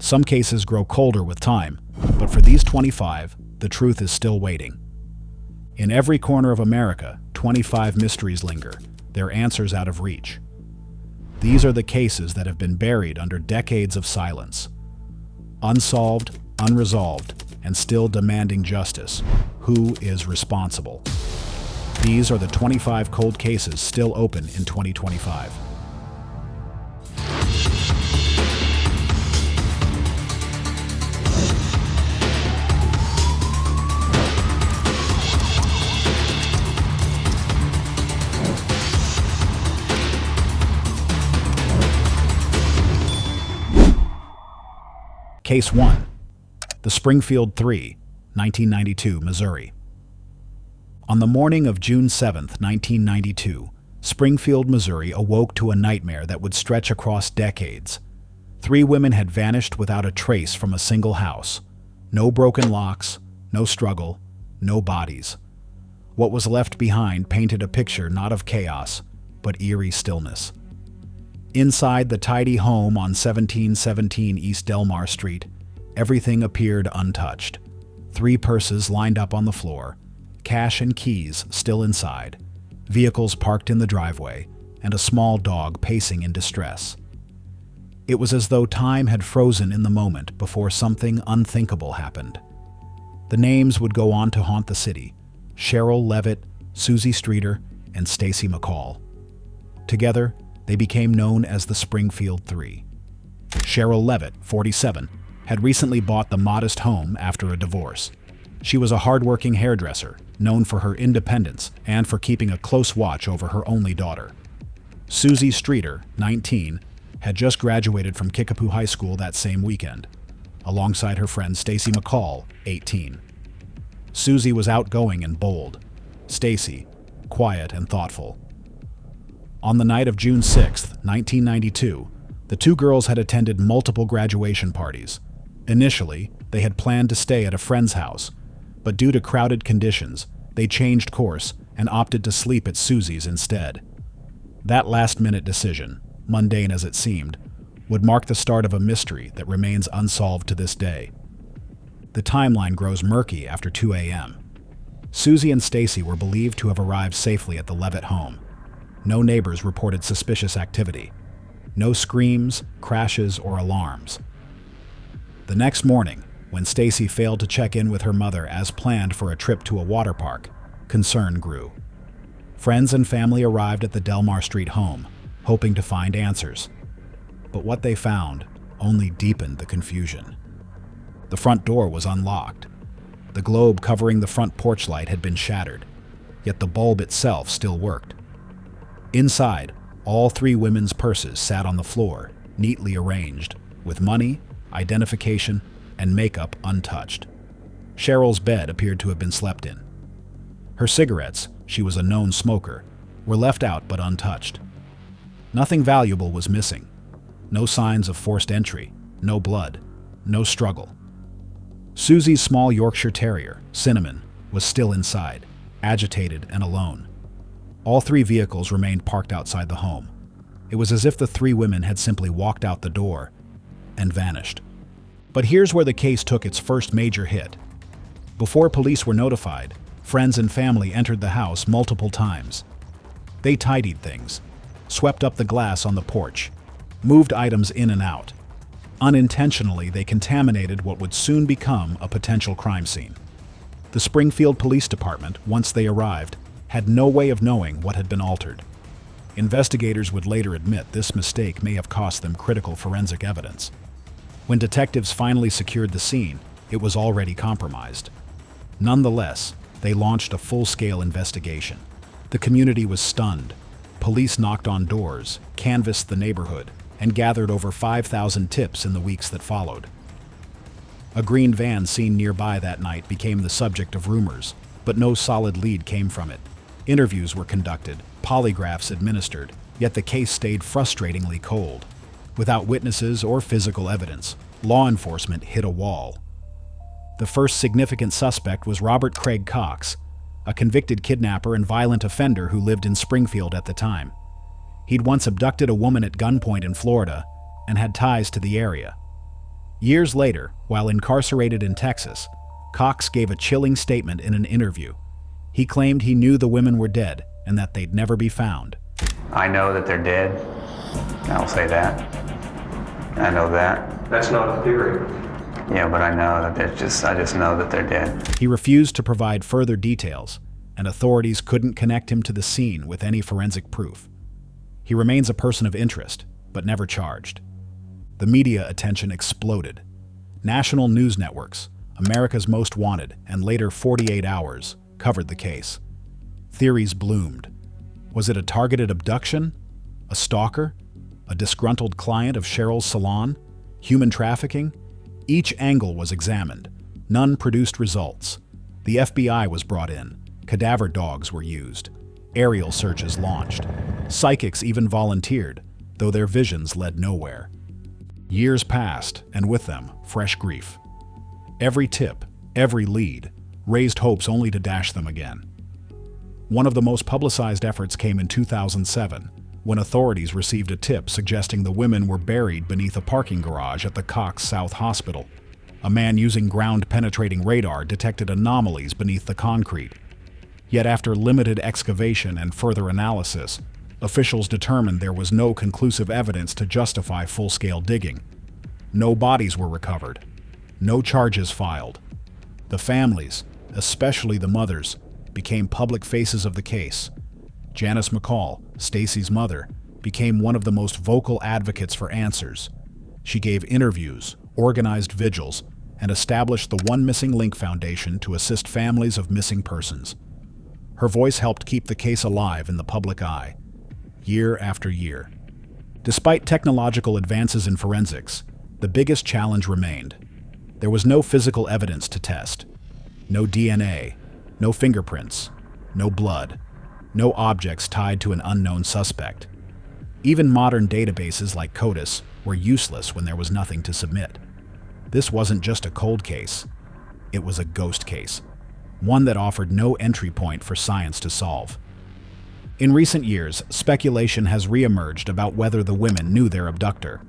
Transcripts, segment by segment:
Some cases grow colder with time, but for these 25, the truth is still waiting. In every corner of America, 25 mysteries linger, their answers out of reach. These are the cases that have been buried under decades of silence. Unsolved, unresolved, and still demanding justice. Who is responsible? These are the 25 cold cases still open in 2025. Case 1. The Springfield 3, 1992, Missouri. On the morning of June 7, 1992, Springfield, Missouri awoke to a nightmare that would stretch across decades. 3 women had vanished without a trace from a single house. No broken locks, no struggle, no bodies. What was left behind painted a picture not of chaos, but eerie stillness. Inside the tidy home on 1717 East Delmar Street, everything appeared untouched. 3 purses lined up on the floor, cash and keys still inside, vehicles parked in the driveway, and a small dog pacing in distress. It was as though time had frozen in the moment before something unthinkable happened. The names would go on to haunt the city: Cheryl Levitt, Susie Streeter, and Stacy McCall. Together, they became known as the Springfield 3. Cheryl Levitt, 47, had recently bought the modest home after a divorce. She was a hardworking hairdresser, known for her independence and for keeping a close watch over her only daughter. Susie Streeter, 19, had just graduated from Kickapoo High School that same weekend, alongside her friend Stacy McCall, 18. Susie was outgoing and bold. Stacy, quiet and thoughtful. On the night of June 6, 1992, the 2 girls had attended multiple graduation parties. Initially, they had planned to stay at a friend's house, but due to crowded conditions, they changed course and opted to sleep at Susie's instead. That last-minute decision, mundane as it seemed, would mark the start of a mystery that remains unsolved to this day. The timeline grows murky after 2 a.m. Susie and Stacy were believed to have arrived safely at the Levitt home. No neighbors reported suspicious activity. No screams, crashes, or alarms. The next morning, when Stacy failed to check in with her mother as planned for a trip to a water park, concern grew. Friends and family arrived at the Delmar Street home, hoping to find answers. But what they found only deepened the confusion. The front door was unlocked. The globe covering the front porch light had been shattered, yet the bulb itself still worked. Inside, all 3 women's purses sat on the floor, neatly arranged, with money, identification, and makeup untouched. Cheryl's bed appeared to have been slept in. Her cigarettes, she was a known smoker, were left out but untouched. Nothing valuable was missing. No signs of forced entry, no blood, no struggle. Susie's small Yorkshire Terrier, Cinnamon, was still inside, agitated and alone. All 3 vehicles remained parked outside the home. It was as if the 3 women had simply walked out the door and vanished. But here's where the case took its first major hit. Before police were notified, friends and family entered the house multiple times. They tidied things, swept up the glass on the porch, moved items in and out. Unintentionally, they contaminated what would soon become a potential crime scene. The Springfield Police Department, once they arrived, had no way of knowing what had been altered. Investigators would later admit this mistake may have cost them critical forensic evidence. When detectives finally secured the scene, it was already compromised. Nonetheless, they launched a full-scale investigation. The community was stunned. Police knocked on doors, canvassed the neighborhood, and gathered over 5,000 tips in the weeks that followed. A green van seen nearby that night became the subject of rumors, but no solid lead came from it. Interviews were conducted, polygraphs administered, yet the case stayed frustratingly cold. Without witnesses or physical evidence, law enforcement hit a wall. The first significant suspect was Robert Craig Cox, a convicted kidnapper and violent offender who lived in Springfield at the time. He'd once abducted a woman at gunpoint in Florida and had ties to the area. Years later, while incarcerated in Texas, Cox gave a chilling statement in an interview. He claimed he knew the women were dead and that they'd never be found. I know that they're dead. I'll say that. I know that. That's not a theory. Yeah, but I know that I just know that they're dead. He refused to provide further details, and authorities couldn't connect him to the scene with any forensic proof. He remains a person of interest, but never charged. The media attention exploded. National news networks, America's Most Wanted, and later 48 Hours, covered the case. Theories bloomed. Was it a targeted abduction? A stalker? A disgruntled client of Cheryl's salon? Human trafficking? Each angle was examined. None produced results. The FBI was brought in. Cadaver dogs were used. Aerial searches launched. Psychics even volunteered, though their visions led nowhere. Years passed, and with them, fresh grief. Every tip, every lead, raised hopes only to dash them again. One of the most publicized efforts came in 2007, when authorities received a tip suggesting the women were buried beneath a parking garage at the Cox South Hospital. A man using ground-penetrating radar detected anomalies beneath the concrete. Yet after limited excavation and further analysis, officials determined there was no conclusive evidence to justify full-scale digging. No bodies were recovered. No charges filed. The families, especially the mothers, became public faces of the case. Janice McCall, Stacy's mother, became one of the most vocal advocates for answers. She gave interviews, organized vigils, and established the One Missing Link Foundation to assist families of missing persons. Her voice helped keep the case alive in the public eye, year after year. Despite technological advances in forensics, the biggest challenge remained. There was no physical evidence to test. No DNA, no fingerprints, no blood, no objects tied to an unknown suspect. Even modern databases like CODIS were useless when there was nothing to submit. This wasn't just a cold case, it was a ghost case, one that offered no entry point for science to solve. In recent years, speculation has re-emerged about whether the women knew their abductor.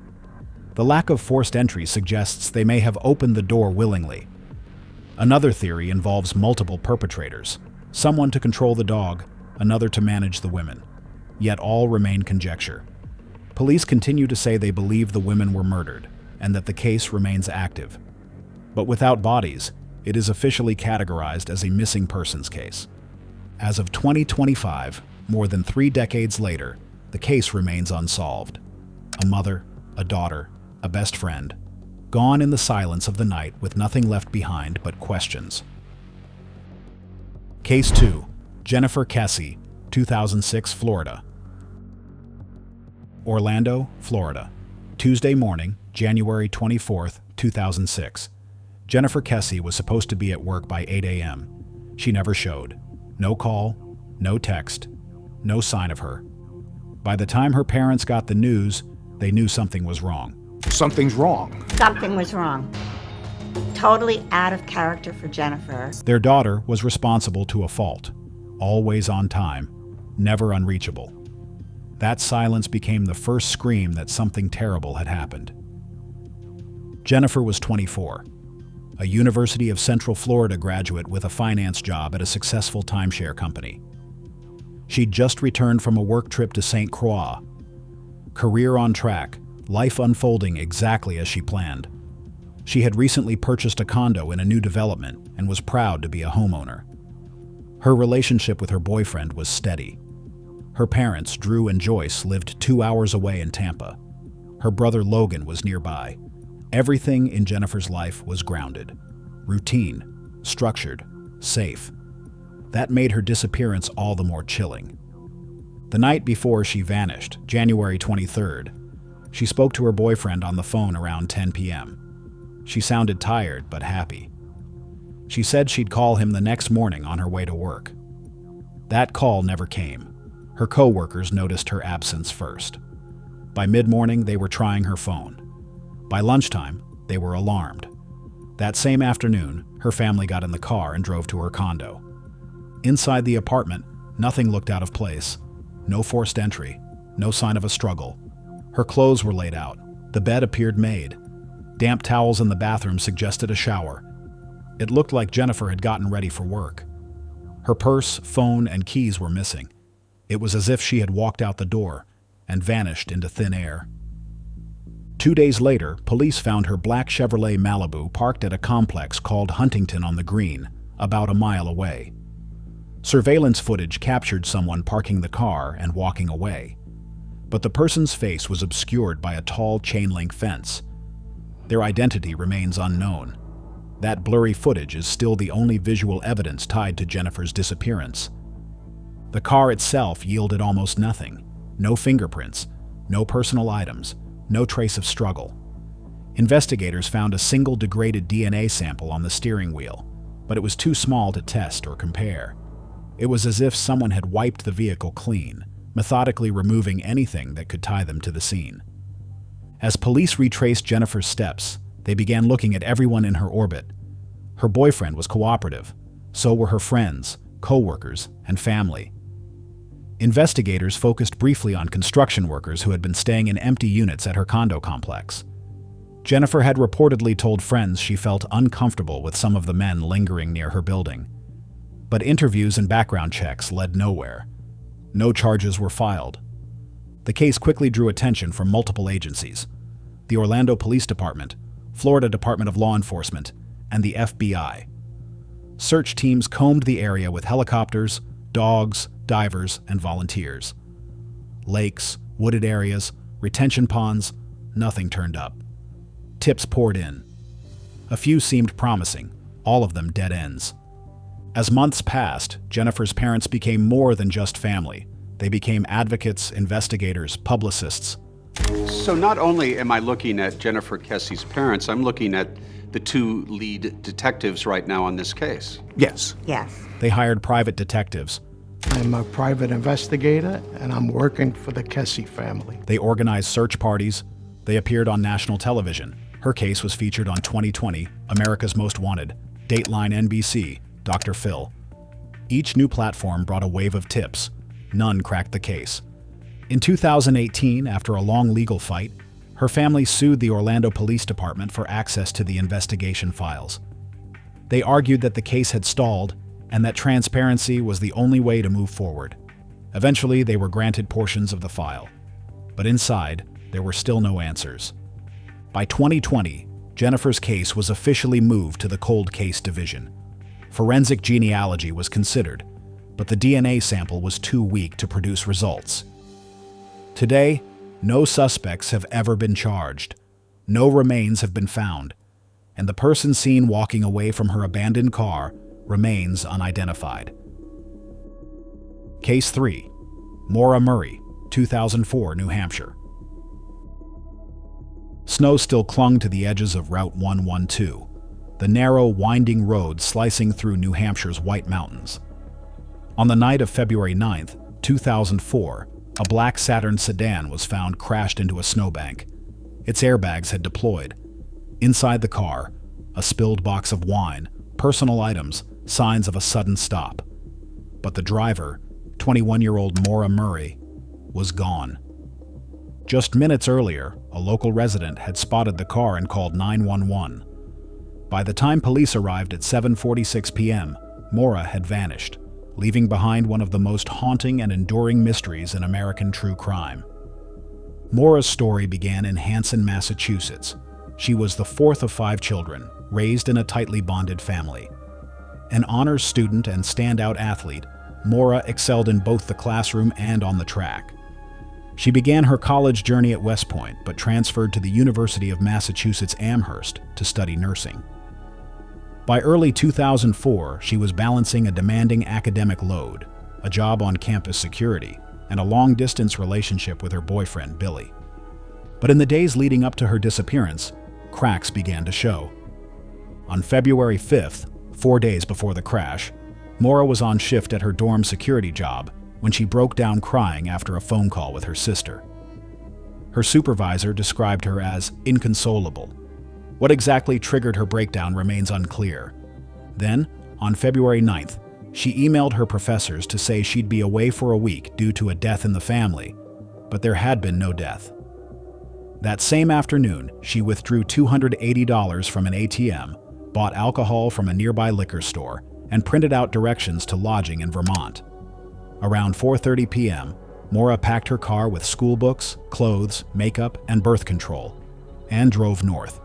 The lack of forced entry suggests they may have opened the door willingly. Another theory involves multiple perpetrators, someone to control the dog, another to manage the women. Yet all remain conjecture. Police continue to say they believe the women were murdered, and that the case remains active. But without bodies, it is officially categorized as a missing persons case. As of 2025, more than 3 decades later, the case remains unsolved. A mother, a daughter, a best friend, gone in the silence of the night with nothing left behind but questions. Case 2. Jennifer Kessie, 2006, Florida. Orlando, Florida. Tuesday morning, January 24, 2006. Jennifer Kessie was supposed to be at work by 8 a.m. She never showed. No call, no text, no sign of her. By the time her parents got the news, they knew something was wrong. Something's wrong. Something was wrong. Totally out of character for Jennifer. Their daughter was responsible to a fault. Always on time, never unreachable. That silence became the first scream that something terrible had happened. Jennifer was 24, a University of Central Florida graduate with a finance job at a successful timeshare company. She'd just returned from a work trip to St. Croix. Career on track, life unfolding exactly as she planned. She had recently purchased a condo in a new development and was proud to be a homeowner. Her relationship with her boyfriend was steady. Her parents, Drew and Joyce, lived 2 hours away in Tampa. Her brother Logan was nearby. Everything in Jennifer's life was grounded, routine, structured, safe. That made her disappearance all the more chilling. The night before she vanished, January 23rd, she spoke to her boyfriend on the phone around 10 p.m. She sounded tired but happy. She said she'd call him the next morning on her way to work. That call never came. Her co-workers noticed her absence first. By mid-morning, they were trying her phone. By lunchtime, they were alarmed. That same afternoon, her family got in the car and drove to her condo. Inside the apartment, nothing looked out of place. No forced entry, no sign of a struggle. Her clothes were laid out. The bed appeared made. Damp towels in the bathroom suggested a shower. It looked like Jennifer had gotten ready for work. Her purse, phone, and keys were missing. It was as if she had walked out the door and vanished into thin air. 2 days later, police found her black Chevrolet Malibu parked at a complex called Huntington on the Green, about a mile away. Surveillance footage captured someone parking the car and walking away, but the person's face was obscured by a tall chain-link fence. Their identity remains unknown. That blurry footage is still the only visual evidence tied to Jennifer's disappearance. The car itself yielded almost nothing. No fingerprints, no personal items, no trace of struggle. Investigators found a single degraded DNA sample on the steering wheel, but it was too small to test or compare. It was as if someone had wiped the vehicle clean, methodically removing anything that could tie them to the scene. As police retraced Jennifer's steps, they began looking at everyone in her orbit. Her boyfriend was cooperative. So were her friends, co-workers, and family. Investigators focused briefly on construction workers who had been staying in empty units at her condo complex. Jennifer had reportedly told friends she felt uncomfortable with some of the men lingering near her building. But interviews and background checks led nowhere. No charges were filed. The case quickly drew attention from multiple agencies: the Orlando Police Department, Florida Department of Law Enforcement, and the FBI. Search teams combed the area with helicopters, dogs, divers, and volunteers. Lakes, wooded areas, retention ponds, nothing turned up. Tips poured in. A few seemed promising, all of them dead ends. As months passed, Jennifer's parents became more than just family. They became advocates, investigators, publicists. So not only am I looking at Jennifer Kessie's parents, I'm looking at the two lead detectives right now on this case. Yes. Yes. They hired private detectives. I'm a private investigator, and I'm working for the Kessie family. They organized search parties. They appeared on national television. Her case was featured on 2020, America's Most Wanted, Dateline NBC, Dr. Phil. Each new platform brought a wave of tips. None cracked the case. In 2018, after a long legal fight, her family sued the Orlando Police Department for access to the investigation files. They argued that the case had stalled and that transparency was the only way to move forward. Eventually, they were granted portions of the file. But inside, there were still no answers. By 2020, Jennifer's case was officially moved to the Cold Case Division. Forensic genealogy was considered, but the DNA sample was too weak to produce results. Today, no suspects have ever been charged. No remains have been found, and the person seen walking away from her abandoned car remains unidentified. Case 3. Maura Murray, 2004, New Hampshire. Snow still clung to the edges of Route 112, the narrow, winding road slicing through New Hampshire's White Mountains. On the night of February 9th, 2004, a black Saturn sedan was found crashed into a snowbank. Its airbags had deployed. Inside the car, a spilled box of wine, personal items, signs of a sudden stop. But the driver, 21-year-old Maura Murray, was gone. Just minutes earlier, a local resident had spotted the car and called 911. By the time police arrived at 7:46 p.m., Maura had vanished, leaving behind one of the most haunting and enduring mysteries in American true crime. Maura's story began in Hanson, Massachusetts. She was the fourth of 5 children, raised in a tightly bonded family. An honors student and standout athlete, Maura excelled in both the classroom and on the track. She began her college journey at West Point, but transferred to the University of Massachusetts Amherst to study nursing. By early 2004, she was balancing a demanding academic load, a job on campus security, and a long-distance relationship with her boyfriend, Billy. But in the days leading up to her disappearance, cracks began to show. On February 5th, 4 days before the crash, Maura was on shift at her dorm security job when she broke down crying after a phone call with her sister. Her supervisor described her as inconsolable. What exactly triggered her breakdown remains unclear. Then, on February 9th, she emailed her professors to say she'd be away for a week due to a death in the family, but there had been no death. That same afternoon, she withdrew $280 from an ATM, bought alcohol from a nearby liquor store, and printed out directions to lodging in Vermont. Around 4:30 p.m., Maura packed her car with school books, clothes, makeup, and birth control, and drove north.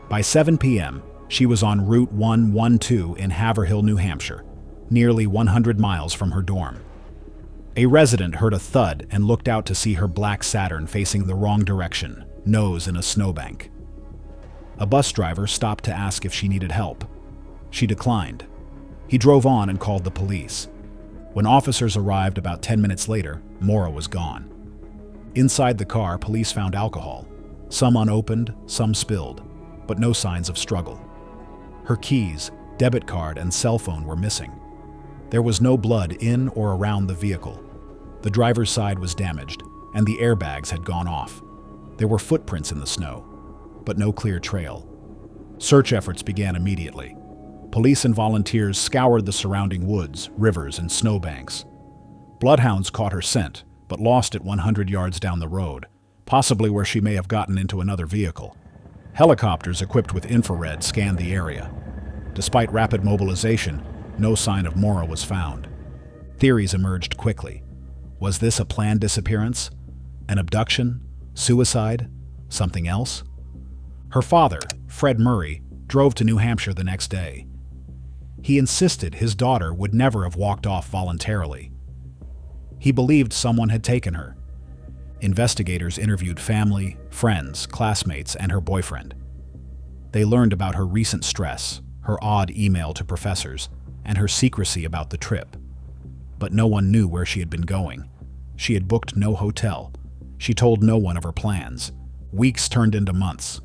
By 7 p.m., she was on Route 112 in Haverhill, New Hampshire, nearly 100 miles from her dorm. A resident heard a thud and looked out to see her black Saturn facing the wrong direction, nose in a snowbank. A bus driver stopped to ask if she needed help. She declined. He drove on and called the police. When officers arrived about 10 minutes later, Maura was gone. Inside the car, police found alcohol, some unopened, some spilled, but no signs of struggle. Her keys, debit card, and cell phone were missing. There was no blood in or around the vehicle. The driver's side was damaged, and the airbags had gone off. There were footprints in the snow, but no clear trail. Search efforts began immediately. Police and volunteers scoured the surrounding woods, rivers, and snowbanks. Bloodhounds caught her scent, but lost it 100 yards down the road, possibly where she may have gotten into another vehicle. Helicopters equipped with infrared scanned the area. Despite rapid mobilization, no sign of Maura was found. Theories emerged quickly. Was this a planned disappearance? An abduction? Suicide? Something else? Her father, Fred Murray, drove to New Hampshire the next day. He insisted his daughter would never have walked off voluntarily. He believed someone had taken her. Investigators interviewed family, friends, classmates, and her boyfriend. They learned about her recent stress, her odd email to professors, and her secrecy about the trip. But no one knew where she had been going. She had booked no hotel. She told no one of her plans. Weeks turned into months.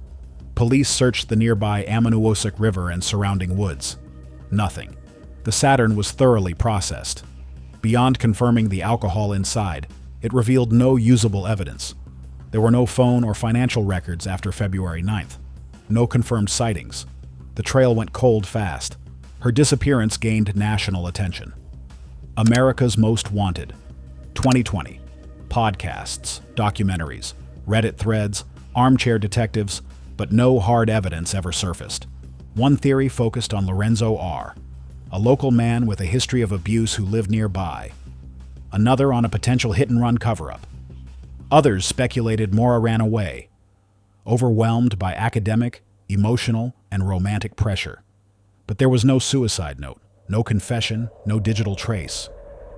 Police searched the nearby Ammonoosuc River and surrounding woods. Nothing. The Saturn was thoroughly processed. Beyond confirming the alcohol inside, it revealed no usable evidence. There were no phone or financial records after February 9th. No confirmed sightings. The trail went cold fast. Her disappearance gained national attention. America's Most Wanted. 2020. Podcasts, documentaries, Reddit threads, armchair detectives, but no hard evidence ever surfaced. One theory focused on Lorenzo R., a local man with a history of abuse who lived nearby. Another on a potential hit-and-run cover-up. Others speculated Maura ran away, overwhelmed by academic, emotional, and romantic pressure. But there was no suicide note, no confession, no digital trace.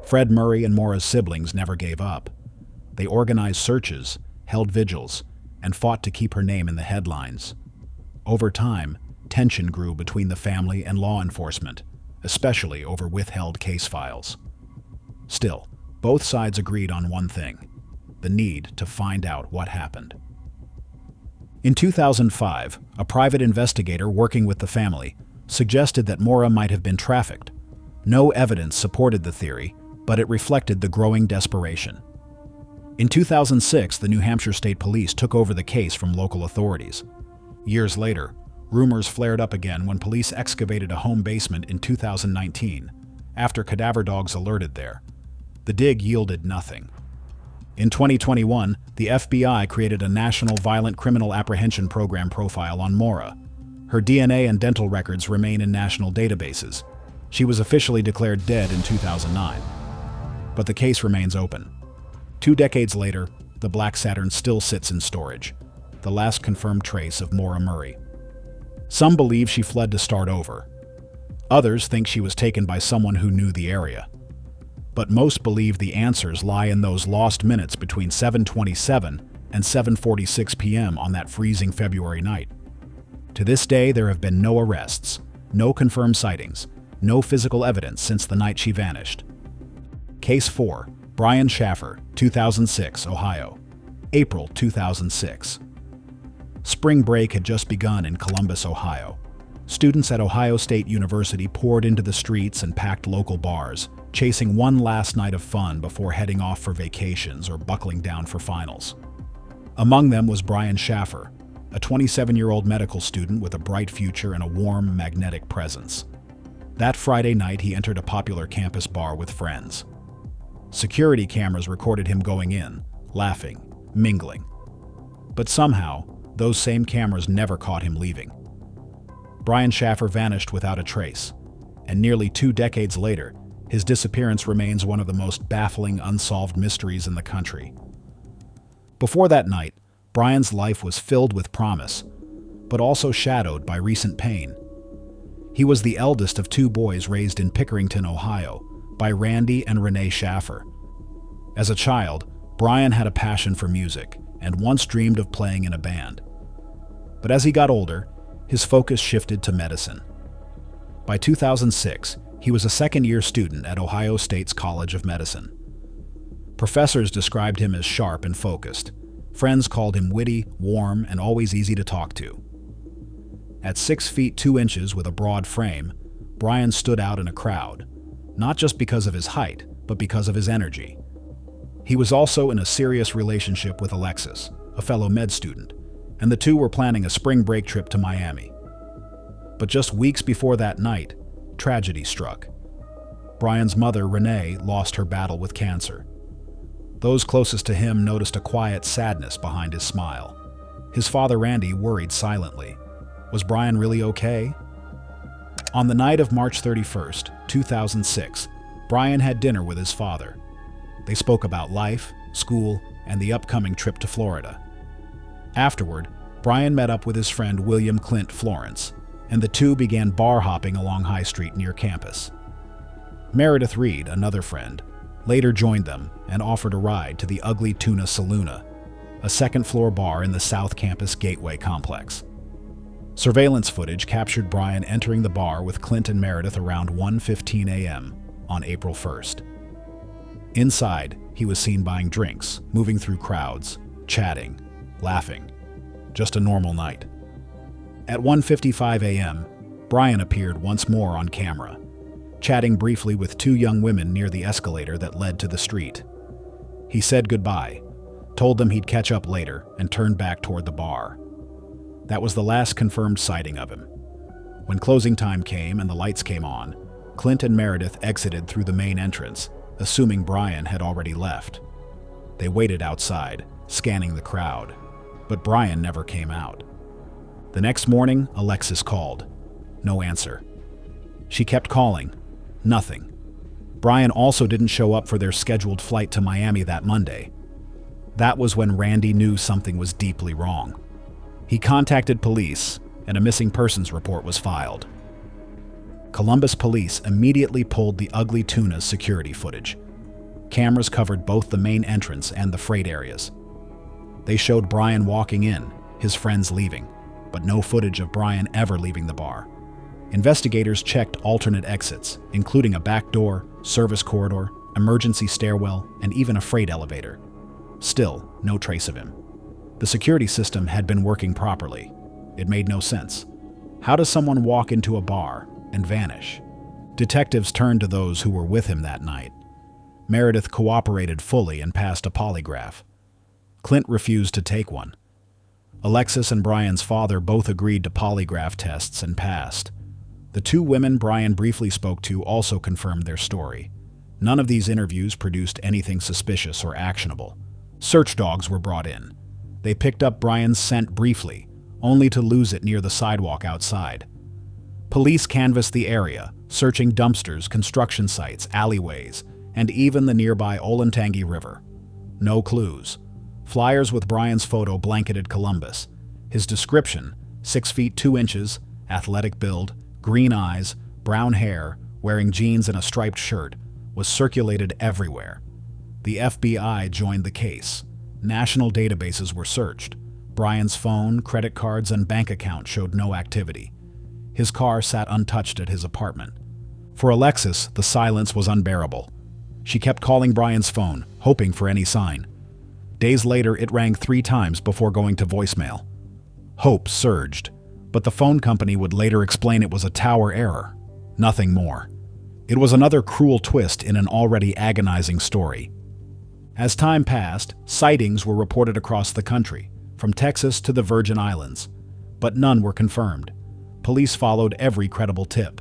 Fred Murray and Maura's siblings never gave up. They organized searches, held vigils, and fought to keep her name in the headlines. Over time, tension grew between the family and law enforcement, especially over withheld case files. Still, both sides agreed on one thing: the need to find out what happened. In 2005, a private investigator working with the family suggested that Maura might have been trafficked. No evidence supported the theory, but it reflected the growing desperation. In 2006, the New Hampshire State Police took over the case from local authorities. Years later, rumors flared up again when police excavated a home basement in 2019, after cadaver dogs alerted there. The dig yielded nothing. In 2021, the FBI created a national violent criminal apprehension program profile on Maura. Her DNA and dental records remain in national databases. She was officially declared dead in 2009. But the case remains open. 2 decades later, the Black Saturn still sits in storage, the last confirmed trace of Maura Murray. Some believe she fled to start over. Others think she was taken by someone who knew the area. But most believe the answers lie in those lost minutes between 7:27 and 7:46 p.m. on that freezing February night. To this day, there have been no arrests, no confirmed sightings, no physical evidence since the night she vanished. Case 4. Brian Schaffer, 2006, Ohio. April 2006. Spring break had just begun in Columbus, Ohio. Students at Ohio State University poured into the streets and packed local bars, chasing one last night of fun before heading off for vacations or buckling down for finals. Among them was Brian Schaffer, a 27-year-old medical student with a bright future and a warm, magnetic presence. That Friday night, he entered a popular campus bar with friends. Security cameras recorded him going in, laughing, mingling. But somehow, those same cameras never caught him leaving. Brian Schaffer vanished without a trace, and nearly 2 decades later, his disappearance remains one of the most baffling unsolved mysteries in the country. Before that night, Brian's life was filled with promise, but also shadowed by recent pain. He was the eldest of 2 boys raised in Pickerington, Ohio, by Randy and Renee Schaffer. As a child, Brian had a passion for music and once dreamed of playing in a band. But as he got older, his focus shifted to medicine. By 2006, he was a second-year student at Ohio State's College of Medicine. Professors described him as sharp and focused. Friends called him witty, warm, and always easy to talk to. At 6 feet 2 inches with a broad frame, Brian stood out in a crowd, not just because of his height, but because of his energy. He was also in a serious relationship with Alexis, a fellow med student, and the two were planning a spring break trip to Miami. But just weeks before that night, tragedy struck. Brian's mother, Renee, lost her battle with cancer. Those closest to him noticed a quiet sadness behind his smile. His father, Randy, worried silently. Was Brian really okay? On the night of March 31st, 2006, Brian had dinner with his father. They spoke about life, school, and the upcoming trip to Florida. Afterward, Brian met up with his friend William Clint Florence, and the two began bar hopping along High Street near campus. Meredith Reed, another friend, later joined them and offered a ride to the Ugly Tuna Saloona, a second-floor bar in the South Campus Gateway complex. Surveillance footage captured Brian entering the bar with Clint and Meredith around 1:15 a.m. on April 1st. Inside, he was seen buying drinks, moving through crowds, chatting, laughing. Just a normal night. At 1:55 a.m., Brian appeared once more on camera, chatting briefly with 2 young women near the escalator that led to the street. He said goodbye, told them he'd catch up later, and turned back toward the bar. That was the last confirmed sighting of him. When closing time came and the lights came on, Clint and Meredith exited through the main entrance, assuming Brian had already left. They waited outside, scanning the crowd, but Brian never came out. The next morning, Alexis called. No answer. She kept calling. Nothing. Brian also didn't show up for their scheduled flight to Miami that Monday. That was when Randy knew something was deeply wrong. He contacted police, and a missing persons report was filed. Columbus police immediately pulled the Ugly Tuna's security footage. Cameras covered both the main entrance and the freight areas. They showed Brian walking in, his friends leaving, but no footage of Brian ever leaving the bar. Investigators checked alternate exits, including a back door, service corridor, emergency stairwell, and even a freight elevator. Still, no trace of him. The security system had been working properly. It made no sense. How does someone walk into a bar and vanish? Detectives turned to those who were with him that night. Meredith cooperated fully and passed a polygraph. Clint refused to take one. Alexis and Brian's father both agreed to polygraph tests and passed. The 2 women Brian briefly spoke to also confirmed their story. None of these interviews produced anything suspicious or actionable. Search dogs were brought in. They picked up Brian's scent briefly, only to lose it near the sidewalk outside. Police canvassed the area, searching dumpsters, construction sites, alleyways, and even the nearby Olentangy River. No clues. Flyers with Brian's photo blanketed Columbus. His description, 6 feet 2 inches, athletic build, green eyes, brown hair, wearing jeans and a striped shirt, was circulated everywhere. The FBI joined the case. National databases were searched. Brian's phone, credit cards, and bank account showed no activity. His car sat untouched at his apartment. For Alexis, the silence was unbearable. She kept calling Brian's phone, hoping for any sign. Days later, it rang 3 times before going to voicemail. Hope surged, but the phone company would later explain it was a tower error. Nothing more. It was another cruel twist in an already agonizing story. As time passed, sightings were reported across the country, from Texas to the Virgin Islands, but none were confirmed. Police followed every credible tip.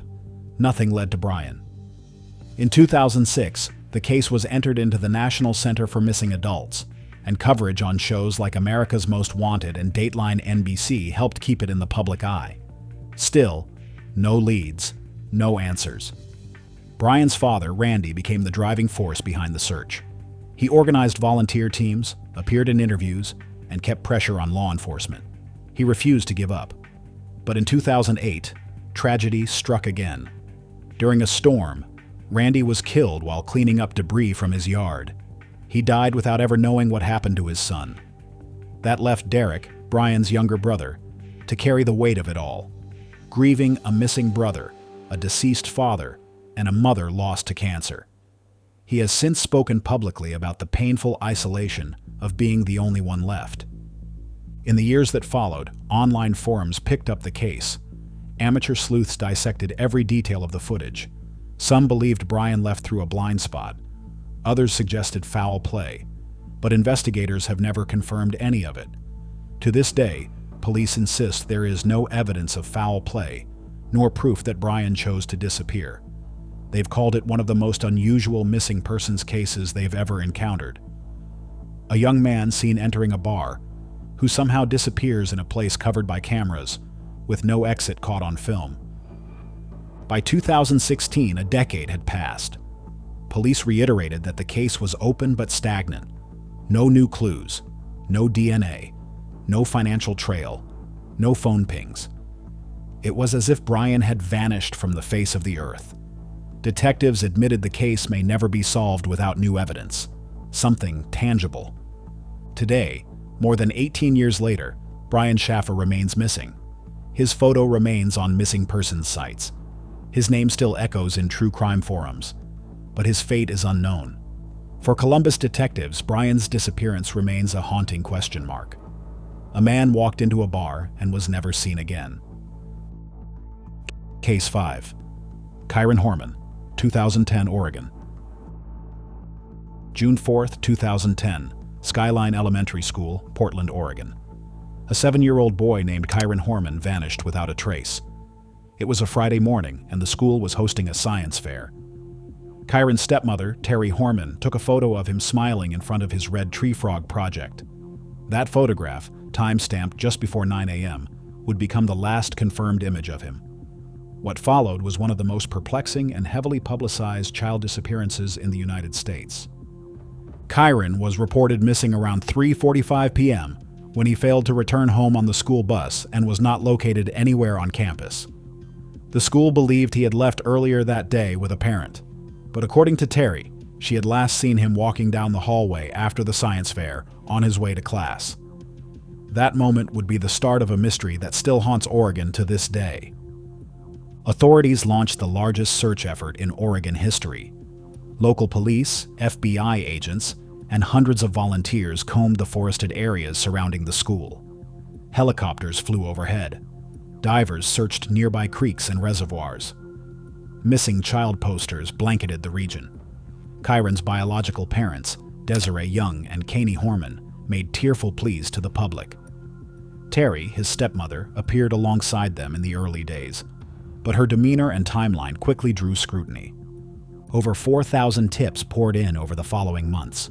Nothing led to Brian. In 2006, the case was entered into the National Center for Missing Adults. and coverage on shows like America's Most Wanted and Dateline NBC helped keep it in the public eye. Still, no leads, no answers. Brian's father, Randy, became the driving force behind the search. He organized volunteer teams, appeared in interviews, and kept pressure on law enforcement. He refused to give up. But in 2008, tragedy struck again. During a storm, Randy was killed while cleaning up debris from his yard. He died without ever knowing what happened to his son. That left Derek, Brian's younger brother, to carry the weight of it all, grieving a missing brother, a deceased father, and a mother lost to cancer. He has since spoken publicly about the painful isolation of being the only one left. In the years that followed, online forums picked up the case. Amateur sleuths dissected every detail of the footage. Some believed Brian left through a blind spot. Others suggested foul play, but investigators have never confirmed any of it. To this day, police insist there is no evidence of foul play, nor proof that Brian chose to disappear. They've called it one of the most unusual missing persons cases they've ever encountered. A young man seen entering a bar, who somehow disappears in a place covered by cameras, with no exit caught on film. By 2016, a decade had passed. Police reiterated that the case was open but stagnant. No new clues, no DNA, no financial trail, no phone pings. It was as if Brian had vanished from the face of the earth. Detectives admitted the case may never be solved without new evidence, something tangible. Today, more than 18 years later, Brian Schaffer remains missing. His photo remains on missing persons sites. His name still echoes in true crime forums, but his fate is unknown. For Columbus detectives, Brian's disappearance remains a haunting question mark. A man walked into a bar and was never seen again. Case 5. Kyron Horman, 2010, Oregon. June 4, 2010, Skyline Elementary School, Portland, Oregon. A 7-year-old boy named Kyron Horman vanished without a trace. It was a Friday morning, and the school was hosting a science fair. Kyron's stepmother, Terry Horman, took a photo of him smiling in front of his red tree frog project. That photograph, time-stamped just before 9 a.m., would become the last confirmed image of him. What followed was one of the most perplexing and heavily publicized child disappearances in the United States. Kyron was reported missing around 3:45 p.m. when he failed to return home on the school bus and was not located anywhere on campus. The school believed he had left earlier that day with a parent, but according to Terry, she had last seen him walking down the hallway after the science fair on his way to class. That moment would be the start of a mystery that still haunts Oregon to this day. Authorities launched the largest search effort in Oregon history. Local police, FBI agents, and hundreds of volunteers combed the forested areas surrounding the school. Helicopters flew overhead. Divers searched nearby creeks and reservoirs. Missing child posters blanketed the region. Kyron's biological parents, Desiree Young and Kanie Horman, made tearful pleas to the public. Terry, his stepmother, appeared alongside them in the early days, but her demeanor and timeline quickly drew scrutiny. Over 4,000 tips poured in over the following months.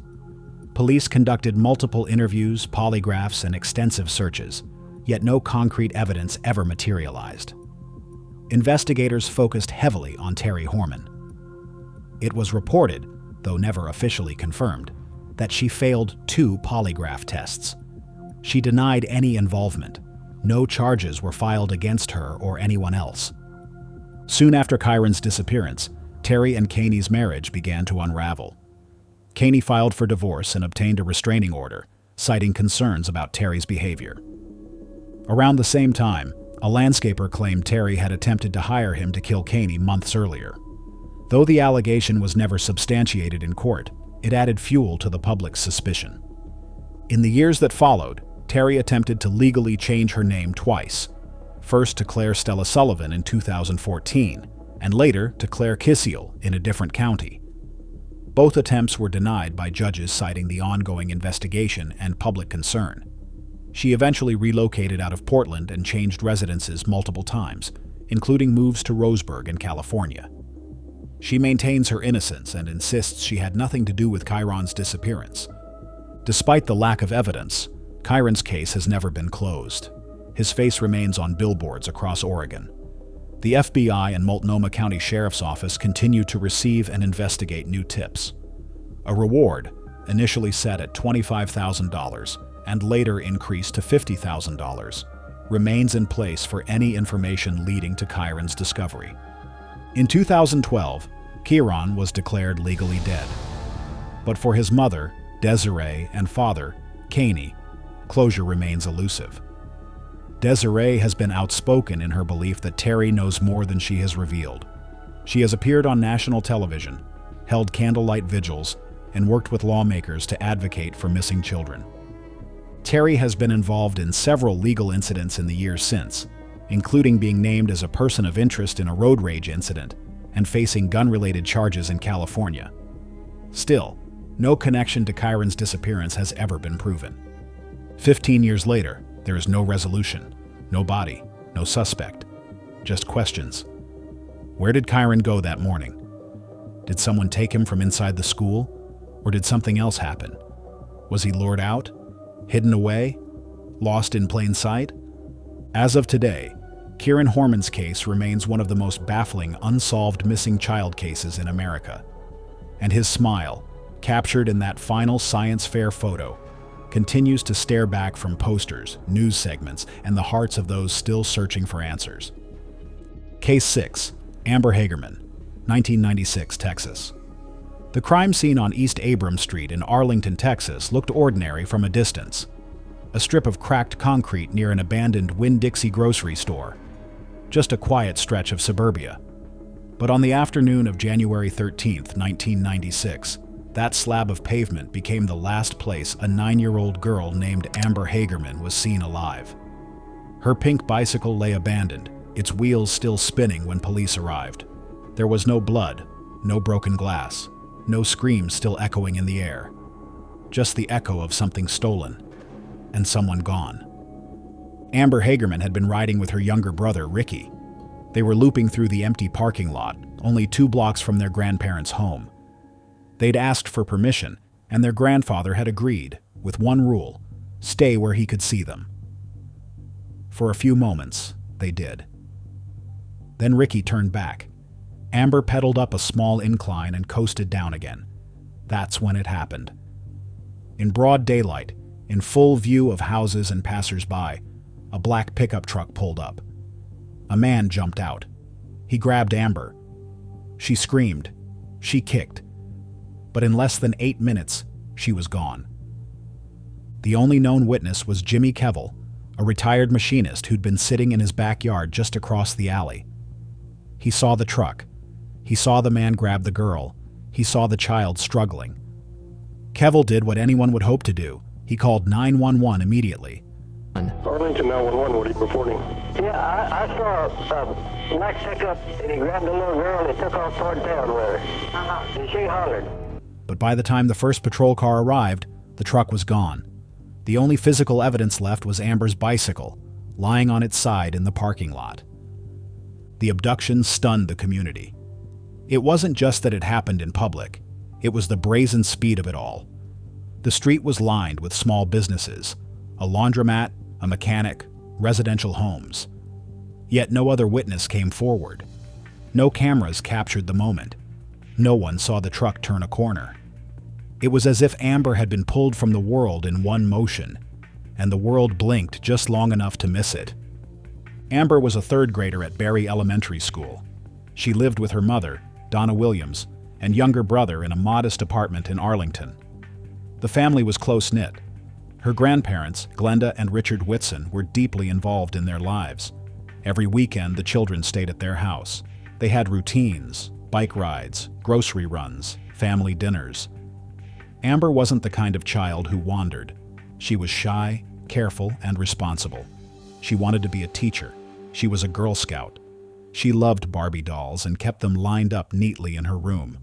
Police conducted multiple interviews, polygraphs, and extensive searches, yet no concrete evidence ever materialized. Investigators focused heavily on Terry Horman. It was reported, though never officially confirmed, that she failed 2 polygraph tests. She denied any involvement. No charges were filed against her or anyone else. Soon after Kyron's disappearance, Terry and Kanie's marriage began to unravel. Kanie filed for divorce and obtained a restraining order, citing concerns about Terry's behavior. Around the same time, a landscaper claimed Terry had attempted to hire him to kill Kanie months earlier. Though the allegation was never substantiated in court, it added fuel to the public's suspicion. In the years that followed, Terry attempted to legally change her name twice, first to Claire Stella Sullivan in 2014, and later to Claire Kisiel in a different county. Both attempts were denied by judges citing the ongoing investigation and public concern. She eventually relocated out of Portland and changed residences multiple times, including moves to Roseburg in California. She maintains her innocence and insists she had nothing to do with Kyron's disappearance. Despite the lack of evidence, Kyron's case has never been closed. His face remains on billboards across Oregon. The FBI and Multnomah County Sheriff's Office continue to receive and investigate new tips. A reward, initially set at $25,000 and later increased to $50,000, remains in place for any information leading to Kyron's discovery. In 2012, Kyron was declared legally dead. But for his mother, Desiree, and father, Caney, closure remains elusive. Desiree has been outspoken in her belief that Terry knows more than she has revealed. She has appeared on national television, held candlelight vigils, and worked with lawmakers to advocate for missing children. Terry has been involved in several legal incidents in the years since, including being named as a person of interest in a road rage incident and facing gun-related charges in California. Still, no connection to Kyron's disappearance has ever been proven. 15 years later, there is no resolution, no body, no suspect, just questions. Where did Kyron go that morning? Did someone take him from inside the school? Or did something else happen? Was he lured out? Hidden away? Lost in plain sight? As of today, Kieran Horman's case remains one of the most baffling unsolved missing child cases in America. And his smile, captured in that final science fair photo, continues to stare back from posters, news segments, and the hearts of those still searching for answers. Case 6. Amber Hagerman, 1996, Texas. The crime scene on East Abrams Street in Arlington, Texas looked ordinary from a distance. A strip of cracked concrete near an abandoned Winn-Dixie grocery store. Just a quiet stretch of suburbia. But on the afternoon of January 13, 1996, that slab of pavement became the last place a 9-year-old girl named Amber Hagerman was seen alive. Her pink bicycle lay abandoned, its wheels still spinning when police arrived. There was no blood, no broken glass, no screams still echoing in the air. Just the echo of something stolen, and someone gone. Amber Hagerman had been riding with her younger brother, Ricky. They were looping through the empty parking lot, only 2 blocks from their grandparents' home. They'd asked for permission, and their grandfather had agreed, with one rule: stay where he could see them. For a few moments, they did. Then Ricky turned back. Amber pedaled up a small incline and coasted down again. That's when it happened. In broad daylight, in full view of houses and passers-by, a black pickup truck pulled up. A man jumped out. He grabbed Amber. She screamed. She kicked. But in less than 8 minutes, she was gone. The only known witness was Jimmy Kevill, a retired machinist who'd been sitting in his backyard just across the alley. He saw the truck. He saw the man grab the girl. He saw the child struggling. Kevill did what anyone would hope to do. He called 911 immediately. Arlington 911, what are you reporting? Yeah, I saw a black pickup, and he grabbed a little girl and he took off toward town with her. And she hollered. But by the time the first patrol car arrived, the truck was gone. The only physical evidence left was Amber's bicycle, lying on its side in the parking lot. The abduction stunned the community. It wasn't just that it happened in public. It was the brazen speed of it all. The street was lined with small businesses, a laundromat, a mechanic, residential homes. Yet no other witness came forward. No cameras captured the moment. No one saw the truck turn a corner. It was as if Amber had been pulled from the world in one motion, and the world blinked just long enough to miss it. Amber was a 3rd grader at Berry Elementary School. She lived with her mother, Donna Williams, and younger brother in a modest apartment in Arlington. The family was close-knit. Her grandparents, Glenda and Richard Whitson, were deeply involved in their lives. Every weekend, the children stayed at their house. They had routines, bike rides, grocery runs, family dinners. Amber wasn't the kind of child who wandered. She was shy, careful, and responsible. She wanted to be a teacher. She was a Girl Scout. She loved Barbie dolls and kept them lined up neatly in her room.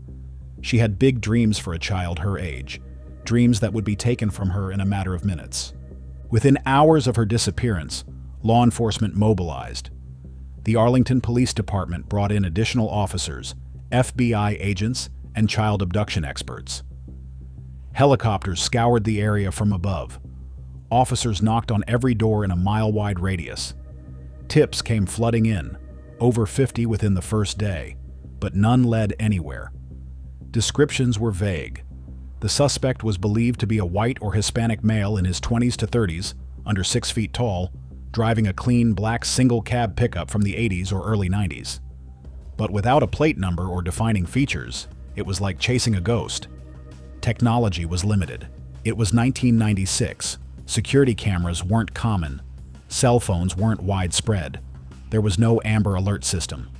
She had big dreams for a child her age, dreams that would be taken from her in a matter of minutes. Within hours of her disappearance, law enforcement mobilized. The Arlington Police Department brought in additional officers, FBI agents, and child abduction experts. Helicopters scoured the area from above. Officers knocked on every door in a mile-wide radius. Tips came flooding in, over 50 within the first day, but none led anywhere. Descriptions were vague. The suspect was believed to be a white or Hispanic male in his 20s to 30s, under 6 feet tall, driving a clean black single-cab pickup from the 80s or early 90s. But without a plate number or defining features, it was like chasing a ghost. Technology was limited. It was 1996. Security cameras weren't common. Cell phones weren't widespread. There was no Amber Alert system.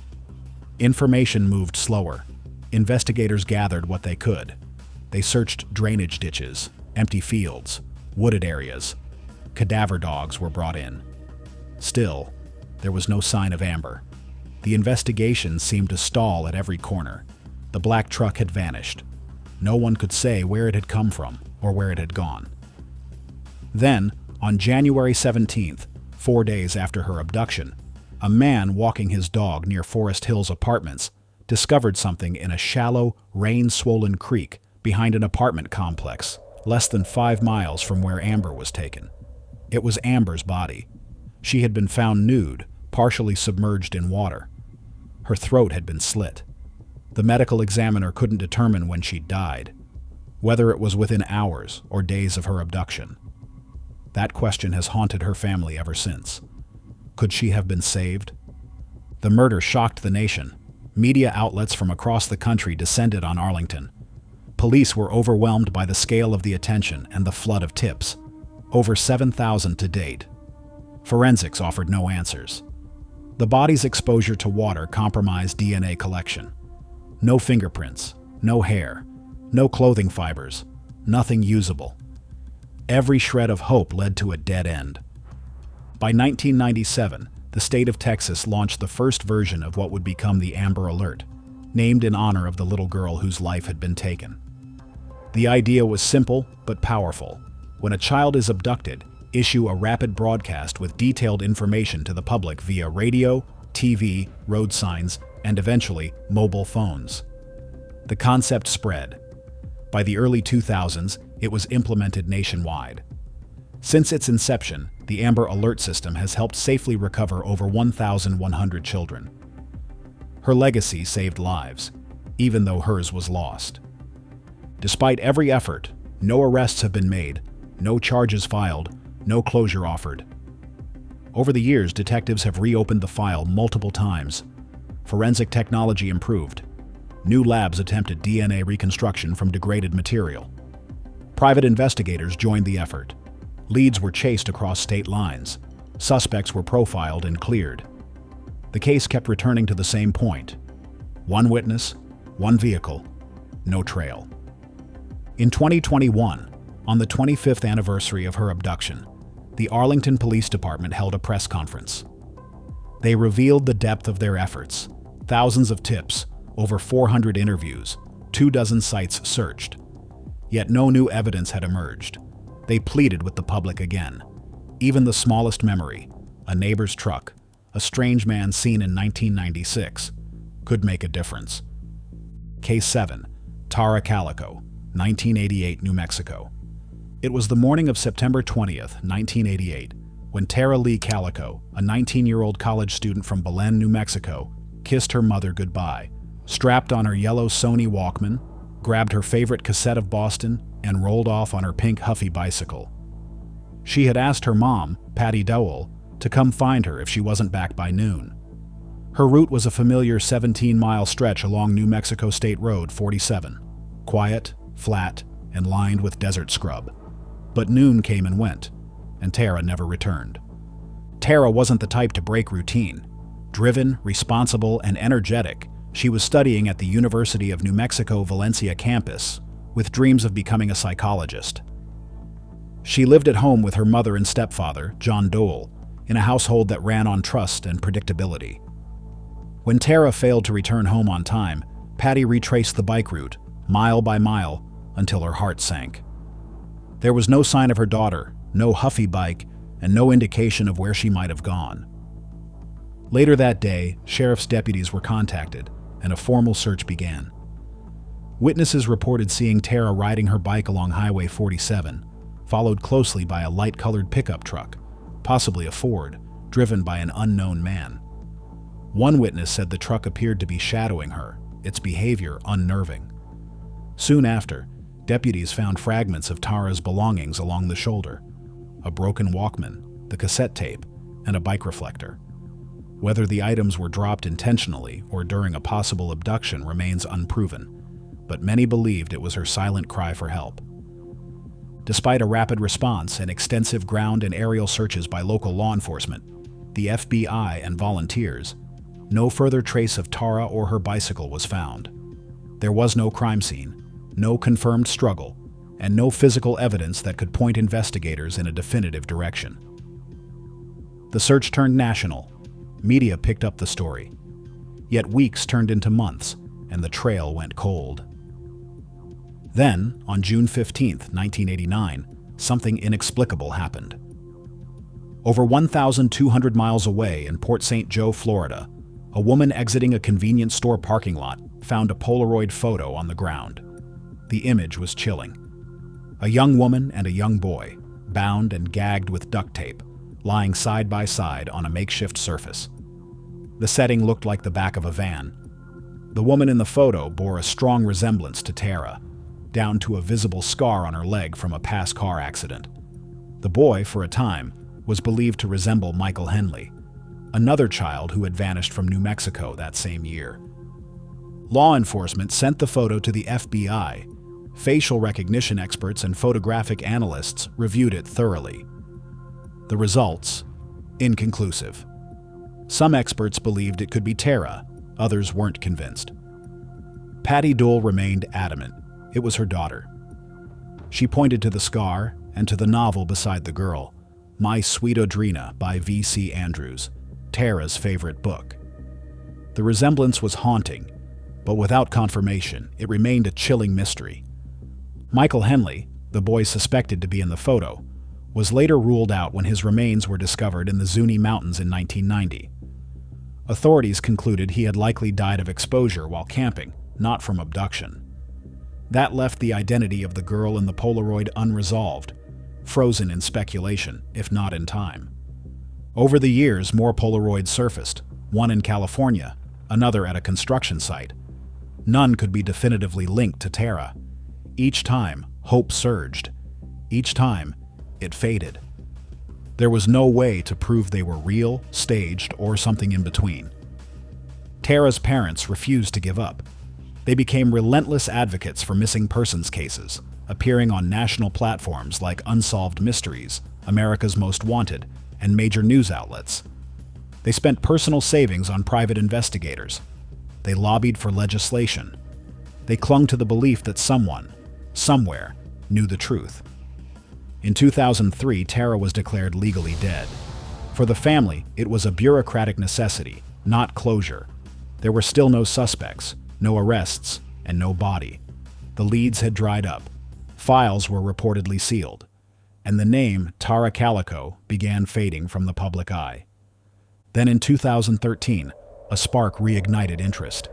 Information moved slower. Investigators gathered what they could. They searched drainage ditches, empty fields, wooded areas. Cadaver dogs were brought in. Still, there was no sign of Amber. The investigation seemed to stall at every corner. The black truck had vanished. No one could say where it had come from or where it had gone. Then, on January 17th, 4 days after her abduction, a man walking his dog near Forest Hills Apartments discovered something in a shallow, rain-swollen creek behind an apartment complex, less than 5 miles from where Amber was taken. It was Amber's body. She had been found nude, partially submerged in water. Her throat had been slit. The medical examiner couldn't determine when she died, whether it was within hours or days of her abduction. That question has haunted her family ever since. Could she have been saved? The murder shocked the nation. Media outlets from across the country descended on Arlington. Police were overwhelmed by the scale of the attention and the flood of tips. Over 7,000 to date. Forensics offered no answers. The body's exposure to water compromised DNA collection. No fingerprints, no hair, no clothing fibers, nothing usable. Every shred of hope led to a dead end. By 1997, the state of Texas launched the first version of what would become the Amber Alert, named in honor of the little girl whose life had been taken. The idea was simple but powerful. When a child is abducted, issue a rapid broadcast with detailed information to the public via radio, TV, road signs, and eventually mobile phones. The concept spread. By the early 2000s, it was implemented nationwide. Since its inception, the Amber Alert system has helped safely recover over 1,100 children. Her legacy saved lives, even though hers was lost. Despite every effort, no arrests have been made, no charges filed, no closure offered. Over the years, detectives have reopened the file multiple times. Forensic technology improved. New labs attempted DNA reconstruction from degraded material. Private investigators joined the effort. Leads were chased across state lines. Suspects were profiled and cleared. The case kept returning to the same point. One witness, one vehicle, no trail. In 2021, on the 25th anniversary of her abduction, the Arlington Police Department held a press conference. They revealed the depth of their efforts. Thousands of tips, over 400 interviews, 24 sites searched. Yet no new evidence had emerged. They pleaded with the public again. Even the smallest memory, a neighbor's truck, a strange man seen in 1996, could make a difference. Case 7, Tara Calico, 1988, New Mexico. It was the morning of September 20th, 1988, when Tara Lee Calico, a 19-year-old college student from Belen, New Mexico, kissed her mother goodbye, strapped on her yellow Sony Walkman, grabbed her favorite cassette of Boston, and rolled off on her pink Huffy bicycle. She had asked her mom, Patty Dowell, to come find her if she wasn't back by noon. Her route was a familiar 17-mile stretch along New Mexico State Road 47, quiet, flat, and lined with desert scrub. But noon came and went, and Tara never returned. Tara wasn't the type to break routine. Driven, responsible, and energetic, she was studying at the University of New Mexico Valencia campus, with dreams of becoming a psychologist. She lived at home with her mother and stepfather, John Dole, in a household that ran on trust and predictability. When Tara failed to return home on time, Patty retraced the bike route, mile by mile, until her heart sank. There was no sign of her daughter, no Huffy bike, and no indication of where she might have gone. Later that day, sheriff's deputies were contacted, and a formal search began. Witnesses reported seeing Tara riding her bike along Highway 47, followed closely by a light-colored pickup truck, possibly a Ford, driven by an unknown man. One witness said the truck appeared to be shadowing her, its behavior unnerving. Soon after, deputies found fragments of Tara's belongings along the shoulder: a broken Walkman, the cassette tape, and a bike reflector. Whether the items were dropped intentionally or during a possible abduction remains unproven, but many believed it was her silent cry for help. Despite a rapid response and extensive ground and aerial searches by local law enforcement, the FBI and volunteers, no further trace of Tara or her bicycle was found. There was no crime scene, no confirmed struggle, and no physical evidence that could point investigators in a definitive direction. The search turned national. Media picked up the story. Yet weeks turned into months, and the trail went cold. Then, on June 15, 1989, something inexplicable happened. Over 1,200 miles away in Port St. Joe, Florida, a woman exiting a convenience store parking lot found a Polaroid photo on the ground. The image was chilling. A young woman and a young boy, bound and gagged with duct tape, lying side by side on a makeshift surface. The setting looked like the back of a van. The woman in the photo bore a strong resemblance to Tara, down to a visible scar on her leg from a past car accident. The boy, for a time, was believed to resemble Michael Henley, another child who had vanished from New Mexico that same year. Law enforcement sent the photo to the FBI. Facial recognition experts and photographic analysts reviewed it thoroughly. The results? Inconclusive. Some experts believed it could be Tara, others weren't convinced. Patty Dole remained adamant. It was her daughter. She pointed to the scar and to the novel beside the girl, My Sweet Audrina by V.C. Andrews, Tara's favorite book. The resemblance was haunting, but without confirmation, it remained a chilling mystery. Michael Henley, the boy suspected to be in the photo, was later ruled out when his remains were discovered in the Zuni Mountains in 1990. Authorities concluded he had likely died of exposure while camping, not from abduction. That left the identity of the girl in the Polaroid unresolved, frozen in speculation, if not in time. Over the years, more Polaroids surfaced, one in California, another at a construction site. None could be definitively linked to Tara. Each time, hope surged. Each time, it faded. There was no way to prove they were real, staged, or something in between. Tara's parents refused to give up. They became relentless advocates for missing persons cases, appearing on national platforms like Unsolved Mysteries, America's Most Wanted, and major news outlets. They spent personal savings on private investigators. They lobbied for legislation. They clung to the belief that someone, somewhere, knew the truth. In 2003, Tara was declared legally dead. For the family, it was a bureaucratic necessity, not closure. There were still no suspects, no arrests, and no body. The leads had dried up. Files were reportedly sealed. And the name Tara Calico began fading from the public eye. Then in 2013, a spark reignited interest.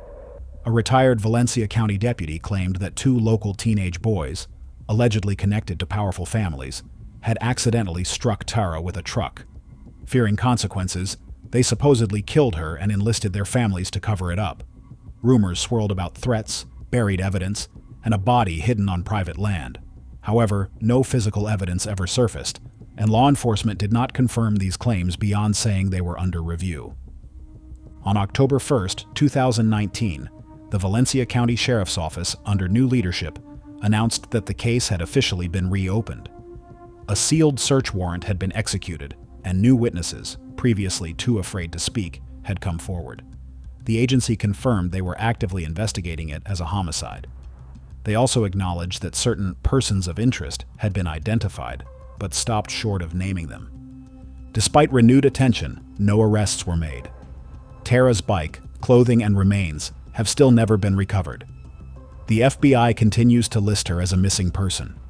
A retired Valencia County deputy claimed that two local teenage boys, allegedly connected to powerful families, had accidentally struck Tara with a truck. Fearing consequences, they supposedly killed her and enlisted their families to cover it up. Rumors swirled about threats, buried evidence, and a body hidden on private land. However, no physical evidence ever surfaced, and law enforcement did not confirm these claims beyond saying they were under review. On October 1, 2019, the Valencia County Sheriff's Office, under new leadership, announced that the case had officially been reopened. A sealed search warrant had been executed, and new witnesses, previously too afraid to speak, had come forward. The agency confirmed they were actively investigating it as a homicide. They also acknowledged that certain persons of interest had been identified, but stopped short of naming them. Despite renewed attention, no arrests were made. Tara's bike, clothing, and remains have still never been recovered. The FBI continues to list her as a missing person.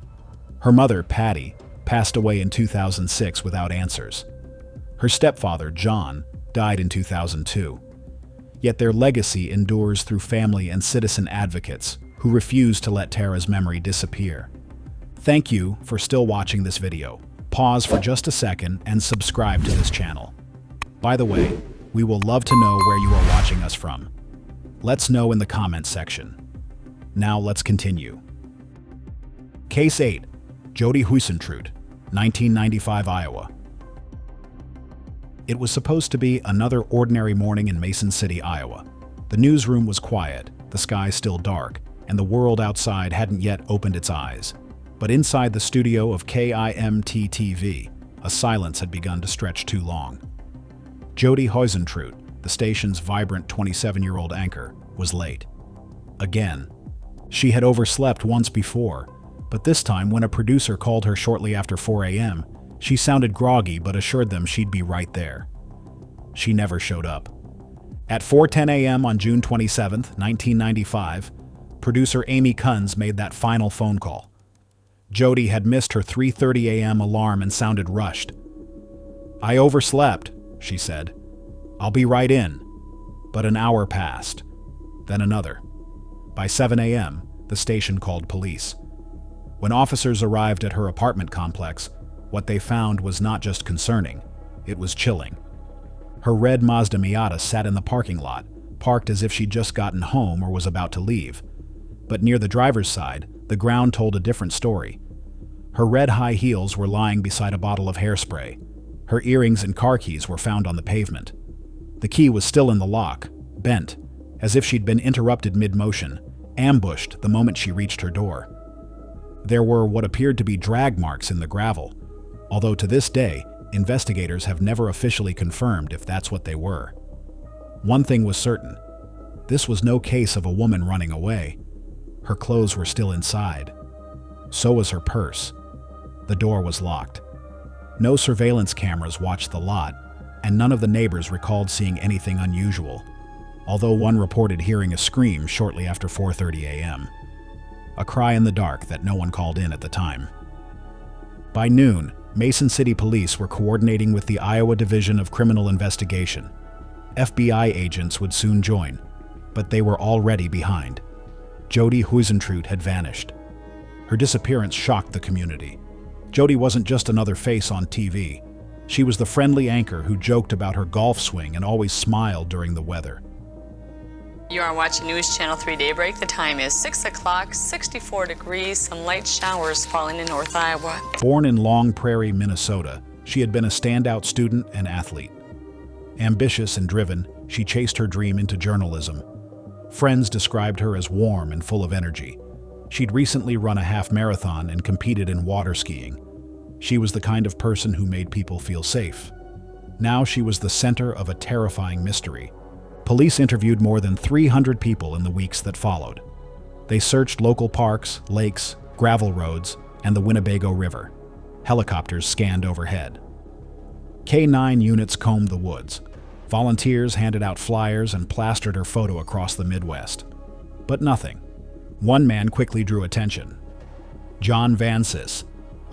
Her mother, Patty, passed away in 2006 without answers. Her stepfather, John, died in 2002. Yet their legacy endures through family and citizen advocates who refused to let Tara's memory disappear. Thank you for still watching this video. Pause for just a second and subscribe to this channel. By the way, we will love to know where you are watching us from. Let's know in the comments section. Now let's continue. Case 8. Jody Huisentruit, 1995 Iowa. It was supposed to be another ordinary morning in Mason City, Iowa. The newsroom was quiet, the sky still dark, and the world outside hadn't yet opened its eyes. But inside the studio of KIMT-TV, a silence had begun to stretch too long. Jody Huisentruit, the station's vibrant 27-year-old anchor, was late. Again. She had overslept once before, but this time when a producer called her shortly after 4 a.m., she sounded groggy but assured them she'd be right there. She never showed up. At 4:10 a.m. on June 27, 1995, producer Amy Kunz made that final phone call. Jody had missed her 3:30 a.m. alarm and sounded rushed. "I overslept," she said. "I'll be right in." But an hour passed, then another. By 7 a.m., the station called police. When officers arrived at her apartment complex, what they found was not just concerning, it was chilling. Her red Mazda Miata sat in the parking lot, parked as if she'd just gotten home or was about to leave. But near the driver's side, the ground told a different story. Her red high heels were lying beside a bottle of hairspray. Her earrings and car keys were found on the pavement. The key was still in the lock, bent, as if she'd been interrupted mid-motion, ambushed the moment she reached her door. There were what appeared to be drag marks in the gravel, although to this day, investigators have never officially confirmed if that's what they were. One thing was certain. This was no case of a woman running away. Her clothes were still inside. So was her purse. The door was locked. No surveillance cameras watched the lot, and none of the neighbors recalled seeing anything unusual, although one reported hearing a scream shortly after 4:30 a.m. A cry in the dark that no one called in at the time. By noon, Mason City Police were coordinating with the Iowa Division of Criminal Investigation. FBI agents would soon join, but they were already behind. Jody Huisentruit had vanished. Her disappearance shocked the community. Jody wasn't just another face on TV. She was the friendly anchor who joked about her golf swing and always smiled during the weather. You are watching News Channel 3 Daybreak. The time is 6 o'clock, 64 degrees, some light showers falling in North Iowa. Born in Long Prairie, Minnesota, she had been a standout student and athlete. Ambitious and driven, she chased her dream into journalism. Friends described her as warm and full of energy. She'd recently run a half marathon and competed in water skiing. She was the kind of person who made people feel safe. Now she was the center of a terrifying mystery. Police interviewed more than 300 people in the weeks that followed. They searched local parks, lakes, gravel roads, and the Winnebago River. Helicopters scanned overhead. K-9 units combed the woods. Volunteers handed out flyers and plastered her photo across the Midwest. But nothing. One man quickly drew attention. John Vansis,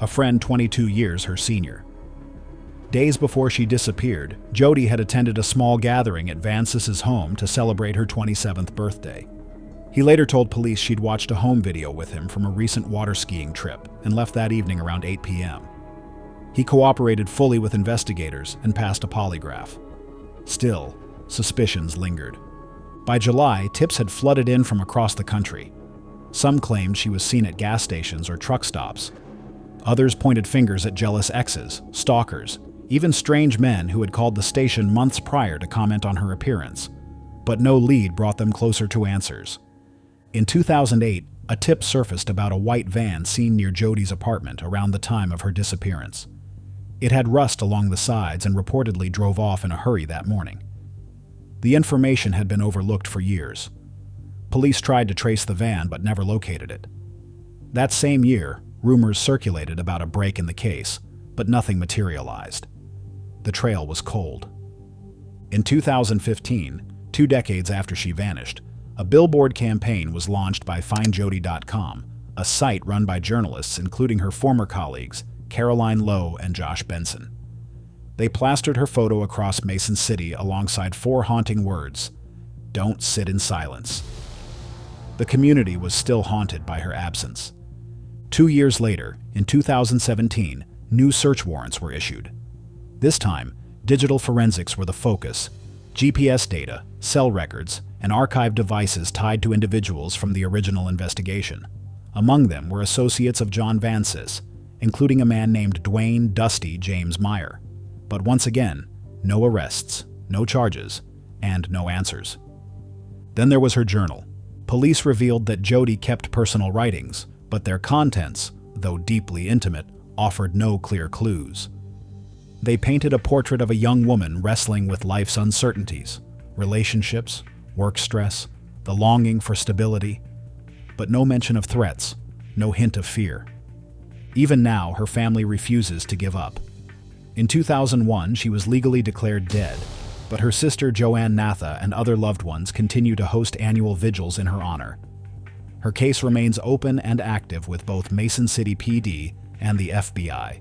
a friend 22 years her senior. Days before she disappeared, Jody had attended a small gathering at Vansis's home to celebrate her 27th birthday. He later told police she'd watched a home video with him from a recent water skiing trip and left that evening around 8 p.m. He cooperated fully with investigators and passed a polygraph. Still, suspicions lingered. By July, tips had flooded in from across the country. Some claimed she was seen at gas stations or truck stops. Others pointed fingers at jealous exes, stalkers, even strange men who had called the station months prior to comment on her appearance. But no lead brought them closer to answers. In 2008, a tip surfaced about a white van seen near Jody's apartment around the time of her disappearance. It had rust along the sides and reportedly drove off in a hurry that morning. The information had been overlooked for years. Police tried to trace the van but never located it. That same year, rumors circulated about a break in the case, but nothing materialized. The trail was cold. In 2015, 2 decades after she vanished, a billboard campaign was launched by FindJody.com, a site run by journalists including her former colleagues, Caroline Lowe and Josh Benson. They plastered her photo across Mason City alongside 4 haunting words: "Don't sit in silence." The community was still haunted by her absence. 2 years later, in 2017, new search warrants were issued. This time, digital forensics were the focus. GPS data, cell records, and archived devices tied to individuals from the original investigation. Among them were associates of John Vancis, including a man named Dwayne "Dusty" James Meyer. But once again, no arrests, no charges, and no answers. Then there was her journal. Police revealed that Jody kept personal writings, but their contents, though deeply intimate, offered no clear clues. They painted a portrait of a young woman wrestling with life's uncertainties, relationships, work stress, the longing for stability, but no mention of threats, no hint of fear. Even now, her family refuses to give up. In 2001, she was legally declared dead, but her sister Joanne Natha and other loved ones continue to host annual vigils in her honor. Her case remains open and active with both Mason City PD and the FBI.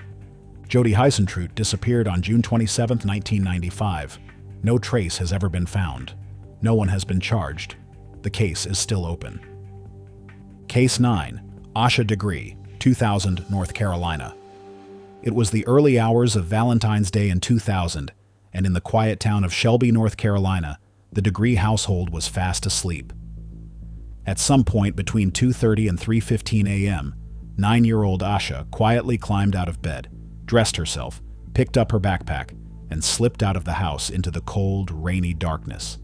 Jody Heisentrut disappeared on June 27, 1995. No trace has ever been found. No one has been charged. The case is still open. Case 9, Asha Degree, 2000, North Carolina. It was the early hours of Valentine's Day in 2000, and in the quiet town of Shelby, North Carolina, the Degree household was fast asleep. At some point between 2:30 and 3:15 a.m., 9-year-old Asha quietly climbed out of bed, dressed herself, picked up her backpack, and slipped out of the house into the cold, rainy darkness.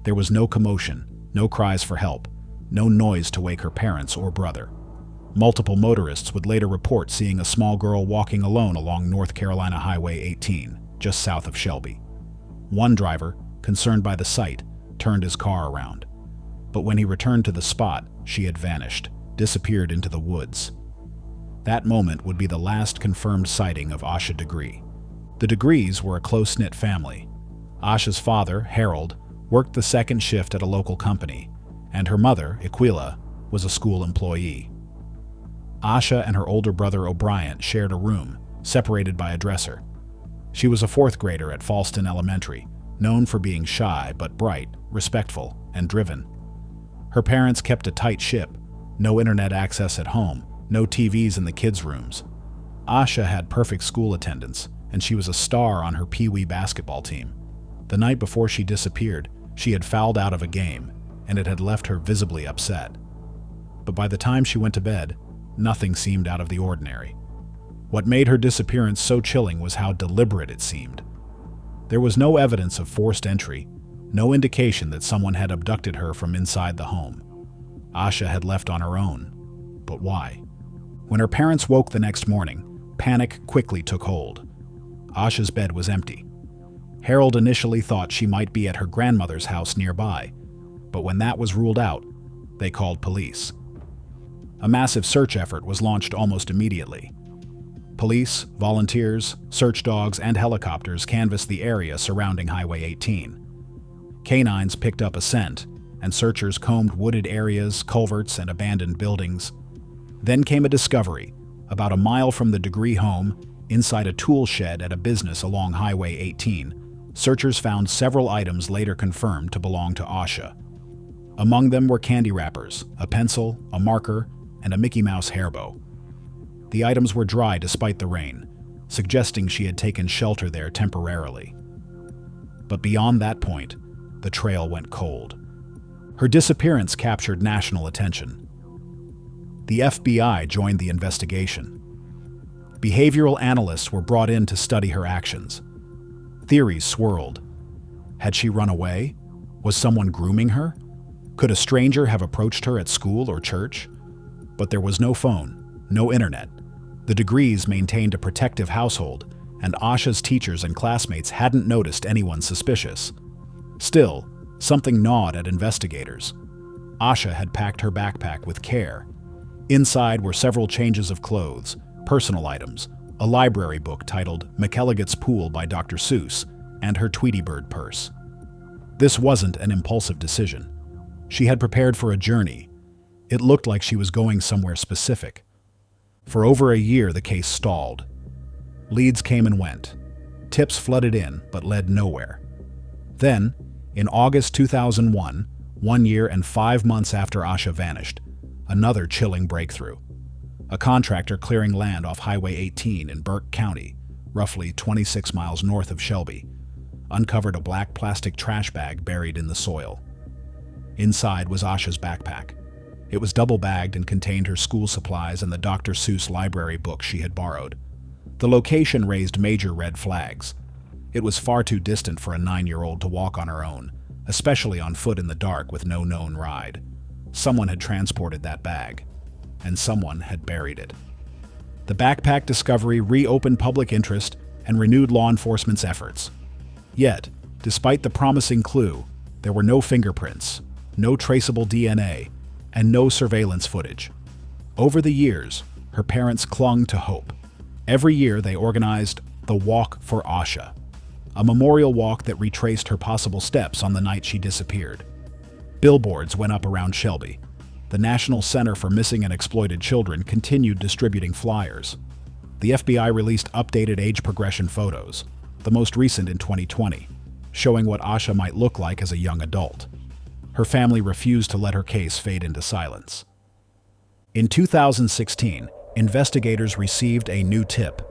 There was no commotion, no cries for help, no noise to wake her parents or brother. Multiple motorists would later report seeing a small girl walking alone along North Carolina Highway 18, just south of Shelby. One driver, concerned by the sight, turned his car around. But when he returned to the spot, she had vanished, disappeared into the woods. That moment would be the last confirmed sighting of Asha Degree. The Degrees were a close-knit family. Asha's father, Harold, worked the second shift at a local company, and her mother, Aquila, was a school employee. Asha and her older brother O'Brien shared a room, separated by a dresser. She was a 4th grader at Falston Elementary, known for being shy but bright, respectful, and driven. Her parents kept a tight ship, no internet access at home, no TVs in the kids' rooms. Asha had perfect school attendance, and she was a star on her Pee-wee basketball team. The night before she disappeared, she had fouled out of a game, and it had left her visibly upset. But by the time she went to bed, nothing seemed out of the ordinary. What made her disappearance so chilling was how deliberate it seemed. There was no evidence of forced entry, no indication that someone had abducted her from inside the home. Asha had left on her own. But why? When her parents woke the next morning, panic quickly took hold. Asha's bed was empty. Harold initially thought she might be at her grandmother's house nearby, but when that was ruled out, they called police. A massive search effort was launched almost immediately. Police, volunteers, search dogs, and helicopters canvassed the area surrounding Highway 18. Canines picked up a scent, and searchers combed wooded areas, culverts, and abandoned buildings. Then came a discovery. About a mile from the Degree home, inside a tool shed at a business along Highway 18, searchers found several items later confirmed to belong to Asha. Among them were candy wrappers, a pencil, a marker, and a Mickey Mouse hairbow. The items were dry despite the rain, suggesting she had taken shelter there temporarily. But beyond that point, the trail went cold. Her disappearance captured national attention. The FBI joined the investigation. Behavioral analysts were brought in to study her actions. Theories swirled. Had she run away? Was someone grooming her? Could a stranger have approached her at school or church? But there was no phone, no internet. The Degrees maintained a protective household, and Asha's teachers and classmates hadn't noticed anyone suspicious. Still, something gnawed at investigators. Asha had packed her backpack with care. Inside were several changes of clothes, personal items, a library book titled McElligot's Pool by Dr. Seuss, and her Tweety Bird purse. This wasn't an impulsive decision. She had prepared for a journey. It looked like she was going somewhere specific. For over a year, the case stalled. Leads came and went. Tips flooded in, but led nowhere. Then, in August 2001, 1 year and 5 months after Asha vanished, another chilling breakthrough. A contractor clearing land off Highway 18 in Burke County, roughly 26 miles north of Shelby, uncovered a black plastic trash bag buried in the soil. Inside was Asha's backpack. It was double-bagged and contained her school supplies and the Dr. Seuss library book she had borrowed. The location raised major red flags. It was far too distant for a 9-year-old to walk on her own, especially on foot in the dark with no known ride. Someone had transported that bag, and someone had buried it. The backpack discovery reopened public interest and renewed law enforcement's efforts. Yet, despite the promising clue, there were no fingerprints, no traceable DNA, and no surveillance footage. Over the years, her parents clung to hope. Every year they organized the Walk for Asha, a memorial walk that retraced her possible steps on the night she disappeared. Billboards went up around Shelby. The National Center for Missing and Exploited Children continued distributing flyers. The FBI released updated age progression photos, the most recent in 2020, showing what Asha might look like as a young adult. Her family refused to let her case fade into silence. In 2016, investigators received a new tip.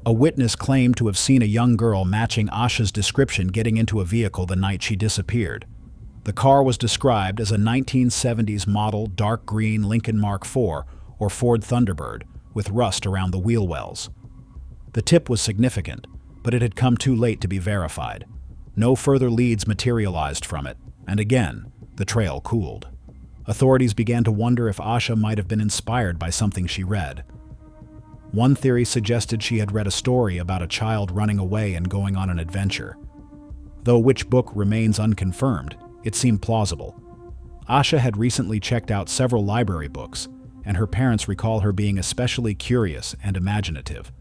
A witness claimed to have seen a young girl matching Asha's description getting into a vehicle the night she disappeared. The car was described as a 1970s model dark green Lincoln Mark IV or Ford Thunderbird with rust around the wheel wells. The tip was significant, but it had come too late to be verified. No further leads materialized from it, and again, the trail cooled. Authorities began to wonder if Asha might have been inspired by something she read. One theory suggested she had read a story about a child running away and going on an adventure. Though which book remains unconfirmed, it seemed plausible. Asha had recently checked out several library books, and her parents recall her being especially curious and imaginative.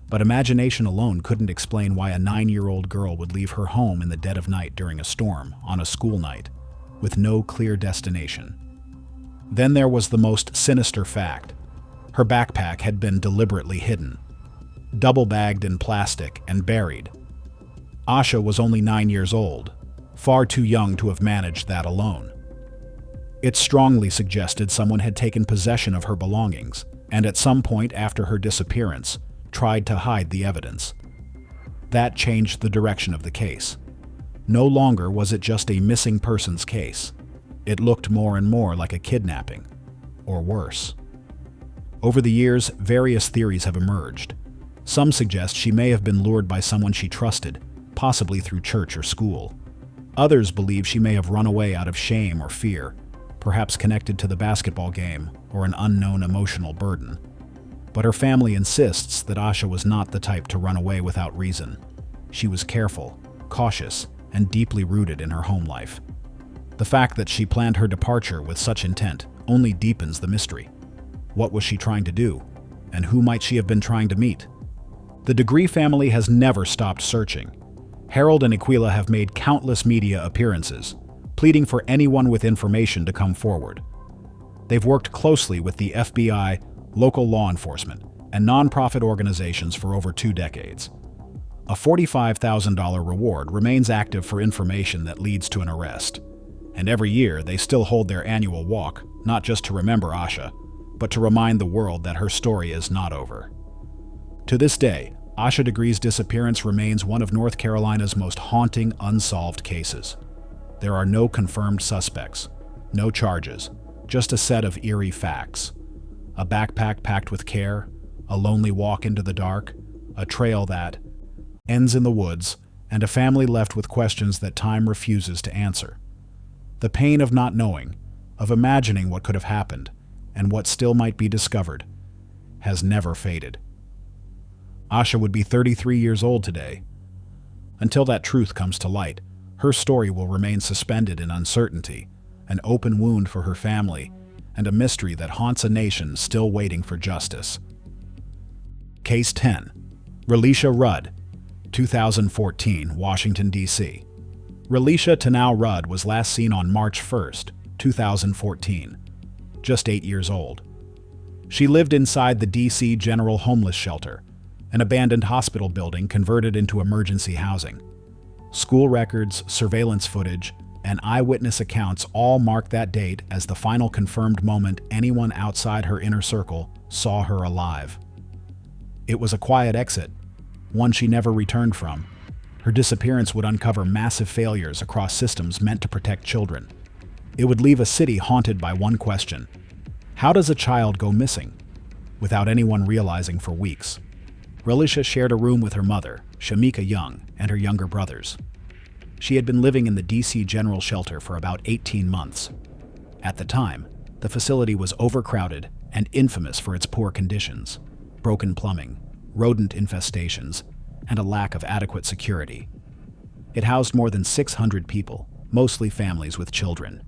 But imagination alone couldn't explain why a 9-year-old girl would leave her home in the dead of night during a storm on a school night, with no clear destination. Then there was the most sinister fact. Her backpack had been deliberately hidden, double-bagged in plastic and buried. Asha was only 9 years old, far too young to have managed that alone. It strongly suggested someone had taken possession of her belongings, and at some point after her disappearance, tried to hide the evidence. That changed the direction of the case. No longer was it just a missing persons case. It looked more and more like a kidnapping, or worse. Over the years, various theories have emerged. Some suggest she may have been lured by someone she trusted, possibly through church or school. Others believe she may have run away out of shame or fear, perhaps connected to the basketball game or an unknown emotional burden. But her family insists that Asha was not the type to run away without reason. She was careful, cautious, and deeply rooted in her home life. The fact that she planned her departure with such intent only deepens the mystery. What was she trying to do? And who might she have been trying to meet? The Degree family has never stopped searching. Harold and Aquila have made countless media appearances, pleading for anyone with information to come forward. They've worked closely with the FBI, local law enforcement, and nonprofit organizations for over 2 decades. A $45,000 reward remains active for information that leads to an arrest. And every year, they still hold their annual walk, not just to remember Asha, but to remind the world that her story is not over. To this day, Asha Degree's disappearance remains one of North Carolina's most haunting unsolved cases. There are no confirmed suspects, no charges, just a set of eerie facts. A backpack packed with care, a lonely walk into the dark, a trail that ends in the woods, and a family left with questions that time refuses to answer. The pain of not knowing, of imagining what could have happened, and what still might be discovered, has never faded. Asha would be 33 years old today. Until that truth comes to light, her story will remain suspended in uncertainty, an open wound for her family, and a mystery that haunts a nation still waiting for justice. Case 10. Relisha Rudd, 2014, Washington, D.C. Relisha Tanau Rudd was last seen on March 1st, 2014, just 8 years old. She lived inside the D.C. General Homeless Shelter, an abandoned hospital building converted into emergency housing. School records, surveillance footage, and eyewitness accounts all mark that date as the final confirmed moment anyone outside her inner circle saw her alive. It was a quiet exit, one she never returned from. Her disappearance would uncover massive failures across systems meant to protect children. It would leave a city haunted by one question: how does a child go missing? Without anyone realizing for weeks. Relisha shared a room with her mother, Shamika Young, and her younger brothers. She had been living in the DC General Shelter for about 18 months. At the time, the facility was overcrowded and infamous for its poor conditions: broken plumbing, rodent infestations, and a lack of adequate security. It housed more than 600 people, mostly families with children.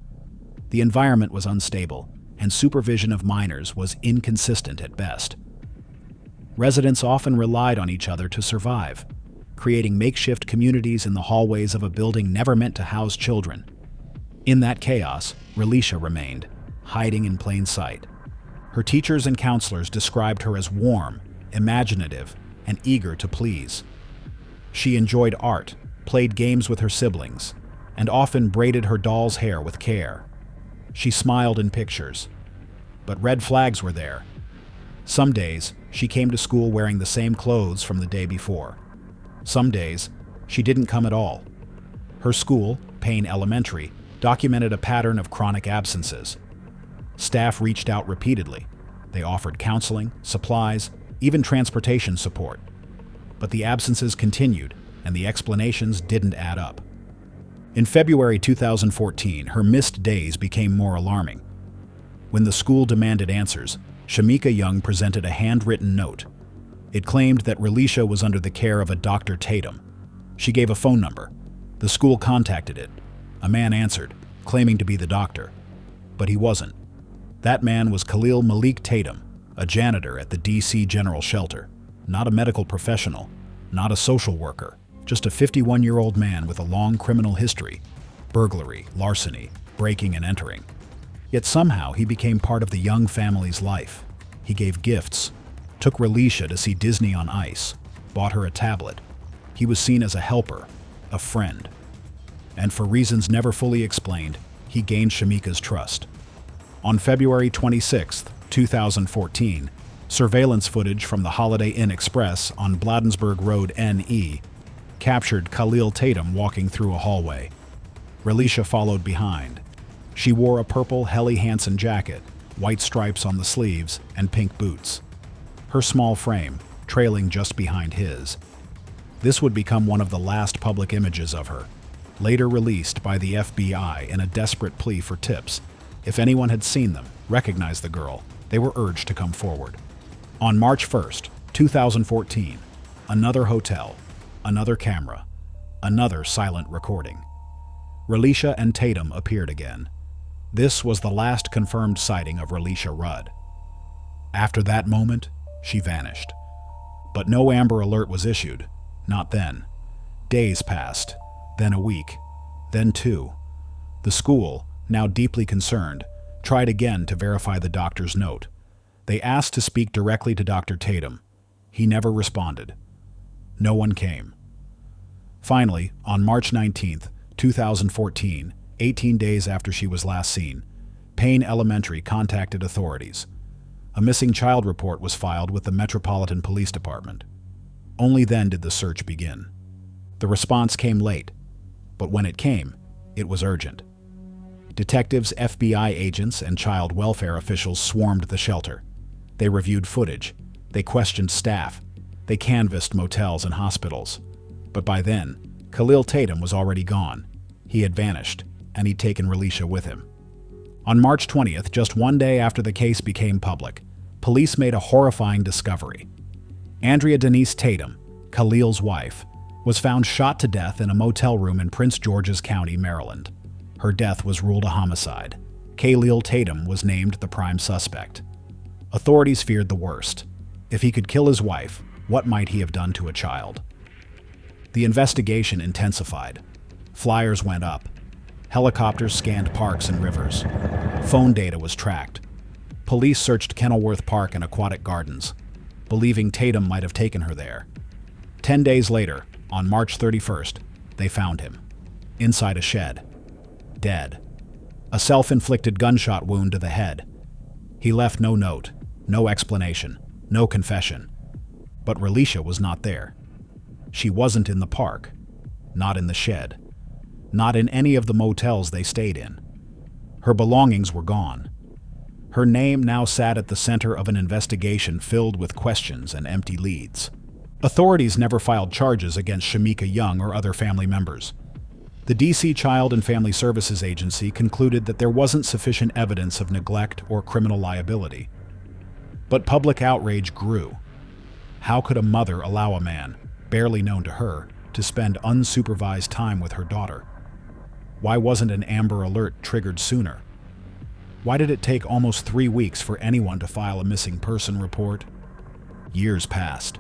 The environment was unstable, and supervision of minors was inconsistent at best. Residents often relied on each other to survive, creating makeshift communities in the hallways of a building never meant to house children. In that chaos, Relisha remained, hiding in plain sight. Her teachers and counselors described her as warm, imaginative, and eager to please. She enjoyed art, played games with her siblings, and often braided her doll's hair with care. She smiled in pictures, but red flags were there. Some days, she came to school wearing the same clothes from the day before. Some days, she didn't come at all. Her school, Payne Elementary, documented a pattern of chronic absences. Staff reached out repeatedly. They offered counseling, supplies, even transportation support. But the absences continued, and the explanations didn't add up. In February 2014, her missed days became more alarming. When the school demanded answers, Shamika Young presented a handwritten note. It claimed that Relisha was under the care of a Dr. Tatum. She gave a phone number. The school contacted it. A man answered, claiming to be the doctor. But he wasn't. That man was Khalil Malik Tatum, a janitor at the DC General Shelter. Not a medical professional, not a social worker, just a 51-year-old man with a long criminal history: burglary, larceny, breaking and entering. Yet somehow he became part of the Young family's life. He gave gifts, took Relisha to see Disney on Ice, bought her a tablet. He was seen as a helper, a friend. And for reasons never fully explained, he gained Shamika's trust. On February 26, 2014, surveillance footage from the Holiday Inn Express on Bladensburg Road NE captured Khalil Tatum walking through a hallway. Relisha followed behind. She wore a purple Helly Hansen jacket, white stripes on the sleeves, and pink boots. Her small frame, trailing just behind his. This would become one of the last public images of her, later released by the FBI in a desperate plea for tips. If anyone had seen them, recognized the girl, they were urged to come forward. On March 1st, 2014, another hotel, another camera, another silent recording. Relisha and Tatum appeared again. This was the last confirmed sighting of Relisha Rudd. After that moment, she vanished. But no Amber Alert was issued, not then. Days passed, then a week, then two. The school, now deeply concerned, tried again to verify the doctor's note. They asked to speak directly to Dr. Tatum. He never responded. No one came. Finally, on March 19th, 2014, 18 days after she was last seen, Payne Elementary contacted authorities. A missing child report was filed with the Metropolitan Police Department. Only then did the search begin. The response came late, but when it came, it was urgent. Detectives, FBI agents, and child welfare officials swarmed the shelter. They reviewed footage. They questioned staff. They canvassed motels and hospitals. But by then, Khalil Tatum was already gone. He had vanished, and he'd taken Relisha with him. On March 20th, just one day after the case became public, police made a horrifying discovery. Andrea Denise Tatum, Khalil's wife, was found shot to death in a motel room in Prince George's County, Maryland. Her death was ruled a homicide. Khalil Tatum was named the prime suspect. Authorities feared the worst. If he could kill his wife, what might he have done to a child? The investigation intensified. Flyers went up. Helicopters scanned parks and rivers. Phone data was tracked. Police searched Kenilworth Park and aquatic gardens, believing Tatum might have taken her there. 10 days later, on March 31st, they found him, inside a shed. dead. A self-inflicted gunshot wound to the head. He left no note, no explanation, no confession. But Relisha was not there. She wasn't in the park, not in the shed, not in any of the motels they stayed in. Her belongings were gone. Her name now sat at the center of an investigation filled with questions and empty leads. Authorities never filed charges against Shamika Young or other family members. The D.C. Child and Family Services Agency concluded that there wasn't sufficient evidence of neglect or criminal liability. But public outrage grew. How could a mother allow a man, barely known to her, to spend unsupervised time with her daughter? Why wasn't an Amber Alert triggered sooner? Why did it take almost 3 weeks for anyone to file a missing person report? Years passed.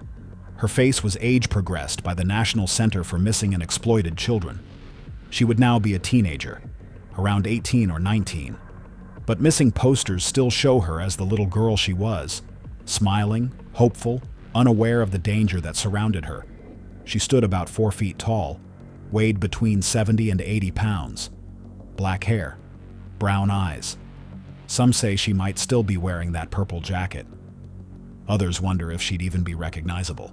Her face was age progressed by the National Center for Missing and Exploited Children. She would now be a teenager, around 18 or 19. But missing posters still show her as the little girl she was, smiling, hopeful, unaware of the danger that surrounded her. She stood about 4 feet tall, weighed between 70 and 80 pounds. Black hair, brown eyes. Some say she might still be wearing that purple jacket. Others wonder if she'd even be recognizable.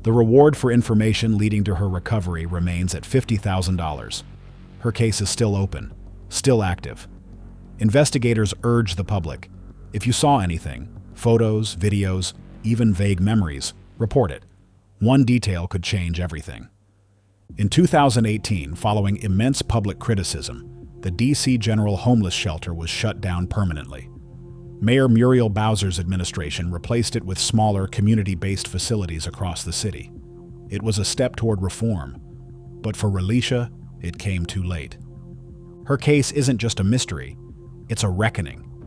The reward for information leading to her recovery remains at $50,000. Her case is still open, still active. Investigators urge the public, if you saw anything, photos, videos, even vague memories, report it. One detail could change everything. In 2018, following immense public criticism, the D.C. General Homeless Shelter was shut down permanently. Mayor Muriel Bowser's administration replaced it with smaller, community-based facilities across the city. It was a step toward reform, but for Relisha, it came too late. Her case isn't just a mystery, it's a reckoning.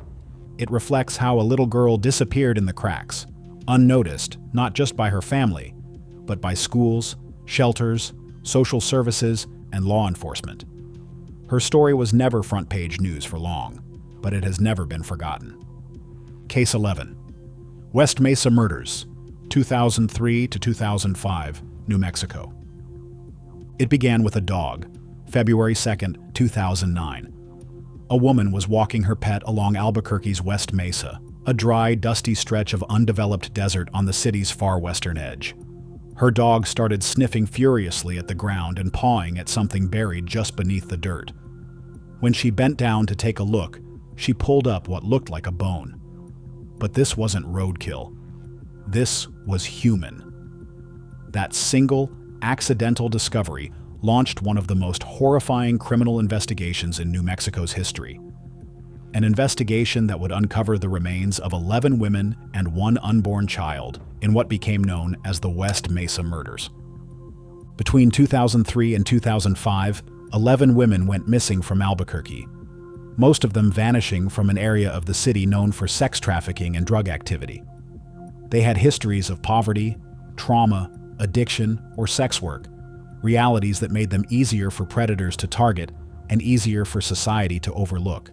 It reflects how a little girl disappeared in the cracks, unnoticed not just by her family, but by schools, shelters, social services, and law enforcement. Her story was never front-page news for long, but it has never been forgotten. Case 11. West Mesa Murders, 2003 to 2005, New Mexico. It began with a dog, February 2, 2009. A woman was walking her pet along Albuquerque's West Mesa, a dry, dusty stretch of undeveloped desert on the city's far western edge. Her dog started sniffing furiously at the ground and pawing at something buried just beneath the dirt. When she bent down to take a look, she pulled up what looked like a bone. But this wasn't roadkill. This was human. That single, accidental discovery launched one of the most horrifying criminal investigations in New Mexico's history. An investigation that would uncover the remains of 11 women and 1 unborn child in what became known as the West Mesa Murders. Between 2003 and 2005, 11 women went missing from Albuquerque, most of them vanishing from an area of the city known for sex trafficking and drug activity. They had histories of poverty, trauma, addiction, or sex work, realities that made them easier for predators to target and easier for society to overlook.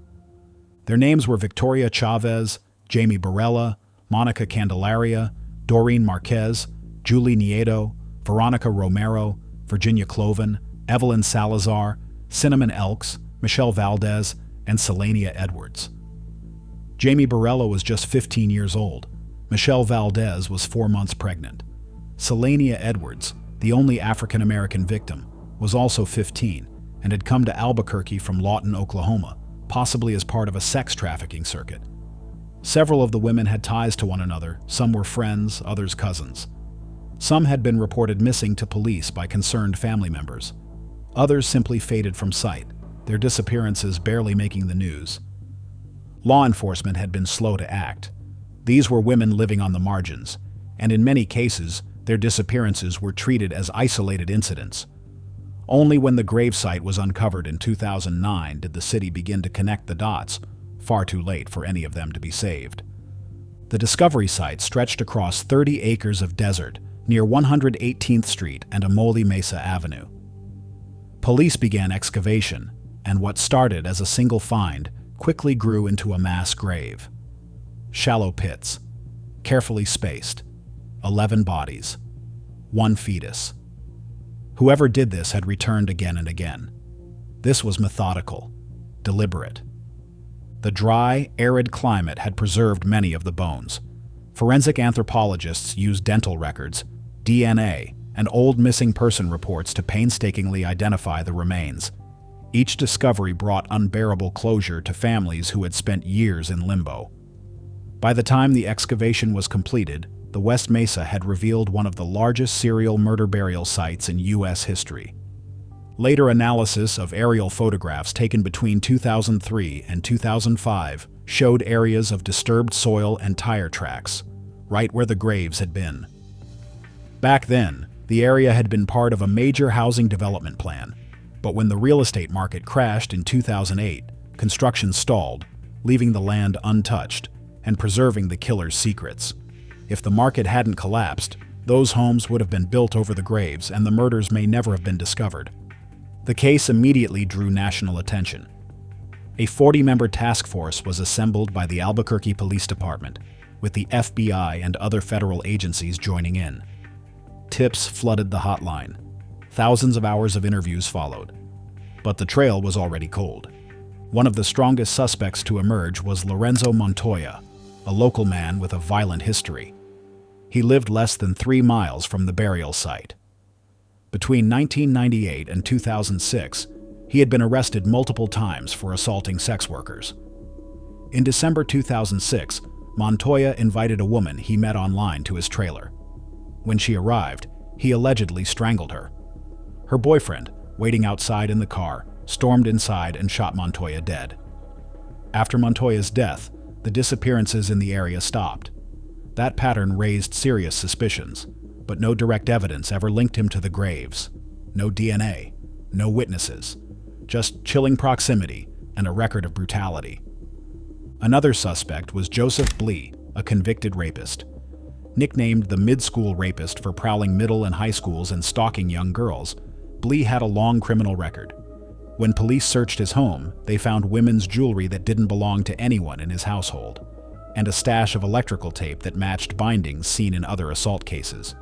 Their names were Victoria Chavez, Jamie Barella, Monica Candelaria, Doreen Marquez, Julie Nieto, Veronica Romero, Virginia Cloven, Evelyn Salazar, Cinnamon Elks, Michelle Valdez, and Selenia Edwards. Jamie Barella was just 15 years old. Michelle Valdez was 4 months pregnant. Selenia Edwards, the only African-American victim, was also 15 and had come to Albuquerque from Lawton, Oklahoma, possibly as part of a sex trafficking circuit. Several of the women had ties to one another, some were friends, others cousins. Some had been reported missing to police by concerned family members. Others simply faded from sight, their disappearances barely making the news. Law enforcement had been slow to act. These were women living on the margins, and in many cases, their disappearances were treated as isolated incidents. Only when the gravesite was uncovered in 2009 did the city begin to connect the dots, far too late for any of them to be saved. The discovery site stretched across 30 acres of desert near 118th Street and Amole Mesa Avenue. Police began excavation, and what started as a single find quickly grew into a mass grave. Shallow pits, carefully spaced, 11 bodies, 1 fetus. Whoever did this had returned again and again. This was methodical, deliberate. The dry, arid climate had preserved many of the bones. Forensic anthropologists used dental records, DNA, and old missing person reports to painstakingly identify the remains. Each discovery brought unbearable closure to families who had spent years in limbo. By the time the excavation was completed, the West Mesa had revealed one of the largest serial murder burial sites in U.S. history. Later analysis of aerial photographs taken between 2003 and 2005 showed areas of disturbed soil and tire tracks, right where the graves had been. Back then, the area had been part of a major housing development plan, but when the real estate market crashed in 2008, construction stalled, leaving the land untouched and preserving the killer's secrets. If the market hadn't collapsed, those homes would have been built over the graves and the murders may never have been discovered. The case immediately drew national attention. A 40-member task force was assembled by the Albuquerque Police Department, with the FBI and other federal agencies joining in. Tips flooded the hotline. Thousands of hours of interviews followed. But the trail was already cold. One of the strongest suspects to emerge was Lorenzo Montoya, a local man with a violent history. He lived less than 3 miles from the burial site. Between 1998 and 2006, he had been arrested multiple times for assaulting sex workers. In December 2006, Montoya invited a woman he met online to his trailer. When she arrived, he allegedly strangled her. Her boyfriend, waiting outside in the car, stormed inside and shot Montoya dead. After Montoya's death, the disappearances in the area stopped. That pattern raised serious suspicions, but no direct evidence ever linked him to the graves. No DNA, no witnesses, just chilling proximity and a record of brutality. Another suspect was Joseph Blee, a convicted rapist. Nicknamed the mid-school rapist for prowling middle and high schools and stalking young girls, Blee had a long criminal record. When police searched his home, they found women's jewelry that didn't belong to anyone in his household, and a stash of electrical tape that matched bindings seen in other assault cases.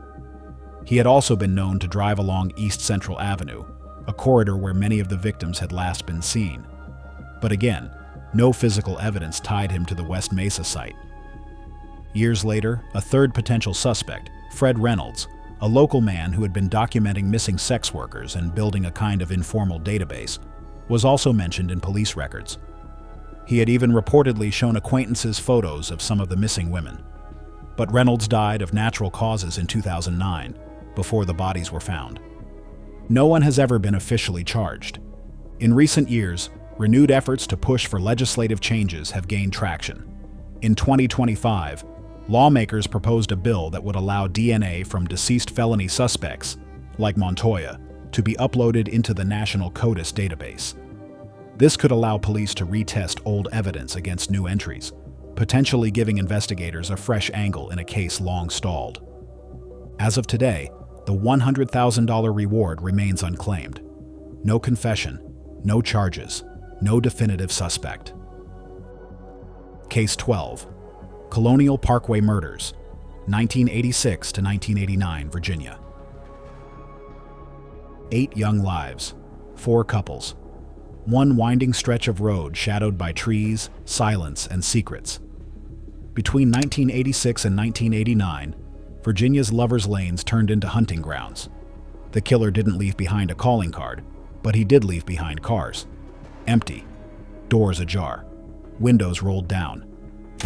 He had also been known to drive along East Central Avenue, a corridor where many of the victims had last been seen. But again, no physical evidence tied him to the West Mesa site. Years later, a third potential suspect, Fred Reynolds, a local man who had been documenting missing sex workers and building a kind of informal database, was also mentioned in police records. He had even reportedly shown acquaintances photos of some of the missing women. But Reynolds died of natural causes in 2009, before the bodies were found. No one has ever been officially charged. In recent years, renewed efforts to push for legislative changes have gained traction. In 2025, lawmakers proposed a bill that would allow DNA from deceased felony suspects, like Montoya, to be uploaded into the National CODIS database. This could allow police to retest old evidence against new entries, potentially giving investigators a fresh angle in a case long stalled. As of today, the $100,000 reward remains unclaimed. No confession, no charges, no definitive suspect. Case 12. Colonial Parkway Murders, 1986 to 1989, Virginia. 8 young lives, 4 couples, one winding stretch of road shadowed by trees, silence, and secrets. Between 1986 and 1989, Virginia's lovers' lanes turned into hunting grounds. The killer didn't leave behind a calling card, but he did leave behind cars. Empty, doors ajar, windows rolled down.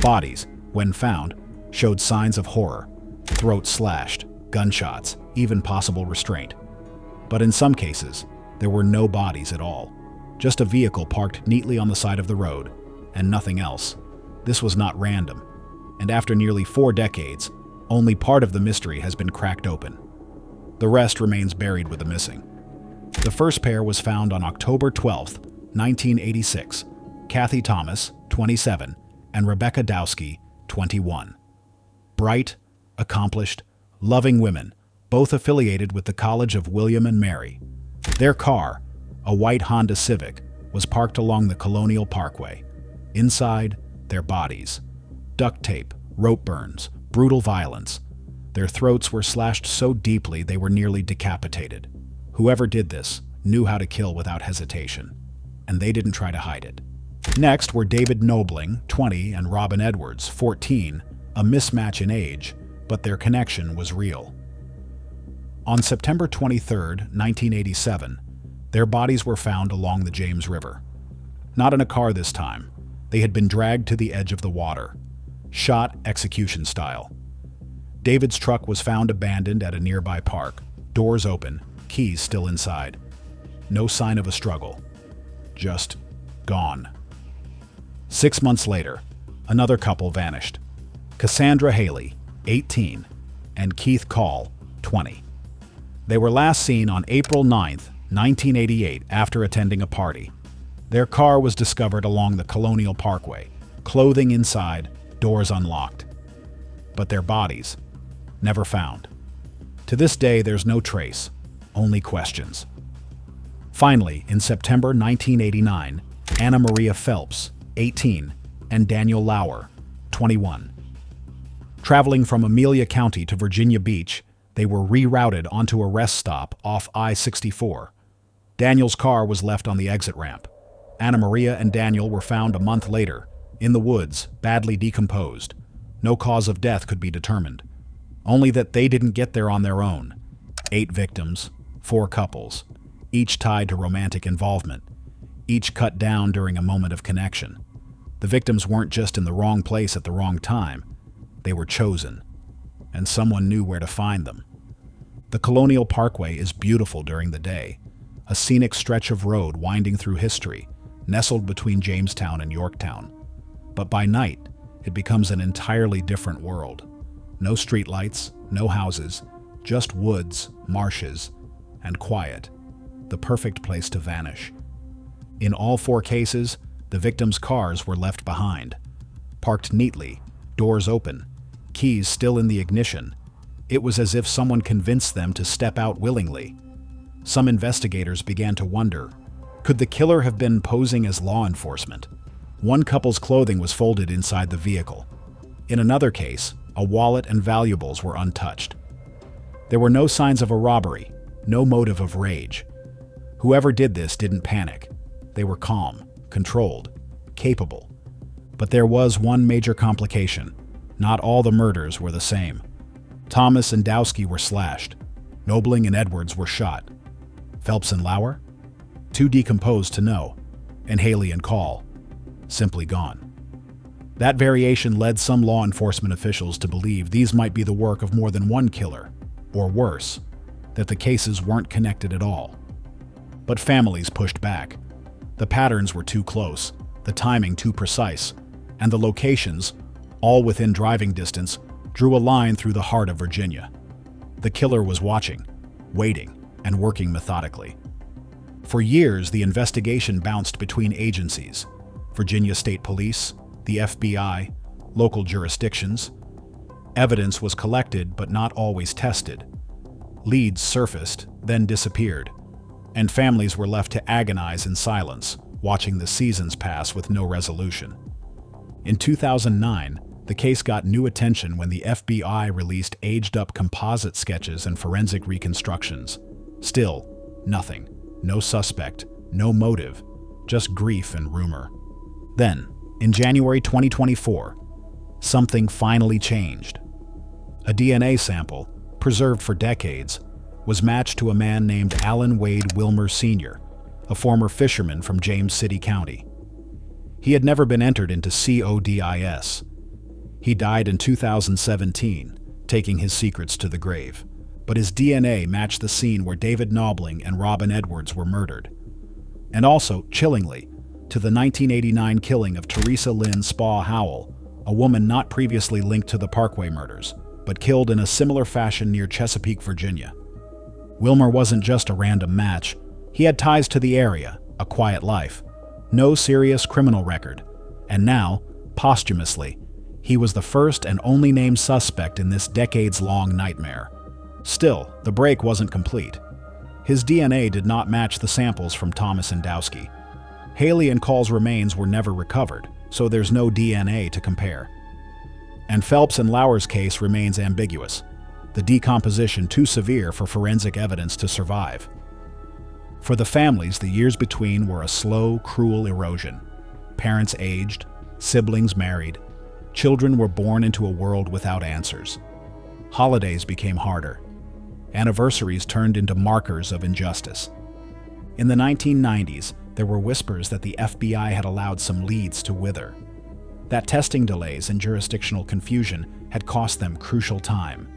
Bodies, when found, showed signs of horror, throats slashed, gunshots, even possible restraint. But in some cases, there were no bodies at all. Just a vehicle parked neatly on the side of the road, and nothing else. This was not random, and after nearly 4 decades, only part of the mystery has been cracked open. The rest remains buried with the missing. The first pair was found on October 12, 1986. Kathy Thomas, 27, and Rebecca Dowski, 21. Bright, accomplished, loving women, both affiliated with the College of William and Mary. Their car, a white Honda Civic, was parked along the Colonial Parkway. Inside, their bodies. Duct tape, rope burns, brutal violence. Their throats were slashed so deeply they were nearly decapitated. Whoever did this knew how to kill without hesitation. and they didn't try to hide it. Next were David Knobling, 20, and Robin Edwards, 14, a mismatch in age, but their connection was real. On September 23, 1987, their bodies were found along the James River. Not in a car this time. They had been dragged to the edge of the water, shot execution style. David's truck was found abandoned at a nearby park, doors open, keys still inside. No sign of a struggle. Just gone. 6 months later, another couple vanished. Cassandra Haley, 18, and Keith Call, 20. They were last seen on April 9, 1988, after attending a party. Their car was discovered along the Colonial Parkway, clothing inside, doors unlocked. But their bodies, never found. To this day, there's no trace, only questions. Finally, in September 1989, Anna Maria Phelps, 18, and Daniel Lauer, 21. Traveling from Amelia County to Virginia Beach, they were rerouted onto a rest stop off I-64. Daniel's car was left on the exit ramp. Anna Maria and Daniel were found a month later, in the woods, badly decomposed. No cause of death could be determined. Only that they didn't get there on their own. 8 victims, 4 couples, each tied to romantic involvement, each cut down during a moment of connection. The victims weren't just in the wrong place at the wrong time. They were chosen, and someone knew where to find them. The Colonial Parkway is beautiful during the day, a scenic stretch of road winding through history, nestled between Jamestown and Yorktown. But by night, it becomes an entirely different world. No streetlights, no houses, just woods, marshes, and quiet. The perfect place to vanish. In all 4 cases, the victims' cars were left behind, parked neatly, doors open, keys still in the ignition. It was as if someone convinced them to step out willingly. Some investigators began to wonder, could the killer have been posing as law enforcement? One couple's clothing was folded inside the vehicle. In another case, a wallet and valuables were untouched. There were no signs of a robbery, no motive of rage. Whoever did this didn't panic. They were calm, controlled, capable. But there was one major complication. Not all the murders were the same. Thomas and Dowski were slashed. Knobling and Edwards were shot. Phelps and Lauer? Too decomposed to know. And Haley and Call? Simply gone. That variation led some law enforcement officials to believe these might be the work of more than one killer, or worse, that the cases weren't connected at all. But families pushed back. The patterns were too close, the timing too precise, and the locations, all within driving distance, drew a line through the heart of Virginia. The killer was watching, waiting, and working methodically. For years, the investigation bounced between agencies: Virginia State Police, the FBI, local jurisdictions. Evidence was collected but not always tested. Leads surfaced, then disappeared, and families were left to agonize in silence, watching the seasons pass with no resolution. In 2009, the case got new attention when the FBI released aged-up composite sketches and forensic reconstructions. Still, nothing. No suspect, no motive, just grief and rumor. Then, in January 2024, something finally changed. A DNA sample, preserved for decades, was matched to a man named Alan Wade Wilmer Sr., a former fisherman from James City County. He had never been entered into CODIS. He died in 2017, taking his secrets to the grave. But his DNA matched the scene where David Knobling and Robin Edwards were murdered. And also, chillingly, to the 1989 killing of Teresa Lynn Spa Howell, a woman not previously linked to the Parkway murders, but killed in a similar fashion near Chesapeake, Virginia. Wilmer wasn't just a random match. He had ties to the area, a quiet life, no serious criminal record, and now, posthumously, he was the first and only named suspect in this decades-long nightmare. Still, the break wasn't complete. His DNA did not match the samples from Thomas and Dowski. Haley and Call's remains were never recovered, so there's no DNA to compare. And Phelps and Lauer's case remains ambiguous, the decomposition too severe for forensic evidence to survive. For the families, the years between were a slow, cruel erosion. Parents aged, siblings married, children were born into a world without answers. Holidays became harder. Anniversaries turned into markers of injustice. In the 1990s, there were whispers that the FBI had allowed some leads to wither. That testing delays and jurisdictional confusion had cost them crucial time.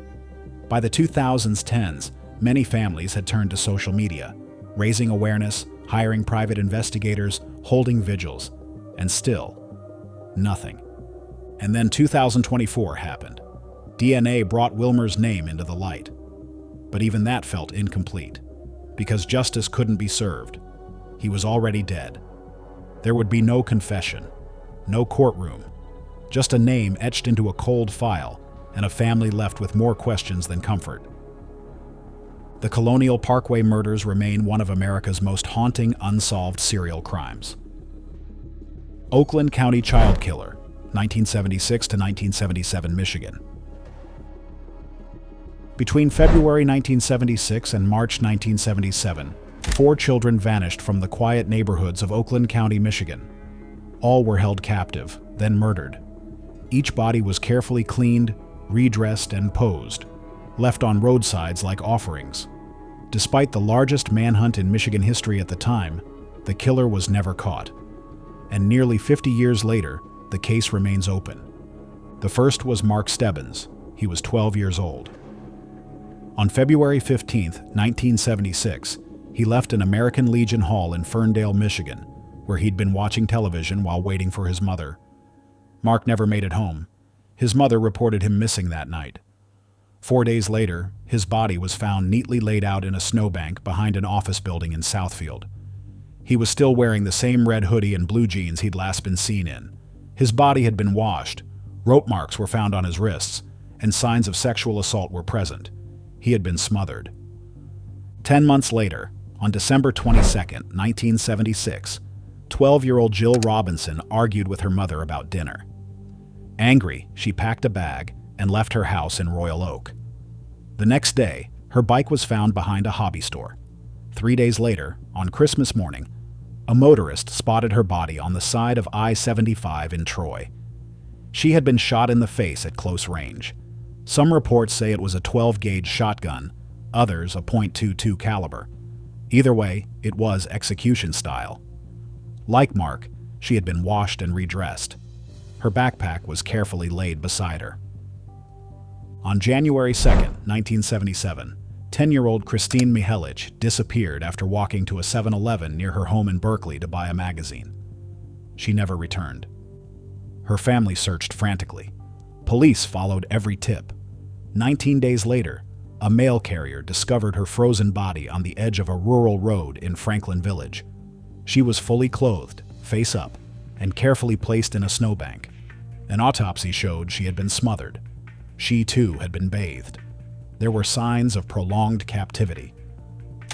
By the 2010s, many families had turned to social media, raising awareness, hiring private investigators, holding vigils, and still, nothing. And then 2024 happened. DNA brought Wilmer's name into the light. But even that felt incomplete, because justice couldn't be served. He was already dead. There would be no confession, no courtroom, just a name etched into a cold file and a family left with more questions than comfort. The Colonial Parkway murders remain one of America's most haunting unsolved serial crimes. Oakland County child killer, 1976 to 1977, Michigan. Between February 1976 and March 1977, 4 children vanished from the quiet neighborhoods of Oakland County, Michigan. All were held captive, then murdered. Each body was carefully cleaned, redressed, and posed, left on roadsides like offerings. Despite the largest manhunt in Michigan history at the time, the killer was never caught. And nearly 50 years later, the case remains open. The first was Mark Stebbins. He was 12 years old. On February 15, 1976, he left an American Legion Hall in Ferndale, Michigan, where he'd been watching television while waiting for his mother. Mark never made it home. His mother reported him missing that night. 4 days later, his body was found neatly laid out in a snowbank behind an office building in Southfield. He was still wearing the same red hoodie and blue jeans he'd last been seen in. His body had been washed, rope marks were found on his wrists, and signs of sexual assault were present. He had been smothered. 10 months later, on December 22, 1976, 12-year-old Jill Robinson argued with her mother about dinner. Angry, she packed a bag and left her house in Royal Oak. The next day, her bike was found behind a hobby store. 3 days later, on Christmas morning, a motorist spotted her body on the side of I-75 in Troy. She had been shot in the face at close range. Some reports say it was a 12-gauge shotgun, others a .22 caliber. Either way, it was execution style. Like Mark, she had been washed and redressed. Her backpack was carefully laid beside her. On January 2, 1977, 10-year-old Christine Mihelich disappeared after walking to a 7-Eleven near her home in Berkeley to buy a magazine. She never returned. Her family searched frantically. Police followed every tip. 19 days later, a mail carrier discovered her frozen body on the edge of a rural road in Franklin Village. She was fully clothed, face up, and carefully placed in a snowbank. An autopsy showed she had been smothered. She, too, had been bathed. There were signs of prolonged captivity.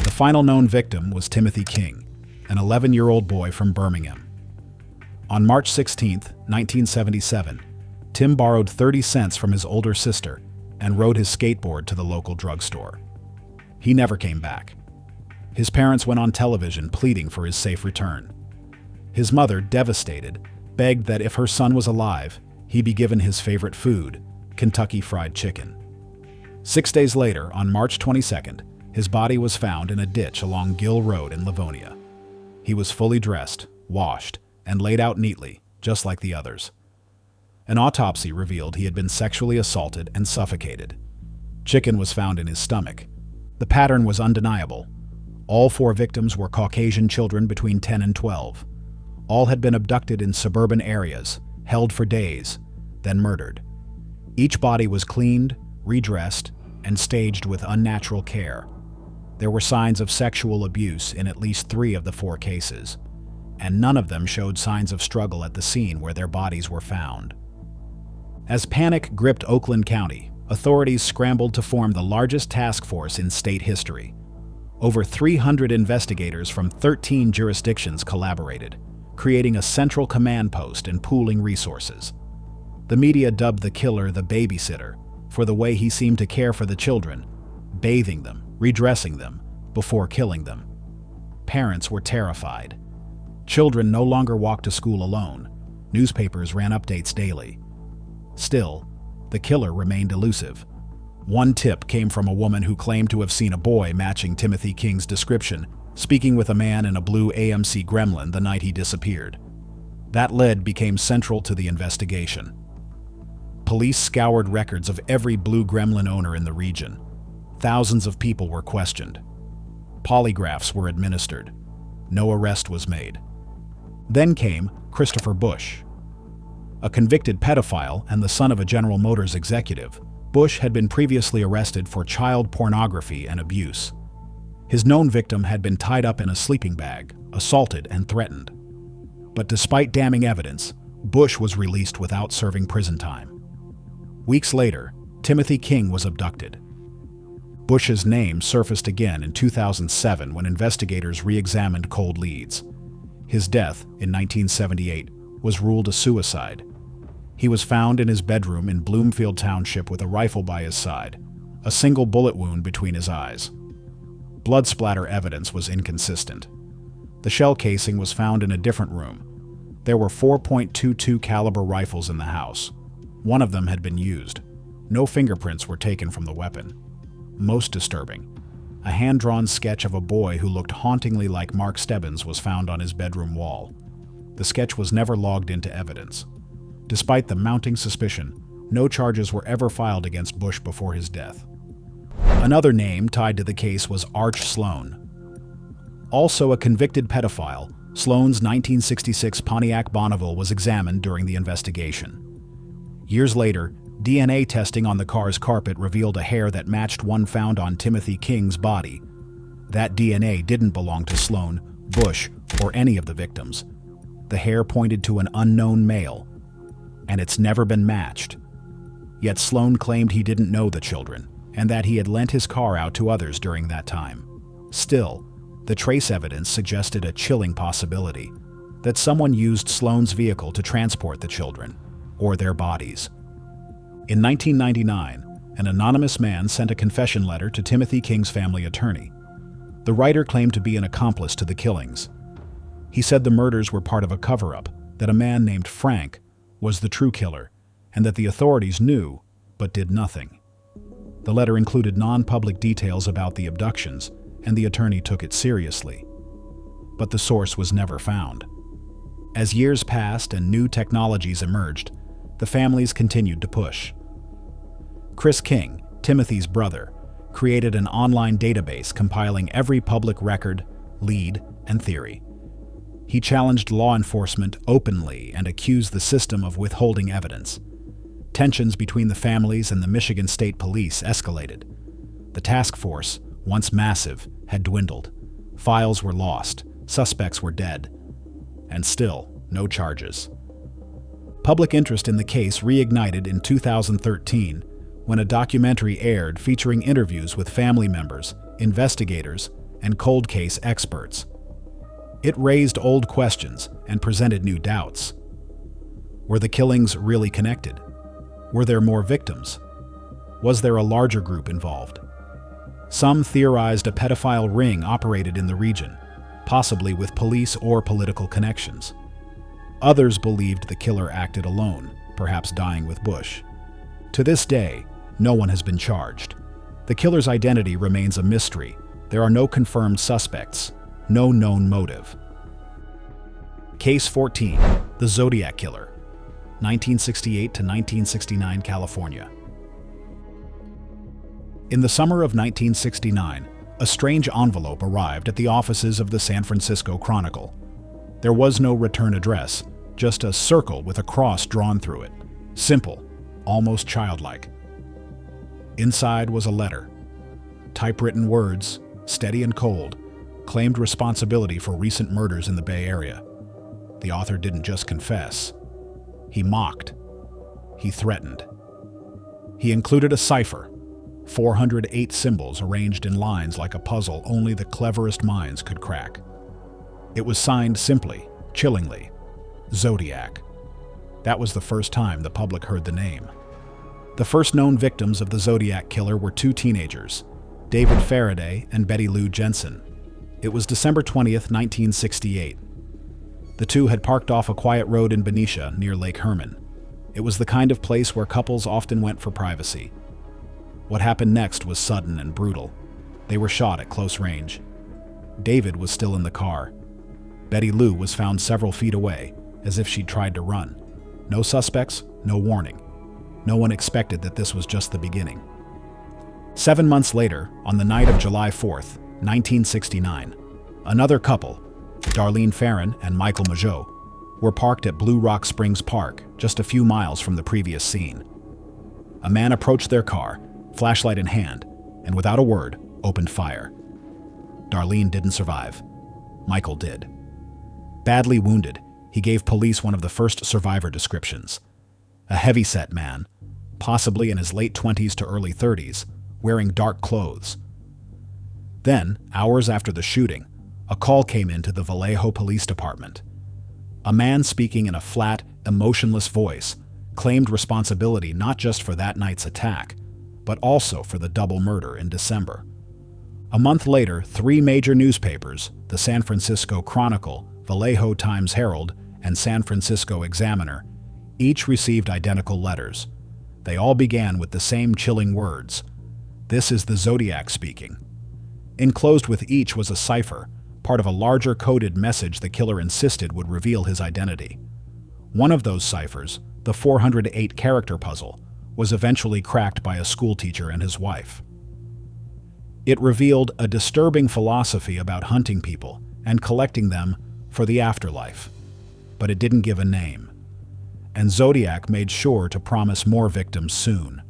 The final known victim was Timothy King, an 11-year-old boy from Birmingham. On March 16, 1977, Tim borrowed 30 cents from his older sister and rode his skateboard to the local drugstore. He never came back. His parents went on television pleading for his safe return. His mother, devastated, begged that if her son was alive, he be given his favorite food, Kentucky Fried Chicken. 6 days later, on March 22nd, his body was found in a ditch along Gill Road in Livonia. He was fully dressed, washed, and laid out neatly, just like the others. An autopsy revealed he had been sexually assaulted and suffocated. Chicken was found in his stomach. The pattern was undeniable. All 4 victims were Caucasian children between 10 and 12. All had been abducted in suburban areas, held for days, then murdered. Each body was cleaned, redressed, and staged with unnatural care. There were signs of sexual abuse in at least 3 of the 4 cases, and none of them showed signs of struggle at the scene where their bodies were found. As panic gripped Oakland County, authorities scrambled to form the largest task force in state history. Over 300 investigators from 13 jurisdictions collaborated, creating a central command post and pooling resources. The media dubbed the killer the babysitter for the way he seemed to care for the children, bathing them, redressing them, before killing them. parents were terrified. Children no longer walked to school alone. Newspapers ran updates daily. Still, the killer remained elusive. One tip came from a woman who claimed to have seen a boy matching Timothy King's description, speaking with a man in a blue AMC Gremlin the night he disappeared. That lead became central to the investigation. Police scoured records of every blue Gremlin owner in the region. Thousands of people were questioned. Polygraphs were administered. No arrest was made. Then came Christopher Bush. A convicted pedophile and the son of a General Motors executive, Bush had been previously arrested for child pornography and abuse. His known victim had been tied up in a sleeping bag, assaulted and threatened. But despite damning evidence, Bush was released without serving prison time. Weeks later, Timothy King was abducted. Bush's name surfaced again in 2007 when investigators re-examined cold leads. His death, in 1978, was ruled a suicide. He was found in his bedroom in Bloomfield Township with a rifle by his side, a single bullet wound between his eyes. Blood splatter evidence was inconsistent. The shell casing was found in a different room. There were 4.22 caliber rifles in the house. One of them had been used. No fingerprints were taken from the weapon. Most disturbing, a hand-drawn sketch of a boy who looked hauntingly like Mark Stebbins was found on his bedroom wall. The sketch was never logged into evidence. Despite the mounting suspicion, no charges were ever filed against Bush before his death. Another name tied to the case was Arch Sloan. Also a convicted pedophile, Sloan's 1966 Pontiac Bonneville was examined during the investigation. Years later, DNA testing on the car's carpet revealed a hair that matched one found on Timothy King's body. That DNA didn't belong to Sloan, Bush, or any of the victims. The hair pointed to an unknown male, and it's never been matched. Yet Sloan claimed he didn't know the children, and that he had lent his car out to others during that time. Still, the trace evidence suggested a chilling possibility, that someone used Sloan's vehicle to transport the children, or their bodies. In 1999, an anonymous man sent a confession letter to Timothy King's family attorney. The writer claimed to be an accomplice to the killings. He said the murders were part of a cover-up, that a man named Frank was the true killer, and that the authorities knew, but did nothing. The letter included non-public details about the abductions, and the attorney took it seriously. But the source was never found. As years passed and new technologies emerged, the families continued to push. Chris King, Timothy's brother, created an online database compiling every public record, lead, and theory. He challenged law enforcement openly and accused the system of withholding evidence. Tensions between the families and the Michigan State Police escalated. The task force, once massive, had dwindled. Files were lost, suspects were dead, and still no charges. Public interest in the case reignited in 2013 when a documentary aired featuring interviews with family members, investigators, and cold case experts. It raised old questions and presented new doubts. Were the killings really connected? Were there more victims? Was there a larger group involved? Some theorized a pedophile ring operated in the region, possibly with police or political connections. Others believed the killer acted alone, perhaps dying with Bush. To this day, no one has been charged. The killer's identity remains a mystery. There are no confirmed suspects, no known motive. Case 14, the Zodiac Killer, 1968 to 1969 California. In the summer of 1969, a strange envelope arrived at the offices of the San Francisco Chronicle. There was no return address, just a circle with a cross drawn through it. Simple, almost childlike. Inside was a letter. Typewritten words, steady and cold, claimed responsibility for recent murders in the Bay Area. The author didn't just confess. He mocked. He threatened. He included a cipher, 408 symbols arranged in lines like a puzzle only the cleverest minds could crack. It was signed simply, chillingly, Zodiac. That was the first time the public heard the name. The first known victims of the Zodiac Killer were two teenagers, David Faraday and Betty Lou Jensen. It was December 20th, 1968. The two had parked off a quiet road in Benicia near Lake Herman. It was the kind of place where couples often went for privacy. What happened next was sudden and brutal. They were shot at close range. David was still in the car. Betty Lou was found several feet away, as if she'd tried to run. No suspects, no warning. No one expected that this was just the beginning. 7 months later, on the night of July 4th, 1969, another couple, Darlene Farron and Michael Majot, were parked at Blue Rock Springs Park, just a few miles from the previous scene. A man approached their car, flashlight in hand, and without a word, opened fire. Darlene didn't survive. Michael did. Badly wounded, he gave police one of the first survivor descriptions. A heavy-set man, possibly in his late 20s to early 30s, wearing dark clothes. Then, hours after the shooting, a call came into the Vallejo Police Department. A man speaking in a flat, emotionless voice claimed responsibility not just for that night's attack, but also for the double murder in December. A month later, 3 major newspapers, the San Francisco Chronicle, Vallejo Times-Herald, and San Francisco Examiner, each received identical letters. They all began with the same chilling words. "This is the Zodiac speaking." Enclosed with each was a cipher, part of a larger coded message the killer insisted would reveal his identity. One of those ciphers, the 408-character puzzle, was eventually cracked by a schoolteacher and his wife. It revealed a disturbing philosophy about hunting people and collecting them for the afterlife, but it didn't give a name. And Zodiac made sure to promise more victims soon.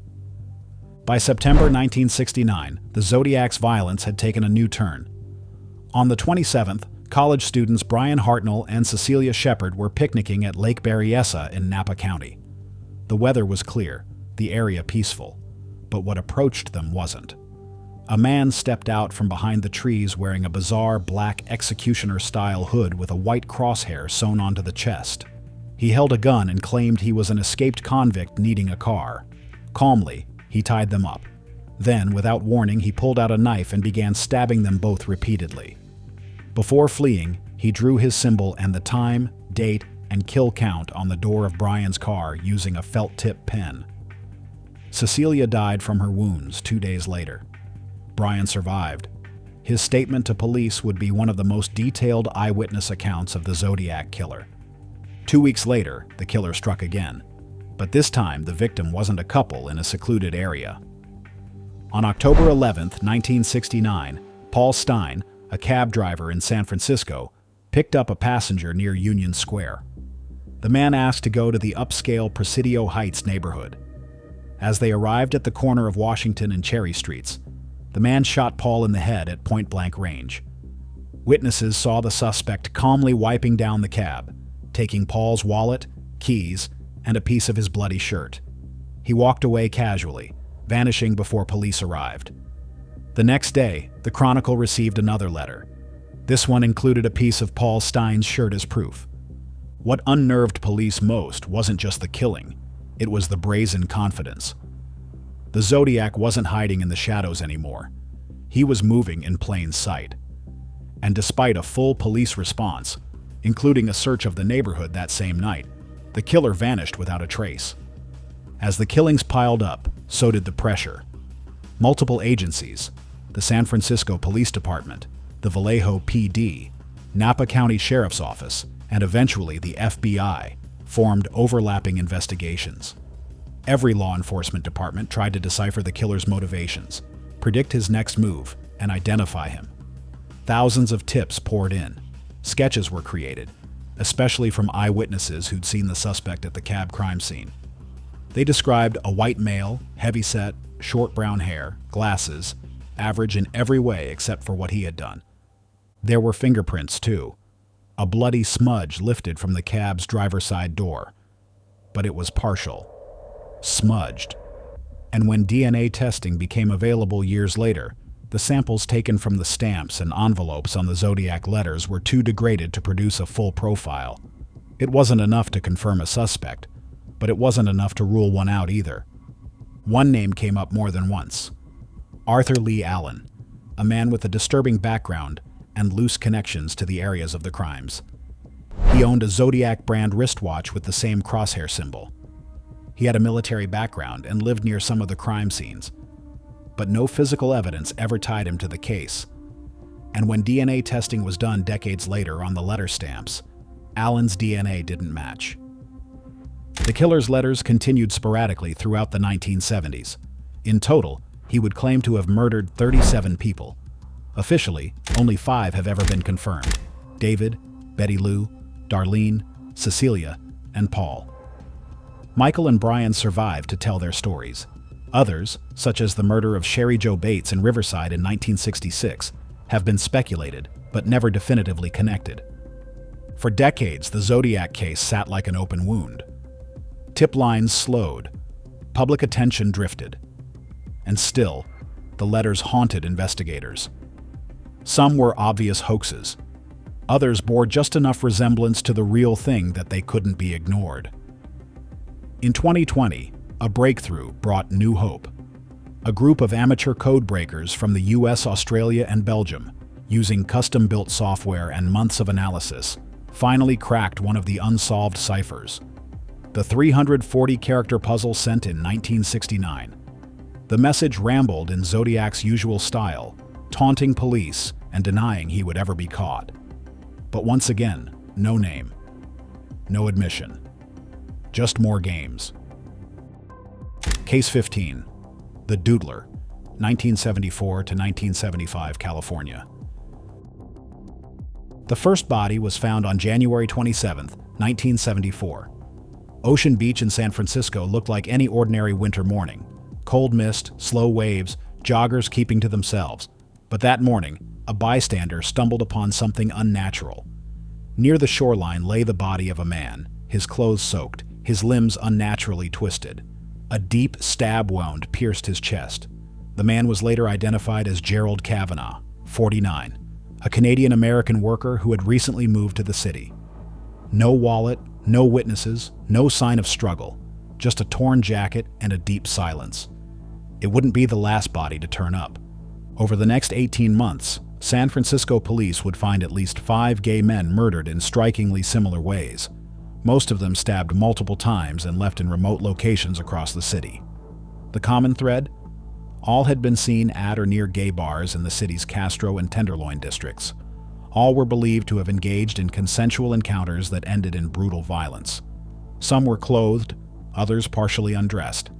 By September 1969, the Zodiac's violence had taken a new turn. On the 27th, college students Brian Hartnell and Cecilia Shepard were picnicking at Lake Berryessa in Napa County. The weather was clear, the area peaceful, but what approached them wasn't. A man stepped out from behind the trees wearing a bizarre black executioner-style hood with a white crosshair sewn onto the chest. He held a gun and claimed he was an escaped convict needing a car. Calmly, he tied them up. Then, without warning, he pulled out a knife and began stabbing them both repeatedly. Before fleeing, he drew his symbol and the time, date, and kill count on the door of Brian's car using a felt-tip pen. Cecilia died from her wounds 2 days later. Brian survived. His statement to police would be one of the most detailed eyewitness accounts of the Zodiac killer. 2 weeks later, the killer struck again, but this time the victim wasn't a couple in a secluded area. On October 11, 1969, Paul Stein, a cab driver in San Francisco, picked up a passenger near Union Square. The man asked to go to the upscale Presidio Heights neighborhood. As they arrived at the corner of Washington and Cherry Streets, the man shot Paul in the head at point-blank range. Witnesses saw the suspect calmly wiping down the cab, taking Paul's wallet, keys, and a piece of his bloody shirt. He walked away casually, vanishing before police arrived. The next day, the Chronicle received another letter. This one included a piece of Paul Stein's shirt as proof. What unnerved police most wasn't just the killing, it was the brazen confidence. The Zodiac wasn't hiding in the shadows anymore. He was moving in plain sight. And despite a full police response, including a search of the neighborhood that same night, the killer vanished without a trace. As the killings piled up, so did the pressure. Multiple agencies, the San Francisco Police Department, the Vallejo PD, Napa County Sheriff's Office, and eventually the FBI, formed overlapping investigations. Every law enforcement department tried to decipher the killer's motivations, predict his next move, and identify him. Thousands of tips poured in. Sketches were created, especially from eyewitnesses who'd seen the suspect at the cab crime scene. They described a white male, heavy-set, short brown hair, glasses, average in every way except for what he had done. There were fingerprints, too. A bloody smudge lifted from the cab's driver's side door. But it was partial. Smudged. And when DNA testing became available years later, the samples taken from the stamps and envelopes on the Zodiac letters were too degraded to produce a full profile. It wasn't enough to confirm a suspect, but it wasn't enough to rule one out either. One name came up more than once. Arthur Lee Allen, a man with a disturbing background and loose connections to the areas of the crimes. He owned a Zodiac brand wristwatch with the same crosshair symbol. He had a military background and lived near some of the crime scenes, but no physical evidence ever tied him to the case. And when DNA testing was done decades later on the letter stamps, Allen's DNA didn't match. The killer's letters continued sporadically throughout the 1970s. In total, he would claim to have murdered 37 people. Officially, only 5 have ever been confirmed: David, Betty Lou, Darlene, Cecilia, and Paul. Michael and Brian survived to tell their stories. Others, such as the murder of Sherry Jo Bates in Riverside in 1966, have been speculated, but never definitively connected. For decades, the Zodiac case sat like an open wound. Tip lines slowed, public attention drifted, and still, the letters haunted investigators. Some were obvious hoaxes. Others bore just enough resemblance to the real thing that they couldn't be ignored. In 2020, a breakthrough brought new hope. A group of amateur code breakers from the US, Australia, and Belgium, using custom-built software and months of analysis, finally cracked one of the unsolved ciphers. The 340-character puzzle sent in 1969. The message rambled in Zodiac's usual style, taunting police and denying he would ever be caught. But once again, no name, no admission, just more games. Case 15. The Doodler, 1974 to 1975, California. The first body was found on January 27, 1974. Ocean Beach in San Francisco looked like any ordinary winter morning. Cold mist, slow waves, joggers keeping to themselves. But that morning, a bystander stumbled upon something unnatural. Near the shoreline lay the body of a man, his clothes soaked, his limbs unnaturally twisted. A deep stab wound pierced his chest. The man was later identified as Gerald Kavanaugh, 49, a Canadian-American worker who had recently moved to the city. No wallet, no witnesses, no sign of struggle, just a torn jacket and a deep silence. It wouldn't be the last body to turn up. Over the next 18 months, San Francisco police would find at least 5 gay men murdered in strikingly similar ways. Most of them stabbed multiple times and left in remote locations across the city. The common thread? All had been seen at or near gay bars in the city's Castro and Tenderloin districts. All were believed to have engaged in consensual encounters that ended in brutal violence. Some were clothed, others partially undressed.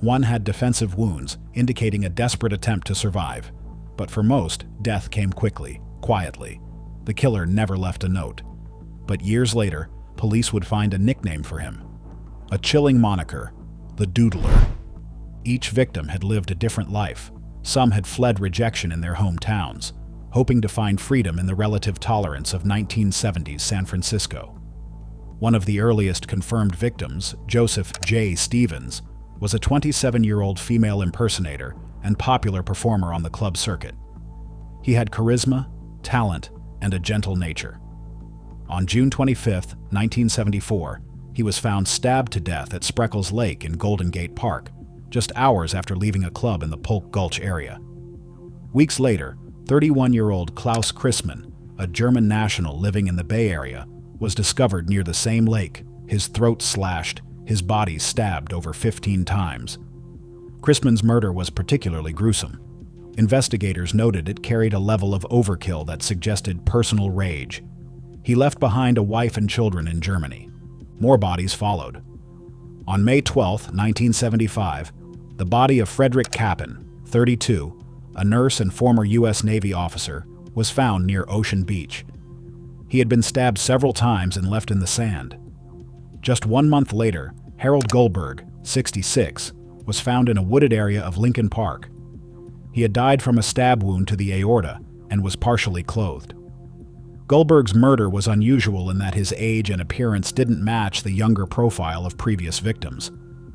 One had defensive wounds, indicating a desperate attempt to survive. But for most, death came quickly, quietly. The killer never left a note. But years later, police would find a nickname for him. A chilling moniker, the Doodler. Each victim had lived a different life. Some had fled rejection in their hometowns, hoping to find freedom in the relative tolerance of 1970s San Francisco. One of the earliest confirmed victims, Joseph J. Stevens, was a 27-year-old female impersonator and popular performer on the club circuit. He had charisma, talent, and a gentle nature. On June 25, 1974, he was found stabbed to death at Spreckles Lake in Golden Gate Park, just hours after leaving a club in the Polk Gulch area. Weeks later, 31-year-old Klaus Christmann, a German national living in the Bay Area, was discovered near the same lake, his throat slashed, his body stabbed over 15 times. Christmann's murder was particularly gruesome. Investigators noted it carried a level of overkill that suggested personal rage. He left behind a wife and children in Germany. More bodies followed. On May 12, 1975, the body of Frederick Kappen, 32, a nurse and former U.S. Navy officer, was found near Ocean Beach. He had been stabbed several times and left in the sand. Just 1 month later, Harold Goldberg, 66, was found in a wooded area of Lincoln Park. He had died from a stab wound to the aorta and was partially clothed. Goldberg's murder was unusual in that his age and appearance didn't match the younger profile of previous victims,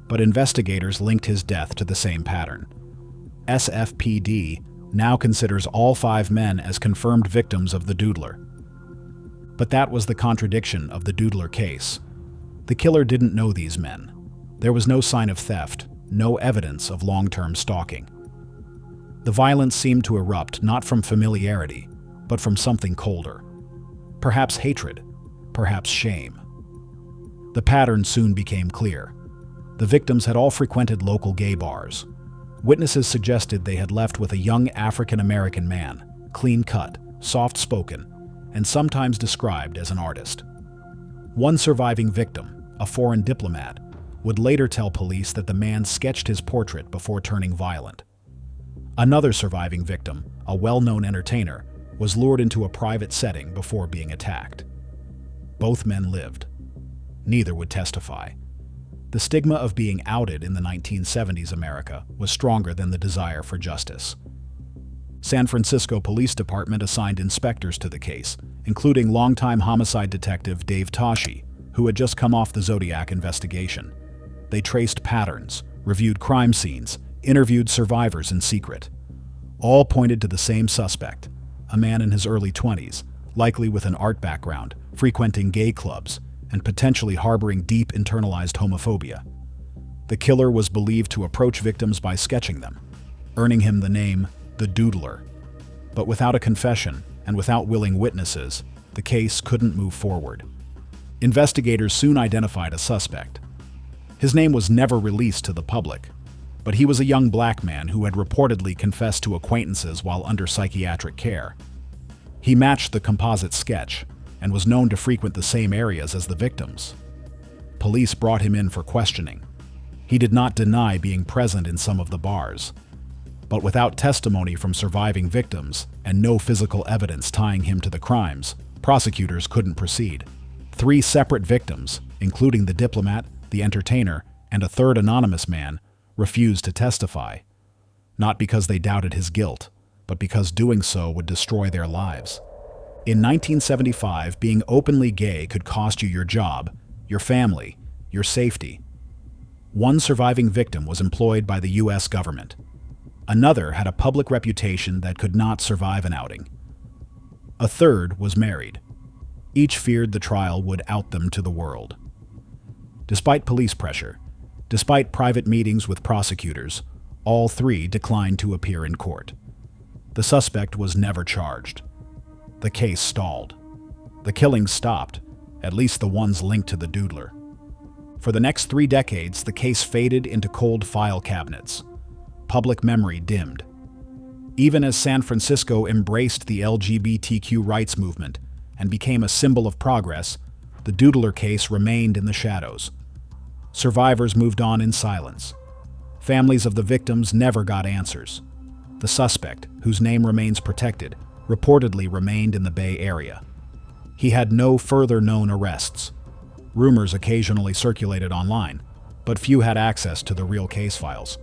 but investigators linked his death to the same pattern. SFPD now considers all 5 men as confirmed victims of the Doodler. But that was the contradiction of the Doodler case. The killer didn't know these men. There was no sign of theft, no evidence of long-term stalking. The violence seemed to erupt not from familiarity, but from something colder. Perhaps hatred, perhaps shame. The pattern soon became clear. The victims had all frequented local gay bars. Witnesses suggested they had left with a young African-American man, clean-cut, soft-spoken, and sometimes described as an artist. One surviving victim, a foreign diplomat, would later tell police that the man sketched his portrait before turning violent. Another surviving victim, a well-known entertainer, was lured into a private setting before being attacked. Both men lived. Neither would testify. The stigma of being outed in the 1970s America was stronger than the desire for justice. San Francisco Police Department assigned inspectors to the case, including longtime homicide detective Dave Toschi, who had just come off the Zodiac investigation. They traced patterns, reviewed crime scenes, interviewed survivors in secret. All pointed to the same suspect, a man in his early 20s, likely with an art background, frequenting gay clubs, and potentially harboring deep internalized homophobia. The killer was believed to approach victims by sketching them, earning him the name the Doodler. But without a confession and without willing witnesses, the case couldn't move forward. Investigators soon identified a suspect. His name was never released to the public, but he was a young black man who had reportedly confessed to acquaintances while under psychiatric care. He matched the composite sketch and was known to frequent the same areas as the victims. Police brought him in for questioning. He did not deny being present in some of the bars. But without testimony from surviving victims and no physical evidence tying him to the crimes, prosecutors couldn't proceed. 3 separate victims, including the diplomat, the entertainer, and a third anonymous man, refused to testify. Not because they doubted his guilt, but because doing so would destroy their lives. In 1975, being openly gay could cost you your job, your family, your safety. One surviving victim was employed by the U.S. government. Another had a public reputation that could not survive an outing. A third was married. Each feared the trial would out them to the world. Despite police pressure, despite private meetings with prosecutors, all 3 declined to appear in court. The suspect was never charged. The case stalled. The killings stopped, at least the ones linked to the Doodler. For the next 3 decades, the case faded into cold file cabinets. Public memory dimmed. Even as San Francisco embraced the LGBTQ rights movement and became a symbol of progress, the Doodler case remained in the shadows. Survivors moved on in silence. Families of the victims never got answers. The suspect, whose name remains protected, reportedly remained in the Bay Area. He had no further known arrests. Rumors occasionally circulated online, but few had access to the real case files.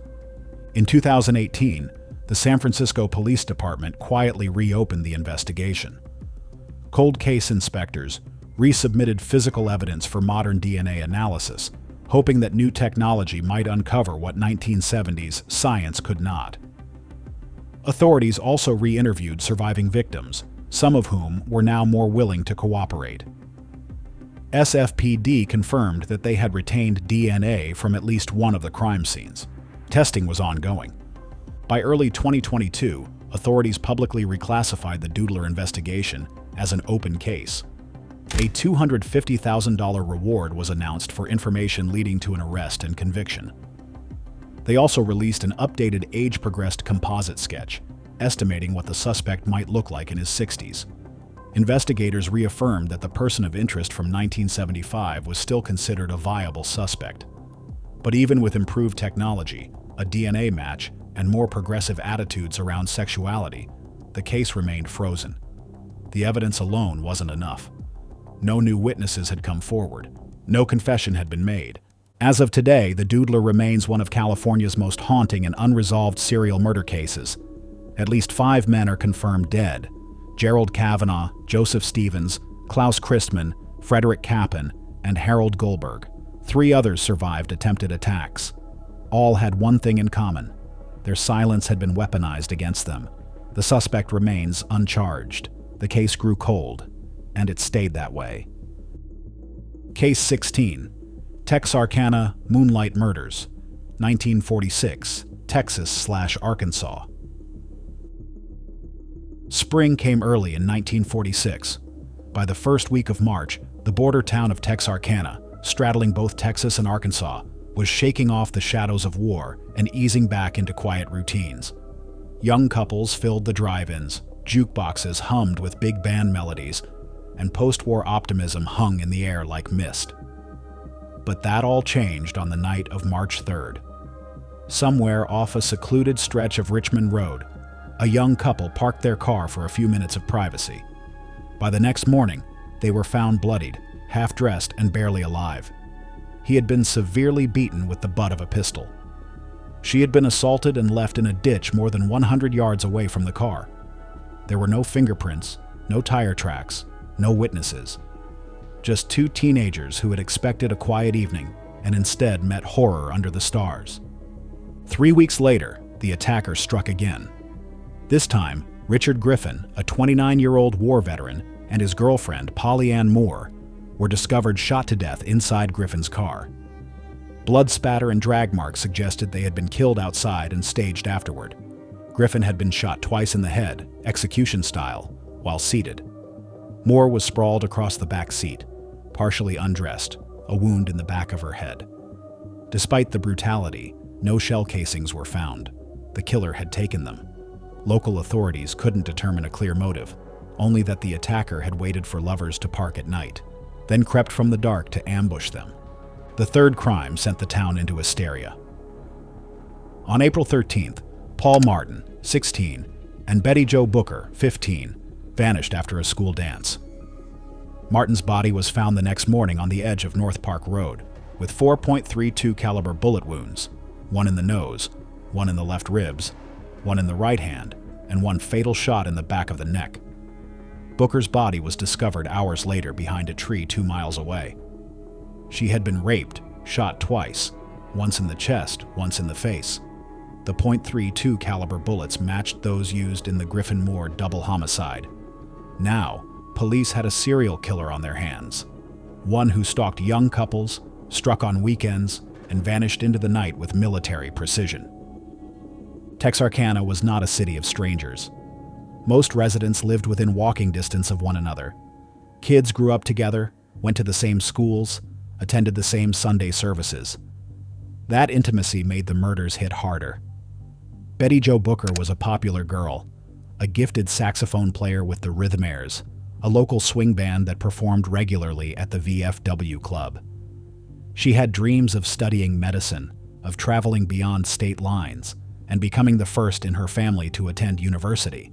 In 2018, the San Francisco Police Department quietly reopened the investigation. Cold case inspectors resubmitted physical evidence for modern DNA analysis, hoping that new technology might uncover what 1970s science could not. Authorities also re-interviewed surviving victims, some of whom were now more willing to cooperate. SFPD confirmed that they had retained DNA from at least one of the crime scenes. Testing was ongoing. By early 2022, authorities publicly reclassified the Doodler investigation as an open case. A $250,000 reward was announced for information leading to an arrest and conviction. They also released an updated age-progressed composite sketch, estimating what the suspect might look like in his 60s. Investigators reaffirmed that the person of interest from 1975 was still considered a viable suspect. But even with improved technology, a DNA match, and more progressive attitudes around sexuality, the case remained frozen. The evidence alone wasn't enough. No new witnesses had come forward. No confession had been made. As of today, the Doodler remains one of California's most haunting and unresolved serial murder cases. At least 5 men are confirmed dead: Gerald Kavanaugh, Joseph Stevens, Klaus Christman, Frederick Kappen, and Harold Goldberg. 3 others survived attempted attacks. All had one thing in common: their silence had been weaponized against them. The suspect remains uncharged. The case grew cold, and it stayed that way. Case 16. Texarkana Moonlight Murders, 1946, Texas/Arkansas. Spring came early in 1946. By the first week of March, the border town of Texarkana, straddling both Texas and Arkansas, was shaking off the shadows of war and easing back into quiet routines. Young couples filled the drive-ins, jukeboxes hummed with big band melodies, and post-war optimism hung in the air like mist. But that all changed on the night of March 3rd. Somewhere off a secluded stretch of Richmond Road, a young couple parked their car for a few minutes of privacy. By the next morning, they were found bloodied, half-dressed, and barely alive. He had been severely beaten with the butt of a pistol. She had been assaulted and left in a ditch more than 100 yards away from the car. There were no fingerprints, no tire tracks, no witnesses. Just two teenagers who had expected a quiet evening and instead met horror under the stars. 3 weeks later, the attacker struck again. This time, Richard Griffin, a 29-year-old war veteran, and his girlfriend, Polly Ann Moore, were discovered shot to death inside Griffin's car. Blood spatter and drag marks suggested they had been killed outside and staged afterward. Griffin had been shot twice in the head, execution style, while seated. Moore was sprawled across the back seat, partially undressed, a wound in the back of her head. Despite the brutality, no shell casings were found. The killer had taken them. Local authorities couldn't determine a clear motive, only that the attacker had waited for lovers to park at night, then crept from the dark to ambush them. The third crime sent the town into hysteria. On April 13th, Paul Martin, 16, and Betty Jo Booker, 15, vanished after a school dance. Martin's body was found the next morning on the edge of North Park Road, with 4.32 caliber bullet wounds, one in the nose, one in the left ribs, one in the right hand, and one fatal shot in the back of the neck. Booker's body was discovered hours later behind a tree 2 miles away. She had been raped, shot twice, once in the chest, once in the face. The .32 caliber bullets matched those used in the Griffin Moore double homicide. Now, police had a serial killer on their hands, one who stalked young couples, struck on weekends, and vanished into the night with military precision. Texarkana was not a city of strangers. Most residents lived within walking distance of one another. Kids grew up together, went to the same schools, attended the same Sunday services. That intimacy made the murders hit harder. Betty Jo Booker was a popular girl, a gifted saxophone player with the Rhythmaires, a local swing band that performed regularly at the VFW Club. She had dreams of studying medicine, of traveling beyond state lines, and becoming the first in her family to attend university.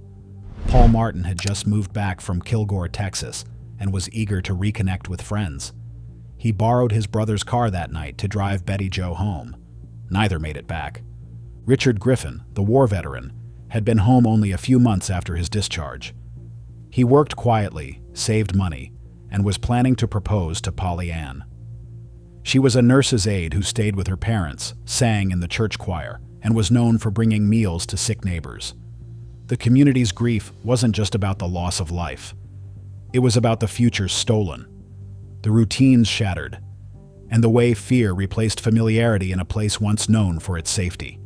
Paul Martin had just moved back from Kilgore, Texas, and was eager to reconnect with friends. He borrowed his brother's car that night to drive Betty Jo home. Neither made it back. Richard Griffin, the war veteran, had been home only a few months after his discharge. He worked quietly, saved money, and was planning to propose to Polly Ann. She was a nurse's aide who stayed with her parents, sang in the church choir, and was known for bringing meals to sick neighbors. The community's grief wasn't just about the loss of life. It was about the future stolen, the routines shattered, and the way fear replaced familiarity in a place once known for its safety.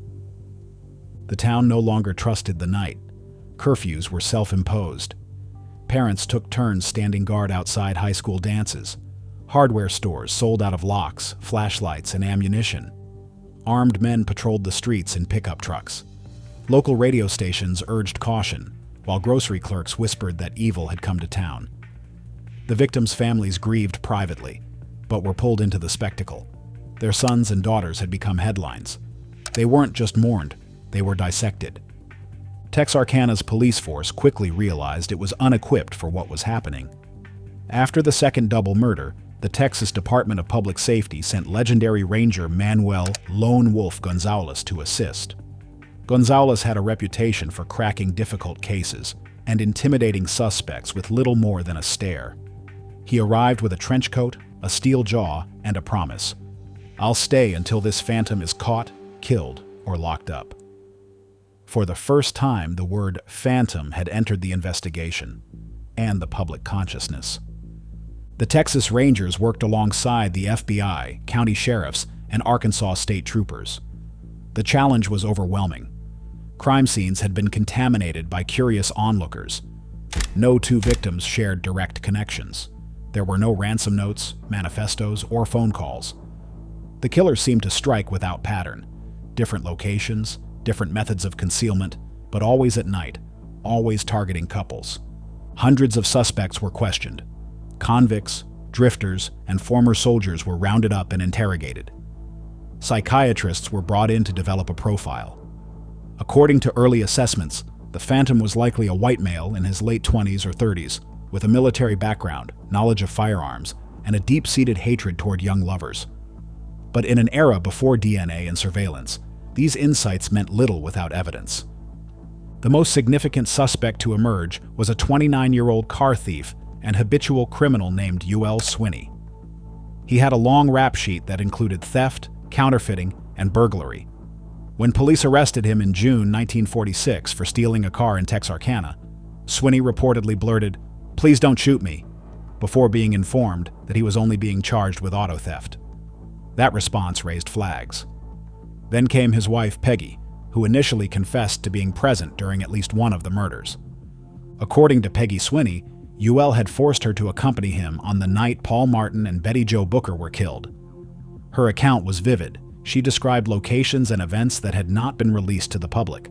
The town no longer trusted the night. Curfews were self-imposed. Parents took turns standing guard outside high school dances. Hardware stores sold out of locks, flashlights, and ammunition. Armed men patrolled the streets in pickup trucks. Local radio stations urged caution, while grocery clerks whispered that evil had come to town. The victims' families grieved privately, but were pulled into the spectacle. Their sons and daughters had become headlines. They weren't just mourned, they were dissected. Texarkana's police force quickly realized it was unequipped for what was happening. After the second double murder, the Texas Department of Public Safety sent legendary Ranger Manuel Lone Wolf Gonzalez to assist. Gonzalez had a reputation for cracking difficult cases and intimidating suspects with little more than a stare. He arrived with a trench coat, a steel jaw, and a promise. "I'll stay until this phantom is caught, killed, or locked up." For the first time, the word phantom had entered the investigation and the public consciousness. The Texas Rangers worked alongside the FBI, county sheriffs, and Arkansas state troopers. The challenge was overwhelming. Crime scenes had been contaminated by curious onlookers. No two victims shared direct connections. There were no ransom notes, manifestos, or phone calls. The killer seemed to strike without pattern. Different locations, different methods of concealment, but always at night, always targeting couples. Hundreds of suspects were questioned. Convicts, drifters, and former soldiers were rounded up and interrogated. Psychiatrists were brought in to develop a profile. According to early assessments, the Phantom was likely a white male in his late 20s or 30s, with a military background, knowledge of firearms, and a deep-seated hatred toward young lovers. But in an era before DNA and surveillance, these insights meant little without evidence. The most significant suspect to emerge was a 29-year-old car thief and habitual criminal named U.L. Swinney. He had a long rap sheet that included theft, counterfeiting, and burglary. When police arrested him in June 1946 for stealing a car in Texarkana, Swinney reportedly blurted, "Please don't shoot me," before being informed that he was only being charged with auto theft. That response raised flags. Then came his wife, Peggy, who initially confessed to being present during at least one of the murders. According to Peggy Swinney, UL had forced her to accompany him on the night Paul Martin and Betty Jo Booker were killed. Her account was vivid. She described locations and events that had not been released to the public.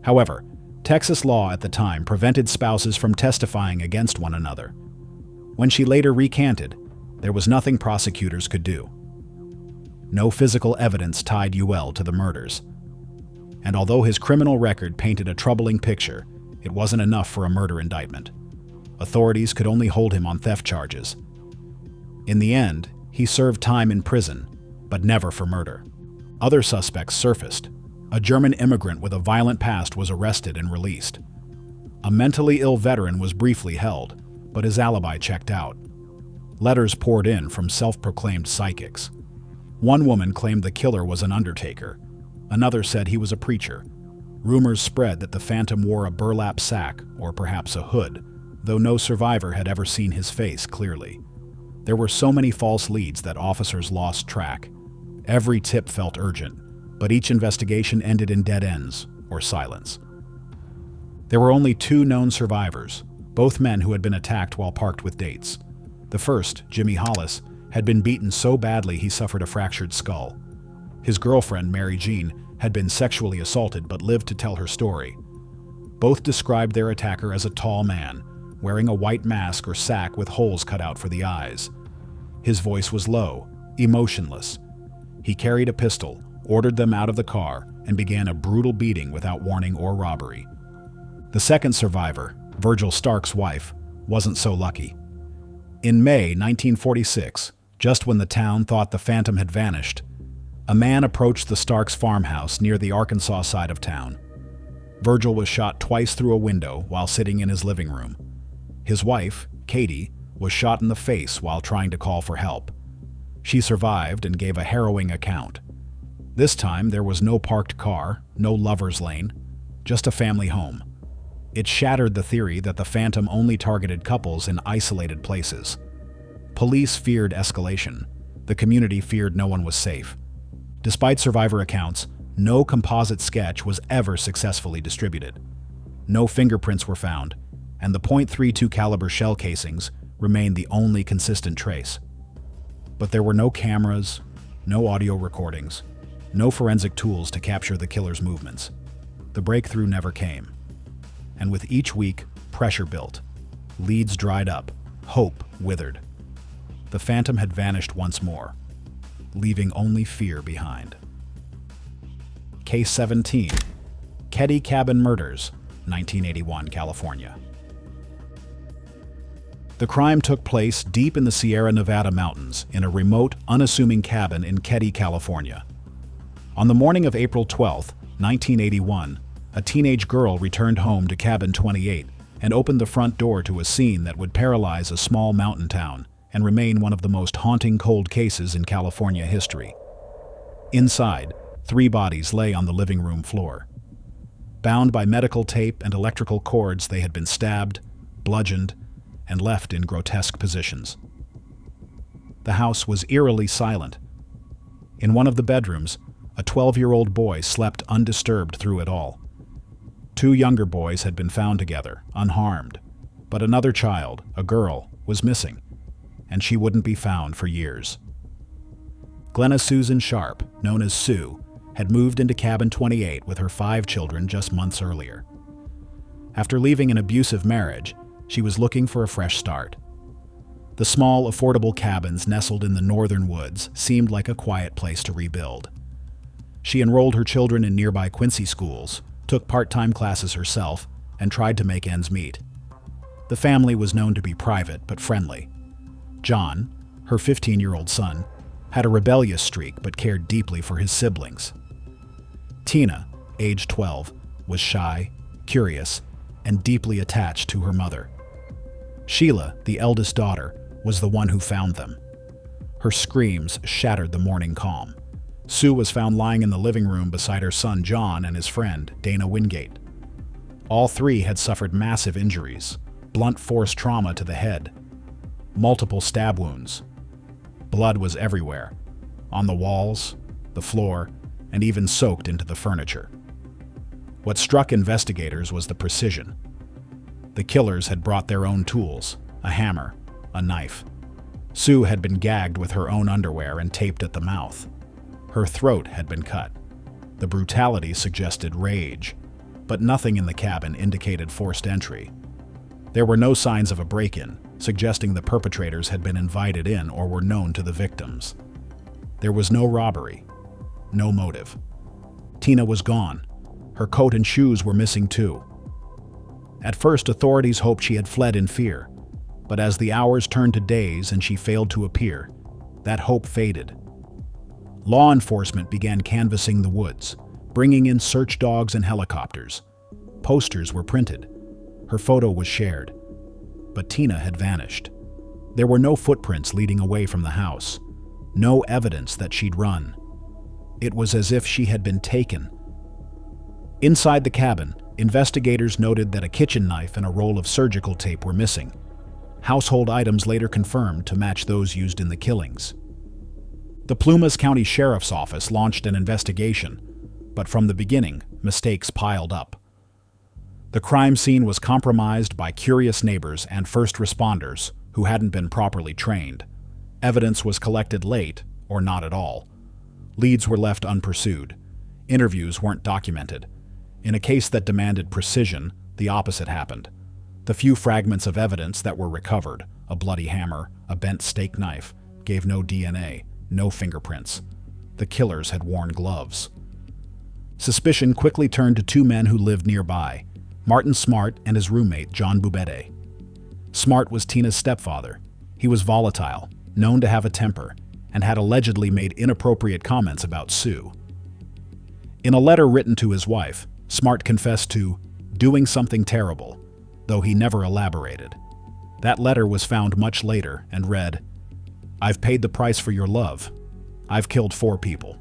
However, Texas law at the time prevented spouses from testifying against one another. When she later recanted, there was nothing prosecutors could do. No physical evidence tied UL to the murders. And although his criminal record painted a troubling picture, it wasn't enough for a murder indictment. Authorities could only hold him on theft charges. In the end, he served time in prison, but never for murder. Other suspects surfaced. A German immigrant with a violent past was arrested and released. A mentally ill veteran was briefly held, but his alibi checked out. Letters poured in from self-proclaimed psychics. One woman claimed the killer was an undertaker. Another said he was a preacher. Rumors spread that the Phantom wore a burlap sack, or perhaps a hood, though no survivor had ever seen his face clearly. There were so many false leads that officers lost track. Every tip felt urgent, but each investigation ended in dead ends or silence. There were only 2 known survivors, both men who had been attacked while parked with dates. The first, Jimmy Hollis, had been beaten so badly he suffered a fractured skull. His girlfriend, Mary Jean, had been sexually assaulted but lived to tell her story. Both described their attacker as a tall man, wearing a white mask or sack with holes cut out for the eyes. His voice was low, emotionless. He carried a pistol, ordered them out of the car, and began a brutal beating without warning or robbery. The second survivor, Virgil Stark's wife, wasn't so lucky. In May 1946, just when the town thought the Phantom had vanished, a man approached the Starks' farmhouse near the Arkansas side of town. Virgil was shot twice through a window while sitting in his living room. His wife, Katie, was shot in the face while trying to call for help. She survived and gave a harrowing account. This time, there was no parked car, no lover's lane, just a family home. It shattered the theory that the Phantom only targeted couples in isolated places. Police feared escalation. The community feared no one was safe. Despite survivor accounts, no composite sketch was ever successfully distributed. No fingerprints were found, and the .32 caliber shell casings remained the only consistent trace. But there were no cameras, no audio recordings, no forensic tools to capture the killer's movements. The breakthrough never came. And with each week, pressure built. Leads dried up, hope withered. The Phantom had vanished once more, leaving only fear behind. Case 17, Ketty Cabin Murders, 1981, California. The crime took place deep in the Sierra Nevada mountains in a remote, unassuming cabin in Ketty, California. On the morning of April 12, 1981, a teenage girl returned home to Cabin 28 and opened the front door to a scene that would paralyze a small mountain town and remain one of the most haunting cold cases in California history. Inside, 3 bodies lay on the living room floor. Bound by medical tape and electrical cords, they had been stabbed, bludgeoned, and left in grotesque positions. The house was eerily silent. In one of the bedrooms, a 12-year-old boy slept undisturbed through it all. 2 younger boys had been found together, unharmed, but another child, a girl, was missing, and she wouldn't be found for years. Glenna Susan Sharp, known as Sue, had moved into cabin 28 with her 5 children just months earlier. After leaving an abusive marriage, she was looking for a fresh start. The small, affordable cabins nestled in the northern woods seemed like a quiet place to rebuild. She enrolled her children in nearby Quincy schools, took part-time classes herself, and tried to make ends meet. The family was known to be private but friendly. John, her 15-year-old son, had a rebellious streak but cared deeply for his siblings. Tina, age 12, was shy, curious, and deeply attached to her mother. Sheila, the eldest daughter, was the one who found them. Her screams shattered the morning calm. Sue was found lying in the living room beside her son John and his friend, Dana Wingate. All 3 had suffered massive injuries, blunt force trauma to the head, multiple stab wounds. Blood was everywhere, on the walls, the floor, and even soaked into the furniture. What struck investigators was the precision. The killers had brought their own tools, a hammer, a knife. Sue had been gagged with her own underwear and taped at the mouth. Her throat had been cut. The brutality suggested rage, but nothing in the cabin indicated forced entry. There were no signs of a break-in, suggesting the perpetrators had been invited in or were known to the victims. There was no robbery, no motive. Tina was gone. Her coat and shoes were missing too. At first, authorities hoped she had fled in fear, but as the hours turned to days and she failed to appear, that hope faded. Law enforcement began canvassing the woods, bringing in search dogs and helicopters. Posters were printed. Her photo was shared. But Tina had vanished. There were no footprints leading away from the house, no evidence that she'd run. It was as if she had been taken. Inside the cabin, investigators noted that a kitchen knife and a roll of surgical tape were missing. Household items later confirmed to match those used in the killings. The Plumas County Sheriff's Office launched an investigation, but from the beginning, mistakes piled up. The crime scene was compromised by curious neighbors and first responders who hadn't been properly trained. Evidence was collected late, or not at all. Leads were left unpursued. Interviews weren't documented. In a case that demanded precision, the opposite happened. The few fragments of evidence that were recovered, a bloody hammer, a bent steak knife, gave no DNA, no fingerprints. The killers had worn gloves. Suspicion quickly turned to 2 men who lived nearby, Martin Smart and his roommate, John Bubede. Smart was Tina's stepfather. He was volatile, known to have a temper, and had allegedly made inappropriate comments about Sue. In a letter written to his wife, Smart confessed to doing something terrible, though he never elaborated. That letter was found much later and read, "I've paid the price for your love. I've killed 4 people."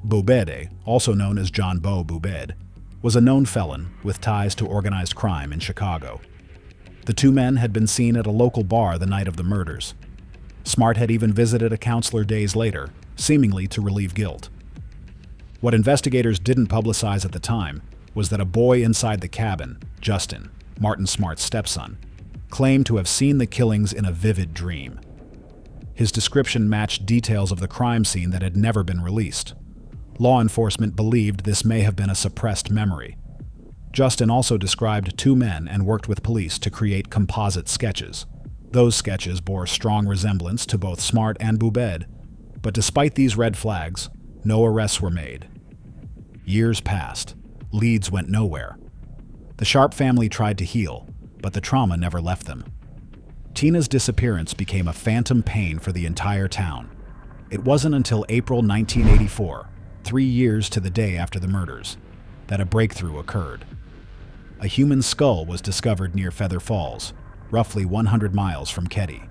Bubede, also known as John Beau Bubede, was a known felon with ties to organized crime in Chicago. The 2 men had been seen at a local bar the night of the murders. Smart had even visited a counselor days later, seemingly to relieve guilt. What investigators didn't publicize at the time was that a boy inside the cabin, Justin, Martin Smart's stepson, claimed to have seen the killings in a vivid dream. His description matched details of the crime scene that had never been released. Law enforcement believed this may have been a suppressed memory. Justin also described 2 men and worked with police to create composite sketches. Those sketches bore strong resemblance to both Smart and Bubede, but despite these red flags, no arrests were made. Years passed. Leads went nowhere. The Sharp family tried to heal, but the trauma never left them. Tina's disappearance became a phantom pain for the entire town. It wasn't until April 1984, 3 years to the day after the murders, that a breakthrough occurred. A human skull was discovered near Feather Falls, roughly 100 miles from Keddie.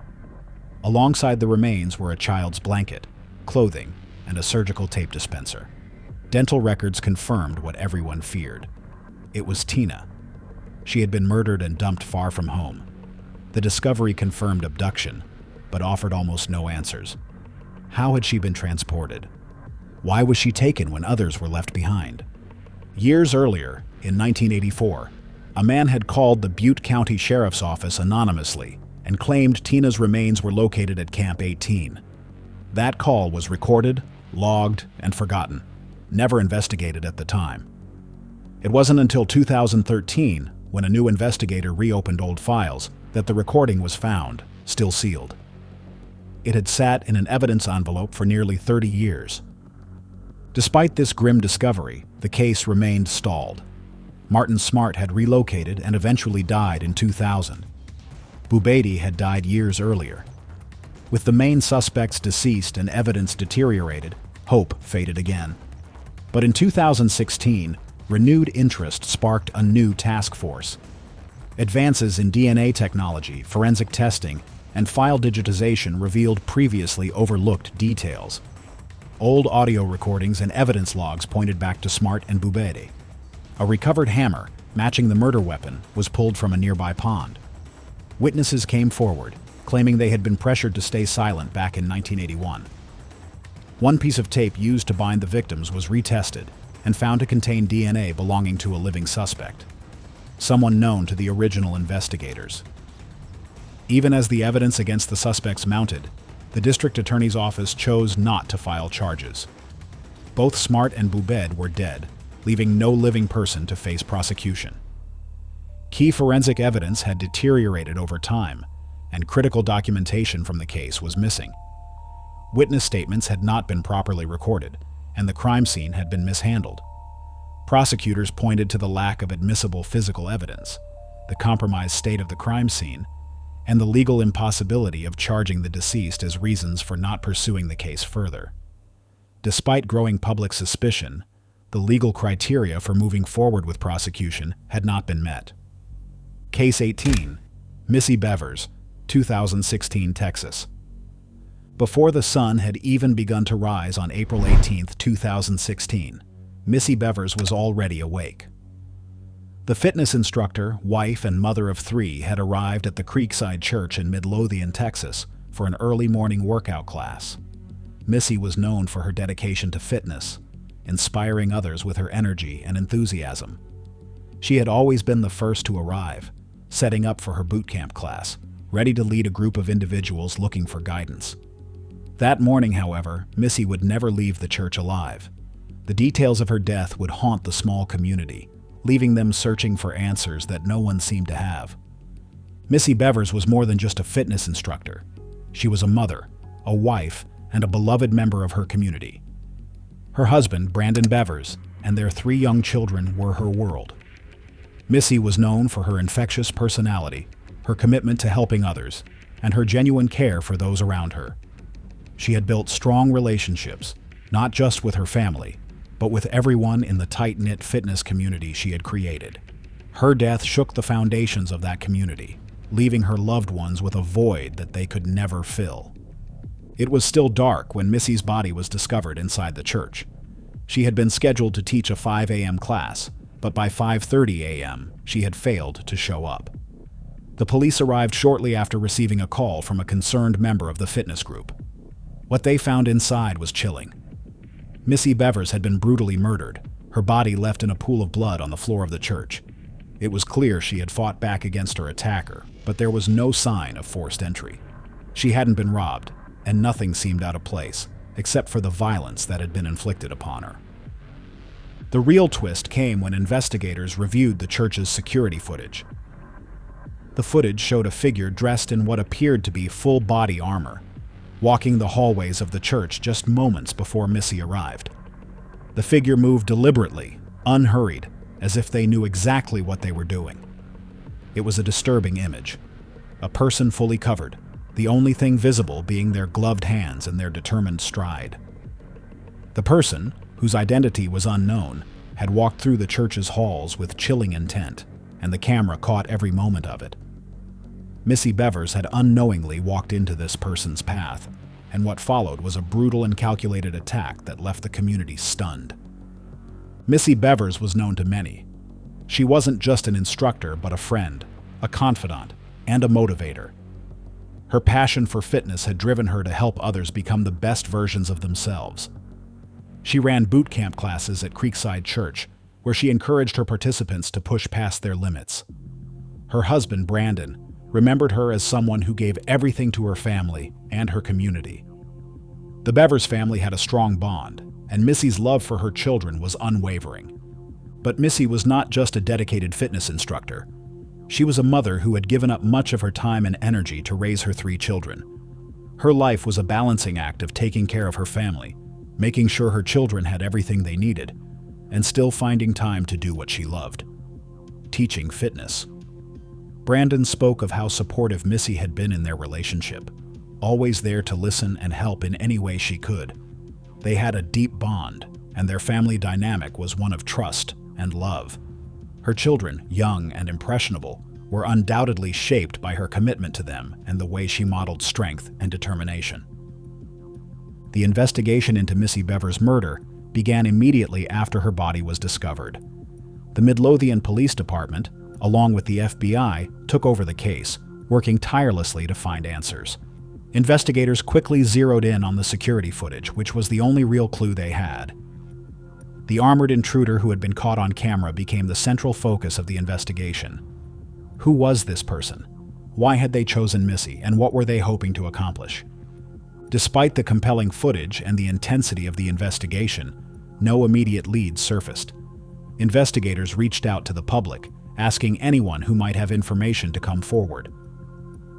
Alongside the remains were a child's blanket, clothing, and a surgical tape dispenser. Dental records confirmed what everyone feared. It was Tina. She had been murdered and dumped far from home. The discovery confirmed abduction, but offered almost no answers. How had she been transported? Why was she taken when others were left behind? Years earlier, in 1984, a man had called the Butte County Sheriff's Office anonymously and claimed Tina's remains were located at Camp 18. That call was recorded, logged, and forgotten, never investigated at the time. It wasn't until 2013, when a new investigator reopened old files, that the recording was found, still sealed. It had sat in an evidence envelope for nearly 30 years. Despite this grim discovery, the case remained stalled. Martin Smart had relocated and eventually died in 2000. Bubeidi had died years earlier. With the main suspects deceased and evidence deteriorated, hope faded again. But in 2016, renewed interest sparked a new task force. Advances in DNA technology, forensic testing, and file digitization revealed previously overlooked details. Old audio recordings and evidence logs pointed back to Smart and Bubeidi. A recovered hammer, matching the murder weapon, was pulled from a nearby pond. Witnesses came forward, claiming they had been pressured to stay silent back in 1981. One piece of tape used to bind the victims was retested and found to contain DNA belonging to a living suspect, someone known to the original investigators. Even as the evidence against the suspects mounted, the district attorney's office chose not to file charges. Both Smart and Bubeidi were dead, leaving no living person to face prosecution. Key forensic evidence had deteriorated over time, and critical documentation from the case was missing. Witness statements had not been properly recorded, and the crime scene had been mishandled. Prosecutors pointed to the lack of admissible physical evidence, the compromised state of the crime scene, and the legal impossibility of charging the deceased as reasons for not pursuing the case further. Despite growing public suspicion, the legal criteria for moving forward with prosecution had not been met. Case 18, Missy Bevers, 2016, Texas. Before the sun had even begun to rise on April 18, 2016, Missy Bevers was already awake. The fitness instructor, wife, and mother of 3 had arrived at the Creekside Church in Midlothian, Texas, for an early morning workout class. Missy was known for her dedication to fitness, inspiring others with her energy and enthusiasm. She had always been the first to arrive, setting up for her boot camp class, ready to lead a group of individuals looking for guidance. That morning, however, Missy would never leave the church alive. The details of her death would haunt the small community, leaving them searching for answers that no one seemed to have. Missy Bevers was more than just a fitness instructor. She was a mother, a wife, and a beloved member of her community. Her husband, Brandon Bevers, and their 3 young children were her world. Missy was known for her infectious personality, her commitment to helping others, and her genuine care for those around her. She had built strong relationships, not just with her family, but with everyone in the tight-knit fitness community she had created. Her death shook the foundations of that community, leaving her loved ones with a void that they could never fill. It was still dark when Missy's body was discovered inside the church. She had been scheduled to teach a 5 a.m. class, but by 5:30 a.m., she had failed to show up. The police arrived shortly after receiving a call from a concerned member of the fitness group. What they found inside was chilling. Missy Bevers had been brutally murdered, her body left in a pool of blood on the floor of the church. It was clear she had fought back against her attacker, but there was no sign of forced entry. She hadn't been robbed, and nothing seemed out of place, except for the violence that had been inflicted upon her. The real twist came when investigators reviewed the church's security footage. The footage showed a figure dressed in what appeared to be full-body armor, walking the hallways of the church just moments before Missy arrived. The figure moved deliberately, unhurried, as if they knew exactly what they were doing. It was a disturbing image. A person fully covered, the only thing visible being their gloved hands and their determined stride. The person, whose identity was unknown, had walked through the church's halls with chilling intent, and the camera caught every moment of it. Missy Bevers had unknowingly walked into this person's path, and what followed was a brutal and calculated attack that left the community stunned. Missy Bevers was known to many. She wasn't just an instructor, but a friend, a confidant, and a motivator. Her passion for fitness had driven her to help others become the best versions of themselves. She ran boot camp classes at Creekside Church, where she encouraged her participants to push past their limits. Her husband, Brandon, remembered her as someone who gave everything to her family and her community. The Bevers family had a strong bond, and Missy's love for her children was unwavering. But Missy was not just a dedicated fitness instructor. She was a mother who had given up much of her time and energy to raise her 3 children. Her life was a balancing act of taking care of her family, making sure her children had everything they needed, and still finding time to do what she loved: teaching fitness. Brandon spoke of how supportive Missy had been in their relationship, always there to listen and help in any way she could. They had a deep bond, and their family dynamic was one of trust and love. Her children, young and impressionable, were undoubtedly shaped by her commitment to them and the way she modeled strength and determination. The investigation into Missy Bevers' murder began immediately after her body was discovered. The Midlothian Police Department, along with the FBI, took over the case, working tirelessly to find answers. Investigators quickly zeroed in on the security footage, which was the only real clue they had. The armored intruder who had been caught on camera became the central focus of the investigation. Who was this person? Why had they chosen Missy, and what were they hoping to accomplish? Despite the compelling footage and the intensity of the investigation, no immediate leads surfaced. Investigators reached out to the public, asking anyone who might have information to come forward.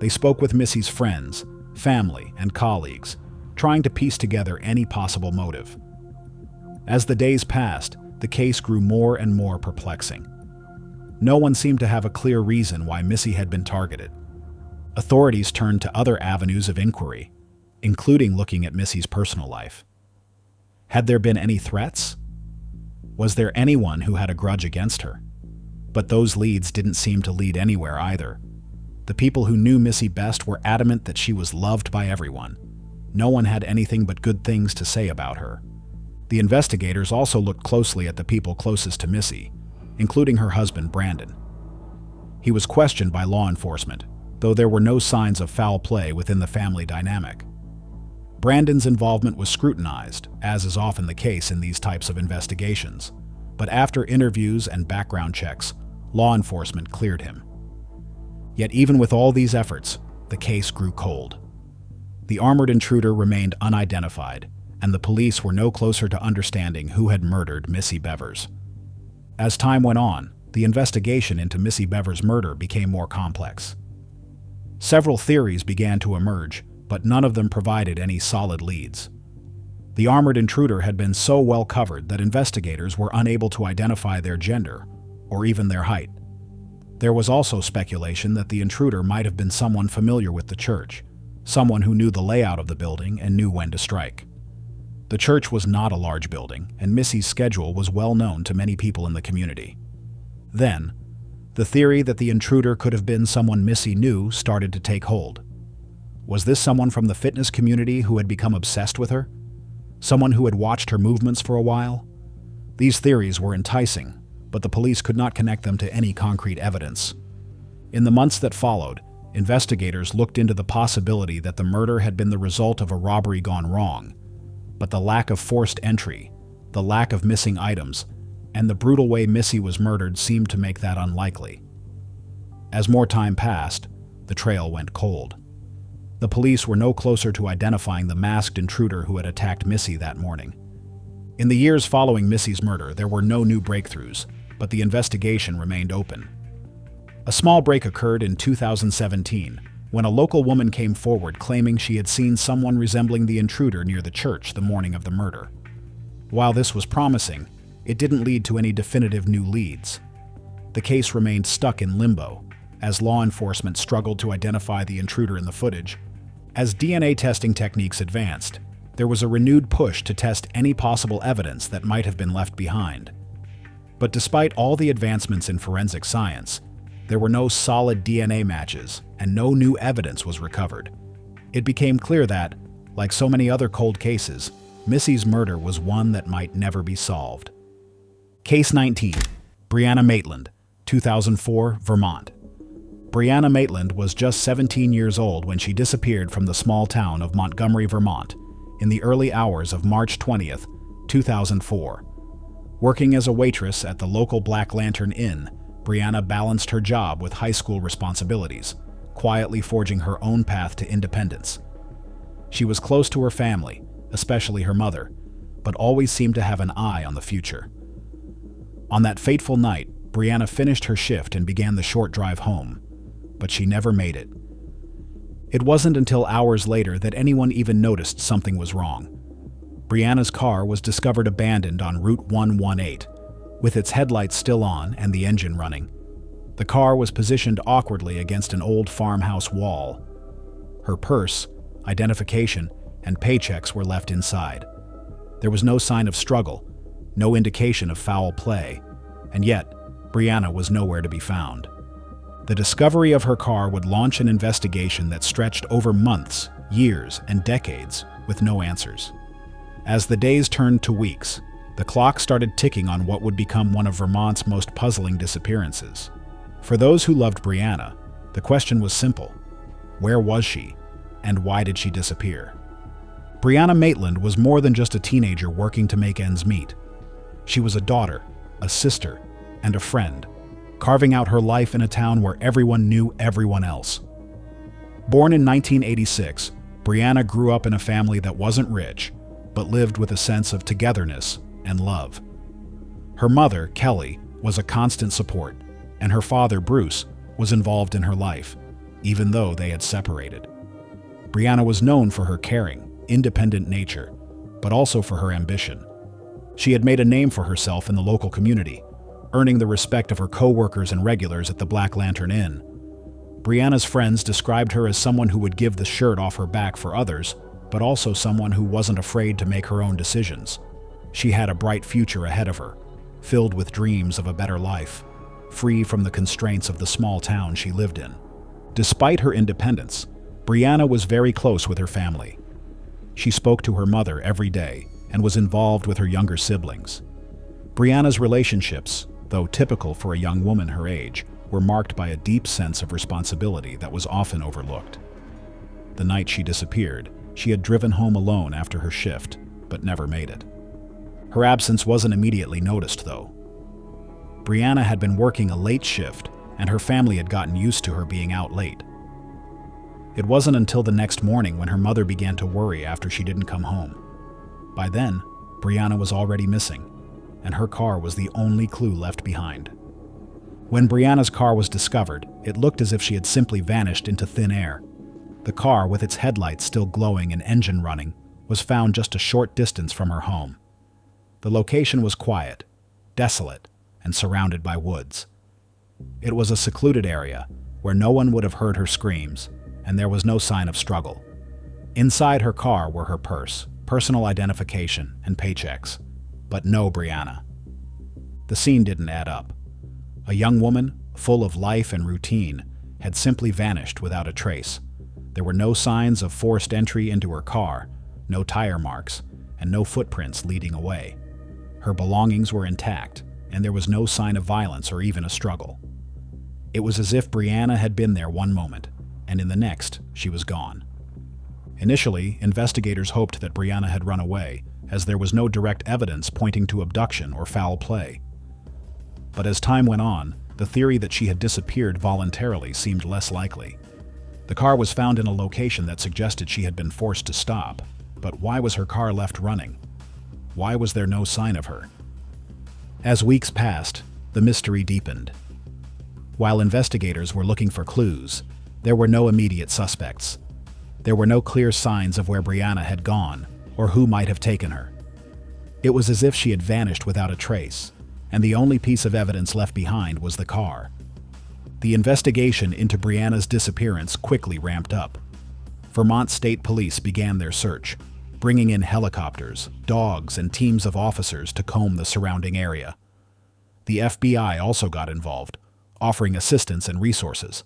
They spoke with Missy's friends, family, and colleagues, trying to piece together any possible motive. As the days passed, the case grew more and more perplexing. No one seemed to have a clear reason why Missy had been targeted. Authorities turned to other avenues of inquiry, including looking at Missy's personal life. Had there been any threats? Was there anyone who had a grudge against her? But those leads didn't seem to lead anywhere either. The people who knew Missy best were adamant that she was loved by everyone. No one had anything but good things to say about her. The investigators also looked closely at the people closest to Missy, including her husband, Brandon. He was questioned by law enforcement, though there were no signs of foul play within the family dynamic. Brandon's involvement was scrutinized, as is often the case in these types of investigations, but after interviews and background checks, law enforcement cleared him. Yet even with all these efforts, the case grew cold. The armored intruder remained unidentified, and the police were no closer to understanding who had murdered Missy Bevers. As time went on, the investigation into Missy Bevers' murder became more complex. Several theories began to emerge, but none of them provided any solid leads. The armored intruder had been so well covered that investigators were unable to identify their gender, or even their height. There was also speculation that the intruder might have been someone familiar with the church, someone who knew the layout of the building and knew when to strike. The church was not a large building, and Missy's schedule was well known to many people in the community. Then, the theory that the intruder could have been someone Missy knew started to take hold. Was this someone from the fitness community who had become obsessed with her? Someone who had watched her movements for a while? These theories were enticing, but the police could not connect them to any concrete evidence. In the months that followed, investigators looked into the possibility that the murder had been the result of a robbery gone wrong, but the lack of forced entry, the lack of missing items, and the brutal way Missy was murdered seemed to make that unlikely. As more time passed, the trail went cold. The police were no closer to identifying the masked intruder who had attacked Missy that morning. In the years following Missy's murder, there were no new breakthroughs, but the investigation remained open. A small break occurred in 2017, when a local woman came forward claiming she had seen someone resembling the intruder near the church the morning of the murder. While this was promising, it didn't lead to any definitive new leads. The case remained stuck in limbo, as law enforcement struggled to identify the intruder in the footage. As DNA testing techniques advanced, there was a renewed push to test any possible evidence that might have been left behind. But despite all the advancements in forensic science, there were no solid DNA matches, and no new evidence was recovered. It became clear that, like so many other cold cases, Missy's murder was one that might never be solved. Case 19. Brianna Maitland, 2004, Vermont. Brianna Maitland was just 17 years old when she disappeared from the small town of Montgomery, Vermont, in the early hours of March 20th, 2004. Working as a waitress at the local Black Lantern Inn, Brianna balanced her job with high school responsibilities, quietly forging her own path to independence. She was close to her family, especially her mother, but always seemed to have an eye on the future. On that fateful night, Brianna finished her shift and began the short drive home, but she never made it. It wasn't until hours later that anyone even noticed something was wrong. Brianna's car was discovered abandoned on Route 118, with its headlights still on and the engine running. The car was positioned awkwardly against an old farmhouse wall. Her purse, identification, and paychecks were left inside. There was no sign of struggle, no indication of foul play, and yet, Brianna was nowhere to be found. The discovery of her car would launch an investigation that stretched over months, years, and decades, with no answers. As the days turned to weeks, the clock started ticking on what would become one of Vermont's most puzzling disappearances. For those who loved Brianna, the question was simple: where was she, and why did she disappear? Brianna Maitland was more than just a teenager working to make ends meet. She was a daughter, a sister, and a friend, carving out her life in a town where everyone knew everyone else. Born in 1986, Brianna grew up in a family that wasn't rich, but lived with a sense of togetherness and love. Her mother, Kelly, was a constant support, and her father, Bruce, was involved in her life, even though they had separated. Brianna was known for her caring, independent nature, but also for her ambition. She had made a name for herself in the local community, earning the respect of her co-workers and regulars at the Black Lantern Inn. Brianna's friends described her as someone who would give the shirt off her back for others, but also someone who wasn't afraid to make her own decisions. She had a bright future ahead of her, filled with dreams of a better life, free from the constraints of the small town she lived in. Despite her independence, Brianna was very close with her family. She spoke to her mother every day and was involved with her younger siblings. Brianna's relationships, though typical for a young woman her age, were marked by a deep sense of responsibility that was often overlooked. The night she disappeared, she had driven home alone after her shift, but never made it. Her absence wasn't immediately noticed, though. Brianna had been working a late shift, and her family had gotten used to her being out late. It wasn't until the next morning when her mother began to worry after she didn't come home. By then, Brianna was already missing, and her car was the only clue left behind. When Brianna's car was discovered, it looked as if she had simply vanished into thin air. The car, with its headlights still glowing and engine running, was found just a short distance from her home. The location was quiet, desolate, and surrounded by woods. It was a secluded area where no one would have heard her screams, and there was no sign of struggle. Inside her car were her purse, personal identification, and paychecks, but no Brianna. The scene didn't add up. A young woman, full of life and routine, had simply vanished without a trace. There were no signs of forced entry into her car, no tire marks, and no footprints leading away. Her belongings were intact, and there was no sign of violence or even a struggle. It was as if Brianna had been there one moment, and in the next, she was gone. Initially, investigators hoped that Brianna had run away, as there was no direct evidence pointing to abduction or foul play. But as time went on, the theory that she had disappeared voluntarily seemed less likely. The car was found in a location that suggested she had been forced to stop, but why was her car left running? Why was there no sign of her? As weeks passed, the mystery deepened. While investigators were looking for clues, there were no immediate suspects. There were no clear signs of where Brianna had gone or who might have taken her. It was as if she had vanished without a trace, and the only piece of evidence left behind was the car. The investigation into Brianna's disappearance quickly ramped up. Vermont State Police began their search, bringing in helicopters, dogs, and teams of officers to comb the surrounding area. The FBI also got involved, offering assistance and resources.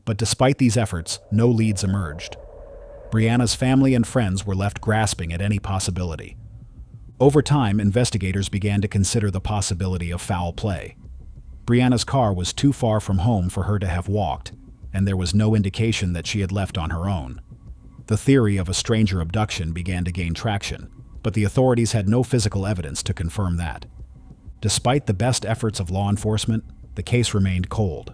But despite these efforts, no leads emerged. Brianna's family and friends were left grasping at any possibility. Over time, investigators began to consider the possibility of foul play. Brianna's car was too far from home for her to have walked, and there was no indication that she had left on her own. The theory of a stranger abduction began to gain traction, but the authorities had no physical evidence to confirm that. Despite the best efforts of law enforcement, the case remained cold.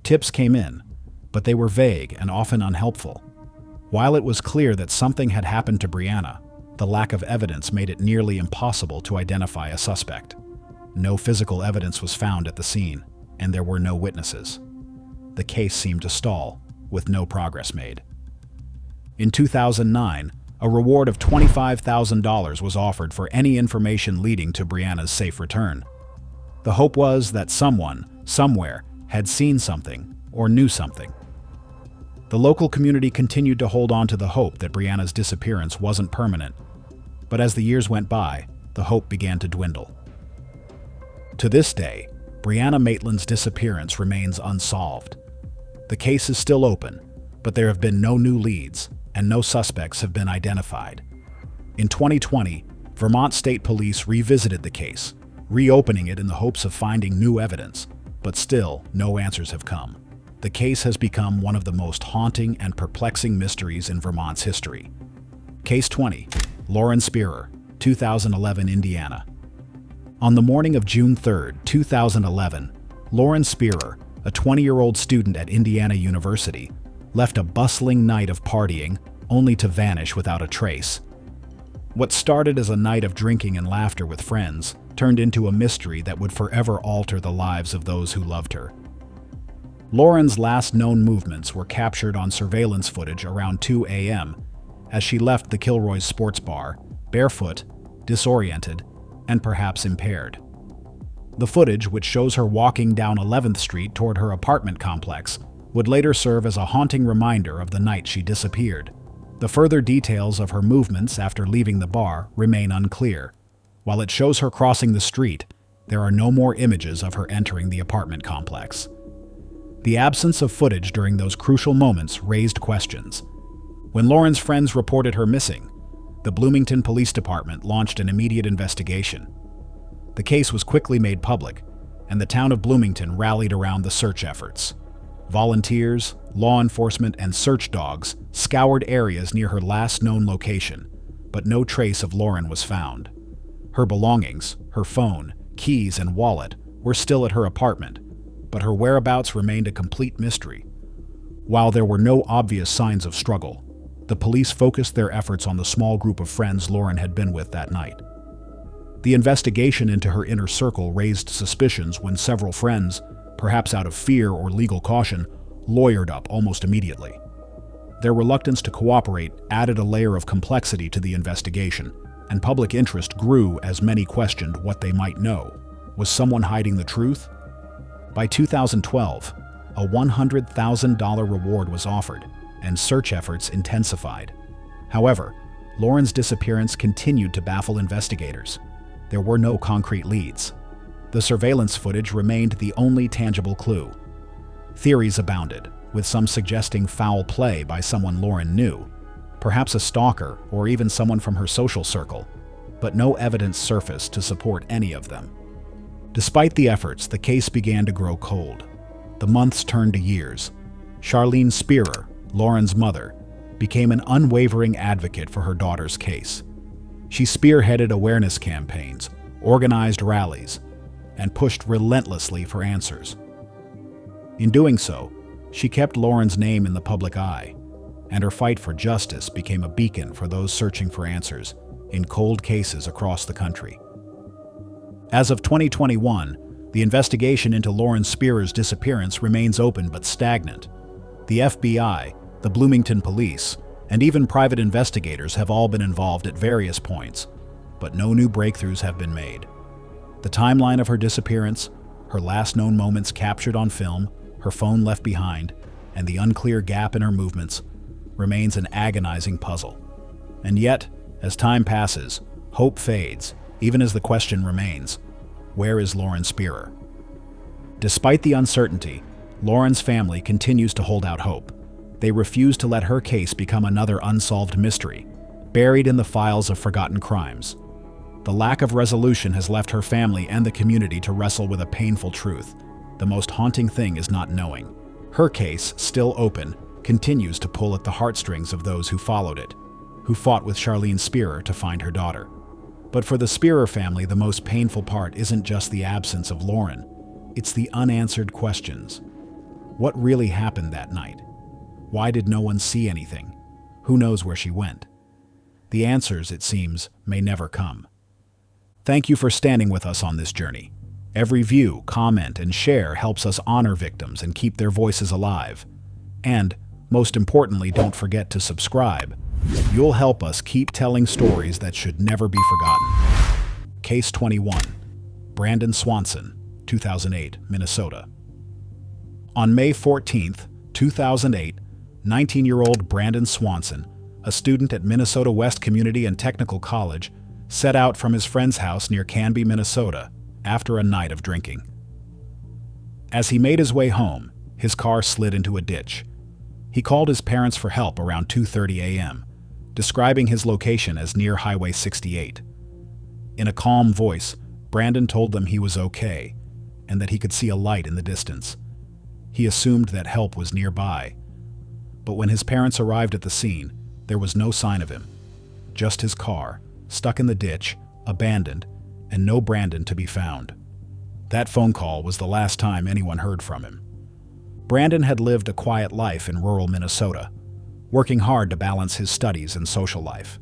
Tips came in, but they were vague and often unhelpful. While it was clear that something had happened to Brianna, the lack of evidence made it nearly impossible to identify a suspect. No physical evidence was found at the scene, and there were no witnesses. The case seemed to stall, with no progress made. In 2009, a reward of $25,000 was offered for any information leading to Brianna's safe return. The hope was that someone, somewhere, had seen something or knew something. The local community continued to hold on to the hope that Brianna's disappearance wasn't permanent, but as the years went by, the hope began to dwindle. To this day, Brianna Maitland's disappearance remains unsolved. The case is still open, but there have been no new leads, and no suspects have been identified. In 2020, Vermont State Police revisited the case, reopening it in the hopes of finding new evidence, but still no answers have come. The case has become one of the most haunting and perplexing mysteries in Vermont's history. Case 20, Lauren Spearer, 2011, Indiana. On the morning of June 3, 2011, Lauren Spearer, a 20-year-old student at Indiana University, left a bustling night of partying only to vanish without a trace. What started as a night of drinking and laughter with friends turned into a mystery that would forever alter the lives of those who loved her. Lauren's last known movements were captured on surveillance footage around 2 a.m. as she left the Kilroy's sports bar, barefoot, disoriented, and perhaps impaired. The footage, which shows her walking down 11th Street toward her apartment complex, would later serve as a haunting reminder of the night she disappeared. The further details of her movements after leaving the bar remain unclear. While it shows her crossing the street, there are no more images of her entering the apartment complex. The absence of footage during those crucial moments raised questions. When Lauren's friends reported her missing, the Bloomington Police Department launched an immediate investigation. The case was quickly made public, and the town of Bloomington rallied around the search efforts. Volunteers, law enforcement, and search dogs scoured areas near her last known location, but no trace of Lauren was found. Her belongings, her phone, keys, and wallet were still at her apartment, but her whereabouts remained a complete mystery. While there were no obvious signs of struggle, the police focused their efforts on the small group of friends Lauren had been with that night. The investigation into her inner circle raised suspicions when several friends, perhaps out of fear or legal caution, lawyered up almost immediately. Their reluctance to cooperate added a layer of complexity to the investigation, and public interest grew as many questioned what they might know. Was someone hiding the truth? By 2012, a $100,000 reward was offered, and search efforts intensified. However, Lauren's disappearance continued to baffle investigators. There were no concrete leads. The surveillance footage remained the only tangible clue. Theories abounded, with some suggesting foul play by someone Lauren knew, perhaps a stalker or even someone from her social circle, but no evidence surfaced to support any of them. Despite the efforts, the case began to grow cold. The months turned to years. Charlene Spearer, Lauren's mother, became an unwavering advocate for her daughter's case. She spearheaded awareness campaigns, organized rallies, and pushed relentlessly for answers. In doing so, she kept Lauren's name in the public eye, and her fight for justice became a beacon for those searching for answers in cold cases across the country. As of 2021, the investigation into Lauren Spearer's disappearance remains open but stagnant. The FBI, the Bloomington Police, and even private investigators have all been involved at various points, but no new breakthroughs have been made. The timeline of her disappearance, her last known moments captured on film, her phone left behind, and the unclear gap in her movements remains an agonizing puzzle. And yet, as time passes, hope fades, even as the question remains, where is Lauren Spearer? Despite the uncertainty, Lauren's family continues to hold out hope. They refuse to let her case become another unsolved mystery, buried in the files of forgotten crimes. The lack of resolution has left her family and the community to wrestle with a painful truth. The most haunting thing is not knowing. Her case, still open, continues to pull at the heartstrings of those who followed it. who fought with Charlene Spearer to find her daughter. But for the Spearer family, the most painful part isn't just the absence of Lauren. It's the unanswered questions. What really happened that night? Why did no one see anything? Who knows where she went? The answers, it seems, may never come. Thank you for standing with us on this journey. Every view, comment, and share helps us honor victims and keep their voices alive. And, most importantly, don't forget to subscribe. You'll help us keep telling stories that should never be forgotten. Case 21. Brandon Swanson, 2008, Minnesota. On May 14, 2008, 19-year-old Brandon Swanson, a student at Minnesota West Community and Technical College, set out from his friend's house near Canby, Minnesota, after a night of drinking. As he made his way home, his car slid into a ditch. He called his parents for help around 2:30 a.m., describing his location as near Highway 68. In a calm voice, Brandon told them he was okay and that he could see a light in the distance. He assumed that help was nearby. But when his parents arrived at the scene, there was no sign of him. Just his car, stuck in the ditch, abandoned, and no Brandon to be found. That phone call was the last time anyone heard from him. Brandon had lived a quiet life in rural Minnesota, working hard to balance his studies and social life.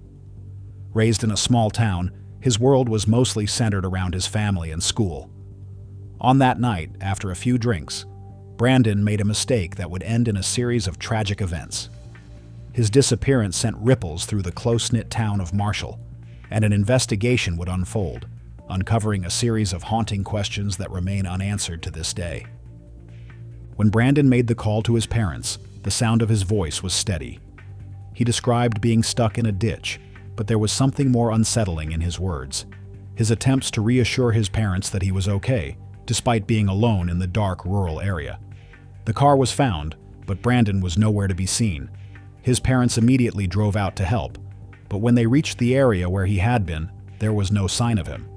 Raised in a small town, his world was mostly centered around his family and school. On that night, after a few drinks, Brandon made a mistake that would end in a series of tragic events. His disappearance sent ripples through the close-knit town of Marshall, and an investigation would unfold, uncovering a series of haunting questions that remain unanswered to this day. When Brandon made the call to his parents, the sound of his voice was steady. He described being stuck in a ditch, but there was something more unsettling in his words. His attempts to reassure his parents that he was okay, despite being alone in the dark rural area. The car was found, but Brandon was nowhere to be seen. His parents immediately drove out to help, but when they reached the area where he had been, there was no sign of him.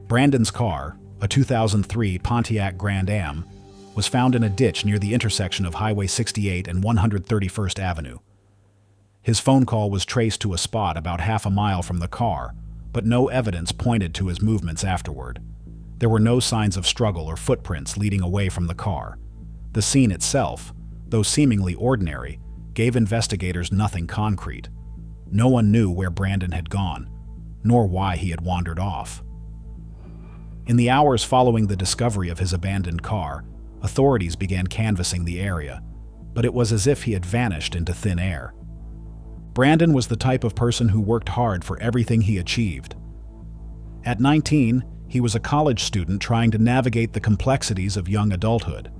Brandon's car, a 2003 Pontiac Grand Am, was found in a ditch near the intersection of Highway 68 and 131st Avenue. His phone call was traced to a spot about half a mile from the car, but no evidence pointed to his movements afterward. There were no signs of struggle or footprints leading away from the car. The scene itself, though seemingly ordinary, gave investigators nothing concrete. No one knew where Brandon had gone, nor why he had wandered off. In the hours following the discovery of his abandoned car, authorities began canvassing the area, but it was as if he had vanished into thin air. Brandon was the type of person who worked hard for everything he achieved. At 19, he was a college student trying to navigate the complexities of young adulthood.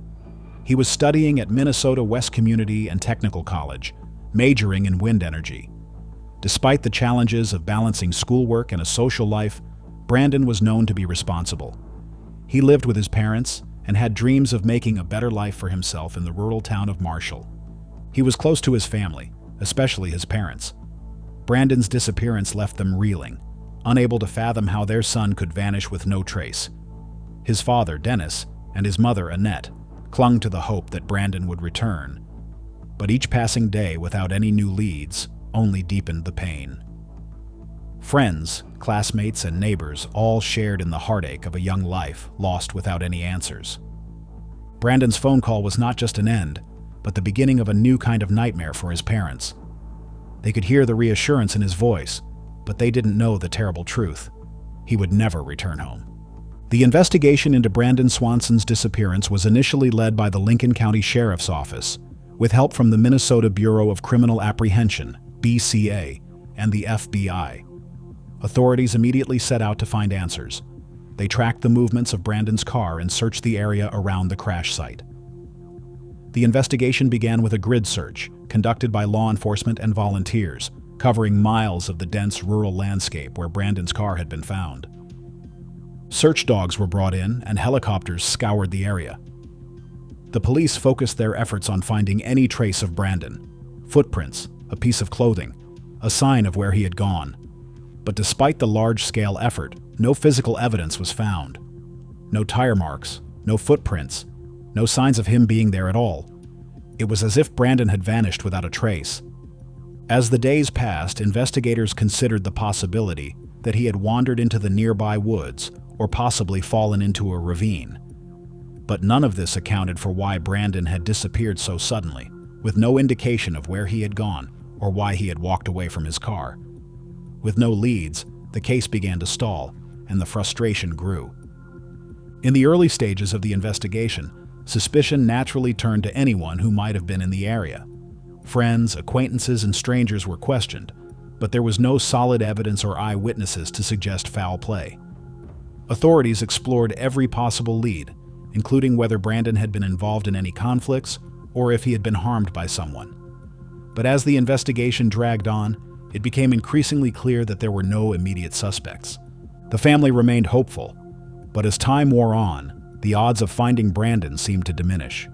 He was studying at Minnesota West Community and Technical College, majoring in wind energy. Despite the challenges of balancing schoolwork and a social life, Brandon was known to be responsible. He lived with his parents and had dreams of making a better life for himself in the rural town of Marshall. He was close to his family, especially his parents. Brandon's disappearance left them reeling, unable to fathom how their son could vanish with no trace. His father, Dennis, and his mother, Annette, clung to the hope that Brandon would return. But each passing day without any new leads only deepened the pain. Friends, classmates, and neighbors all shared in the heartache of a young life lost without any answers. Brandon's phone call was not just an end, but the beginning of a new kind of nightmare for his parents. They could hear the reassurance in his voice, but they didn't know the terrible truth. He would never return home. The investigation into Brandon Swanson's disappearance was initially led by the Lincoln County Sheriff's Office, with help from the Minnesota Bureau of Criminal Apprehension, BCA, and the FBI. Authorities immediately set out to find answers. They tracked the movements of Brandon's car and searched the area around the crash site. The investigation began with a grid search conducted by law enforcement and volunteers, covering miles of the dense rural landscape where Brandon's car had been found. Search dogs were brought in and helicopters scoured the area. The police focused their efforts on finding any trace of Brandon: footprints, a piece of clothing, a sign of where he had gone. But despite the large-scale effort, no physical evidence was found. No tire marks, no footprints, no signs of him being there at all. It was as if Brandon had vanished without a trace. As the days passed, investigators considered the possibility that he had wandered into the nearby woods or possibly fallen into a ravine. But none of this accounted for why Brandon had disappeared so suddenly, with no indication of where he had gone or why he had walked away from his car. With no leads, the case began to stall, and the frustration grew. In the early stages of the investigation, suspicion naturally turned to anyone who might have been in the area. Friends, acquaintances, and strangers were questioned, but there was no solid evidence or eyewitnesses to suggest foul play. Authorities explored every possible lead, including whether Brandon had been involved in any conflicts or if he had been harmed by someone. But as the investigation dragged on, it became increasingly clear that there were no immediate suspects. The family remained hopeful, but as time wore on, the odds of finding Brandon seemed to diminish.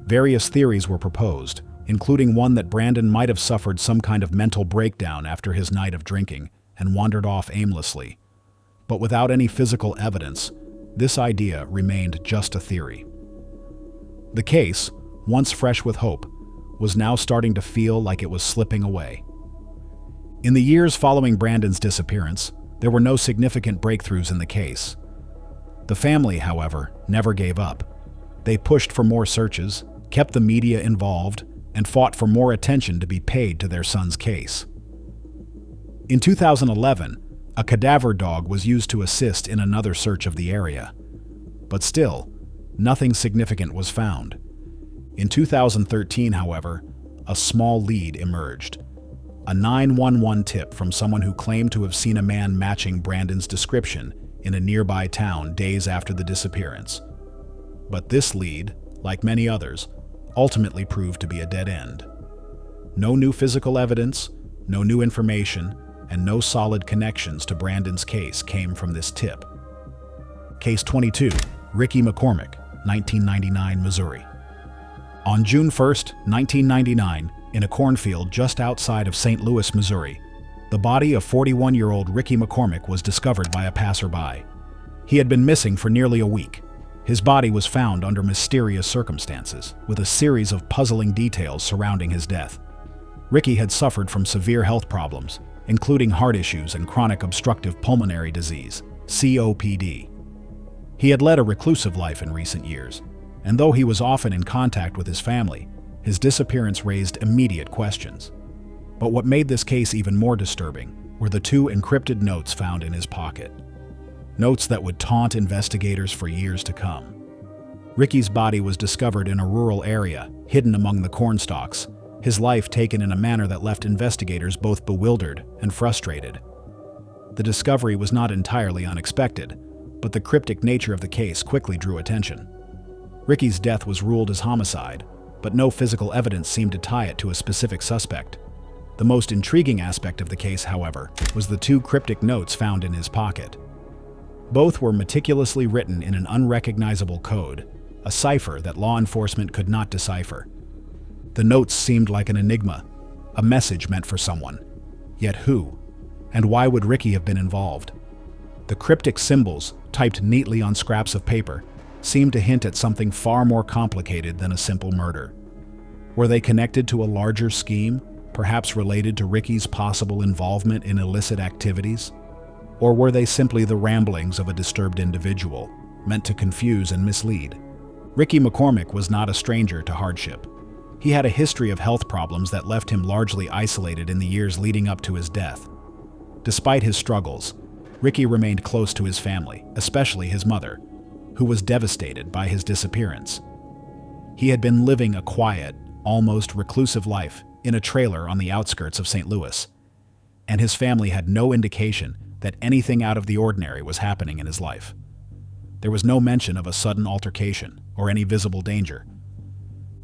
Various theories were proposed, including one that Brandon might have suffered some kind of mental breakdown after his night of drinking and wandered off aimlessly. But without any physical evidence, this idea remained just a theory. The case, once fresh with hope, was now starting to feel like it was slipping away. In the years following Brandon's disappearance, there were no significant breakthroughs in the case. The family, however, never gave up. They pushed for more searches, kept the media involved, and fought for more attention to be paid to their son's case. In 2011, a cadaver dog was used to assist in another search of the area. But still, nothing significant was found. In 2013, however, a small lead emerged. A 911 tip from someone who claimed to have seen a man matching Brandon's description in a nearby town days after the disappearance. But this lead, like many others, ultimately proved to be a dead end. No new physical evidence, no new information, and no solid connections to Brandon's case came from this tip. Case 22, Ricky McCormick, 1999, Missouri. On June 1, 1999, in a cornfield just outside of St. Louis, Missouri, the body of 41-year-old Ricky McCormick was discovered by a passerby. He had been missing for nearly a week. His body was found under mysterious circumstances, with a series of puzzling details surrounding his death. Ricky had suffered from severe health problems, including heart issues and chronic obstructive pulmonary disease, COPD. He had led a reclusive life in recent years, and though he was often in contact with his family, his disappearance raised immediate questions. But what made this case even more disturbing were the 2 encrypted notes found in his pocket. Notes that would taunt investigators for years to come. Ricky's body was discovered in a rural area, hidden among the cornstalks, his life taken in a manner that left investigators both bewildered and frustrated. The discovery was not entirely unexpected, but the cryptic nature of the case quickly drew attention. Ricky's death was ruled as homicide, but no physical evidence seemed to tie it to a specific suspect. The most intriguing aspect of the case, however, was the 2 cryptic notes found in his pocket. Both were meticulously written in an unrecognizable code, a cipher that law enforcement could not decipher. The notes seemed like an enigma, a message meant for someone. Yet who? And why would Ricky have been involved? The cryptic symbols, typed neatly on scraps of paper, seemed to hint at something far more complicated than a simple murder. Were they connected to a larger scheme, perhaps related to Ricky's possible involvement in illicit activities? Or were they simply the ramblings of a disturbed individual, meant to confuse and mislead? Ricky McCormick was not a stranger to hardship. He had a history of health problems that left him largely isolated in the years leading up to his death. Despite his struggles, Ricky remained close to his family, especially his mother, who was devastated by his disappearance. He had been living a quiet, almost reclusive life in a trailer on the outskirts of St. Louis, and his family had no indication that anything out of the ordinary was happening in his life. There was no mention of a sudden altercation or any visible danger.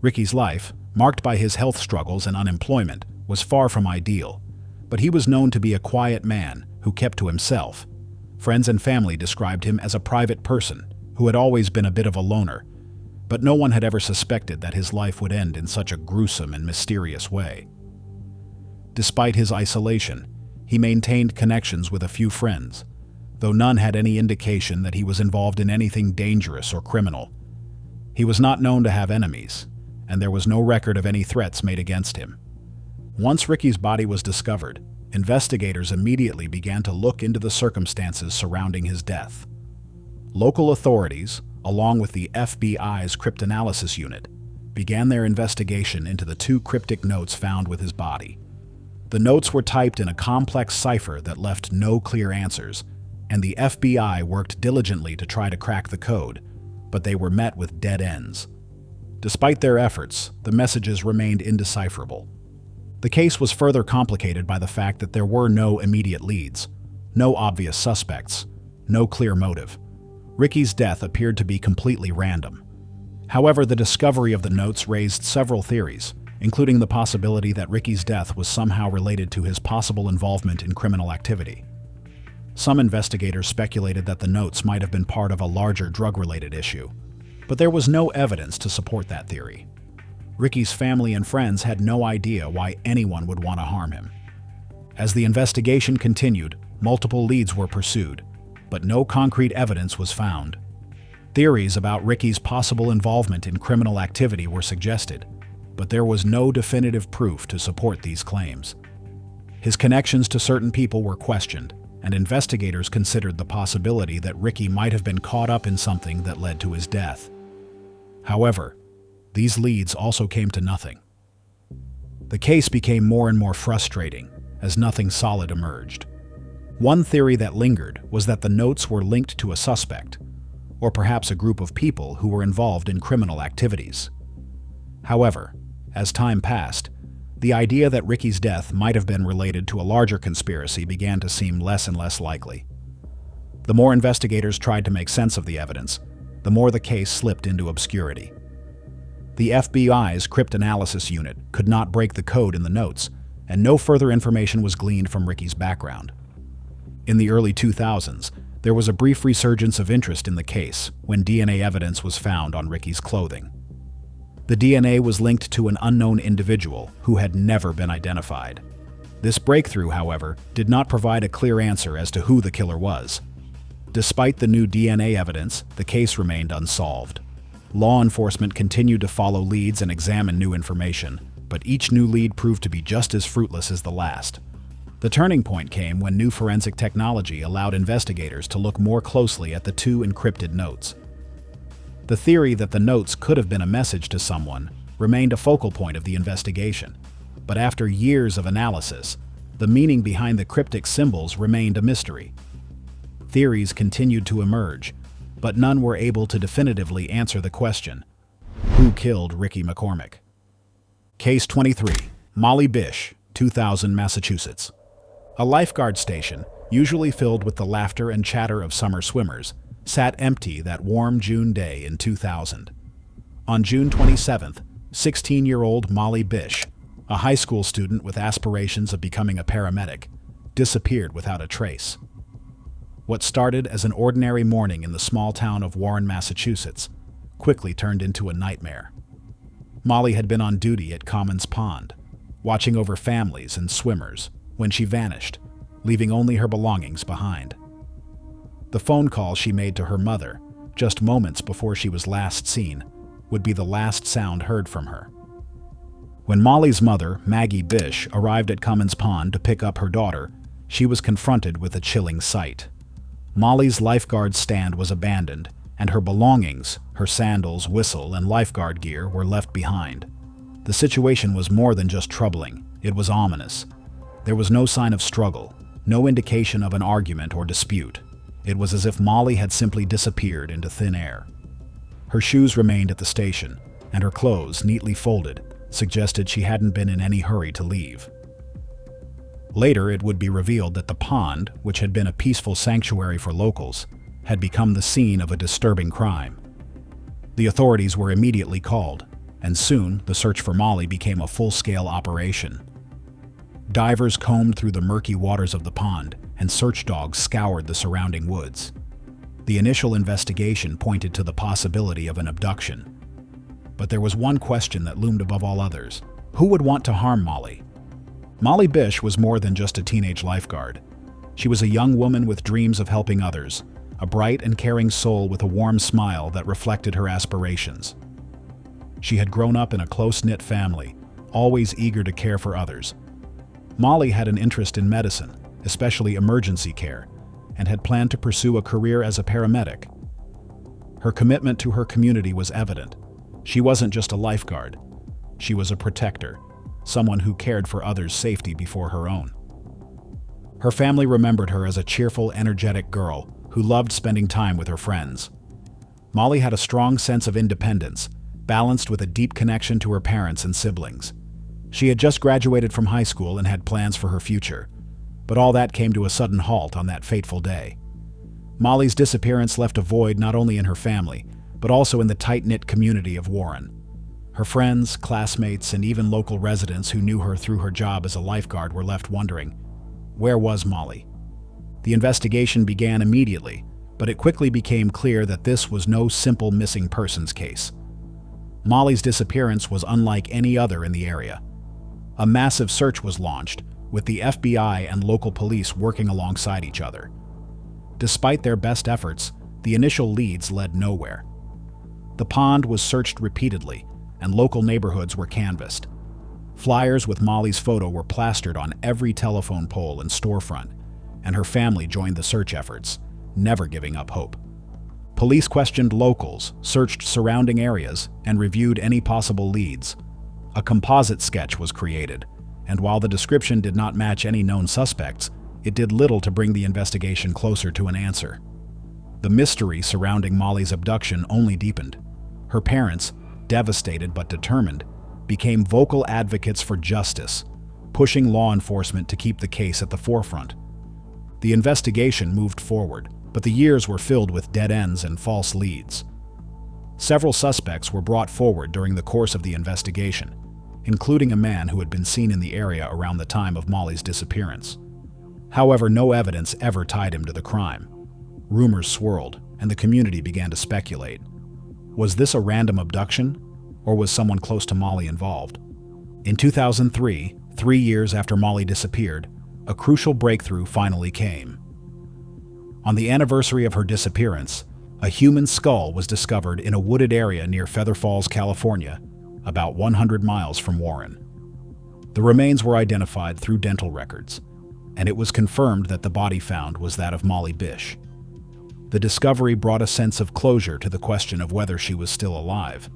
Ricky's life, marked by his health struggles and unemployment, was far from ideal, but he was known to be a quiet man who kept to himself. Friends and family described him as a private person who had always been a bit of a loner, but no one had ever suspected that his life would end in such a gruesome and mysterious way. Despite his isolation, he maintained connections with a few friends, though none had any indication that he was involved in anything dangerous or criminal. He was not known to have enemies, and there was no record of any threats made against him. Once Ricky's body was discovered, investigators immediately began to look into the circumstances surrounding his death. Local authorities, along with the FBI's cryptanalysis unit, began their investigation into the 2 cryptic notes found with his body. The notes were typed in a complex cipher that left no clear answers, and the FBI worked diligently to try to crack the code, but they were met with dead ends. Despite their efforts, the messages remained indecipherable. The case was further complicated by the fact that there were no immediate leads, no obvious suspects, no clear motive. Ricky's death appeared to be completely random. However, the discovery of the notes raised several theories, including the possibility that Ricky's death was somehow related to his possible involvement in criminal activity. Some investigators speculated that the notes might have been part of a larger drug-related issue, but there was no evidence to support that theory. Ricky's family and friends had no idea why anyone would want to harm him. As the investigation continued, multiple leads were pursued, but no concrete evidence was found. Theories about Ricky's possible involvement in criminal activity were suggested, but there was no definitive proof to support these claims. His connections to certain people were questioned, and investigators considered the possibility that Ricky might have been caught up in something that led to his death. However, these leads also came to nothing. The case became more and more frustrating as nothing solid emerged. One theory that lingered was that the notes were linked to a suspect, or perhaps a group of people who were involved in criminal activities. However, as time passed, the idea that Ricky's death might have been related to a larger conspiracy began to seem less and less likely. The more investigators tried to make sense of the evidence, the more the case slipped into obscurity. The FBI's cryptanalysis unit could not break the code in the notes, and no further information was gleaned from Ricky's background. In the early 2000s, there was a brief resurgence of interest in the case when DNA evidence was found on Ricky's clothing. The DNA was linked to an unknown individual who had never been identified. This breakthrough, however, did not provide a clear answer as to who the killer was. Despite the new DNA evidence, the case remained unsolved. Law enforcement continued to follow leads and examine new information, but each new lead proved to be just as fruitless as the last. The turning point came when new forensic technology allowed investigators to look more closely at the 2 encrypted notes. The theory that the notes could have been a message to someone remained a focal point of the investigation, but after years of analysis, the meaning behind the cryptic symbols remained a mystery. Theories continued to emerge, but none were able to definitively answer the question, who killed Ricky McCormick? Case 23, Molly Bish, 2000, Massachusetts. A lifeguard station, usually filled with the laughter and chatter of summer swimmers, sat empty that warm June day in 2000. On June 27th, 16-year-old Molly Bish, a high school student with aspirations of becoming a paramedic, disappeared without a trace. What started as an ordinary morning in the small town of Warren, Massachusetts, quickly turned into a nightmare. Molly had been on duty at Commons Pond, watching over families and swimmers, when she vanished, leaving only her belongings behind. The phone call she made to her mother, just moments before she was last seen, would be the last sound heard from her. When Molly's mother, Maggie Bish, arrived at Commons Pond to pick up her daughter, she was confronted with a chilling sight. Molly's lifeguard stand was abandoned, and her belongings, her sandals, whistle, and lifeguard gear were left behind. The situation was more than just troubling, it was ominous. There was no sign of struggle, no indication of an argument or dispute. It was as if Molly had simply disappeared into thin air. Her shoes remained at the station, and her clothes, neatly folded, suggested she hadn't been in any hurry to leave. Later, it would be revealed that the pond, which had been a peaceful sanctuary for locals, had become the scene of a disturbing crime. The authorities were immediately called, and soon the search for Molly became a full-scale operation. Divers combed through the murky waters of the pond, and search dogs scoured the surrounding woods. The initial investigation pointed to the possibility of an abduction. But there was one question that loomed above all others. Who would want to harm Molly? Molly Bish was more than just a teenage lifeguard. She was a young woman with dreams of helping others, a bright and caring soul with a warm smile that reflected her aspirations. She had grown up in a close-knit family, always eager to care for others, Molly had an interest in medicine, especially emergency care, and had planned to pursue a career as a paramedic. Her commitment to her community was evident. She wasn't just a lifeguard. She was a protector, someone who cared for others' safety before her own. Her family remembered her as a cheerful, energetic girl who loved spending time with her friends. Molly had a strong sense of independence, balanced with a deep connection to her parents and siblings. She had just graduated from high school and had plans for her future, but all that came to a sudden halt on that fateful day. Molly's disappearance left a void not only in her family, but also in the tight-knit community of Warren. Her friends, classmates, and even local residents who knew her through her job as a lifeguard were left wondering, where was Molly? The investigation began immediately, but it quickly became clear that this was no simple missing persons case. Molly's disappearance was unlike any other in the area. A massive search was launched, with the FBI and local police working alongside each other. Despite their best efforts, the initial leads led nowhere. The pond was searched repeatedly, and local neighborhoods were canvassed. Flyers with Molly's photo were plastered on every telephone pole and storefront, and her family joined the search efforts, never giving up hope. Police questioned locals, searched surrounding areas, and reviewed any possible leads. A composite sketch was created, and while the description did not match any known suspects, it did little to bring the investigation closer to an answer. The mystery surrounding Molly's abduction only deepened. Her parents, devastated but determined, became vocal advocates for justice, pushing law enforcement to keep the case at the forefront. The investigation moved forward, but the years were filled with dead ends and false leads. Several suspects were brought forward during the course of the investigation, including a man who had been seen in the area around the time of Molly's disappearance. However, no evidence ever tied him to the crime. Rumors swirled, and the community began to speculate. Was this a random abduction, or was someone close to Molly involved? In 2003, 3 years after Molly disappeared, a crucial breakthrough finally came. On the anniversary of her disappearance, a human skull was discovered in a wooded area near Feather Falls, California, about 100 miles from Warren. The remains were identified through dental records, and it was confirmed that the body found was that of Molly Bish. The discovery brought a sense of closure to the question of whether she was still alive,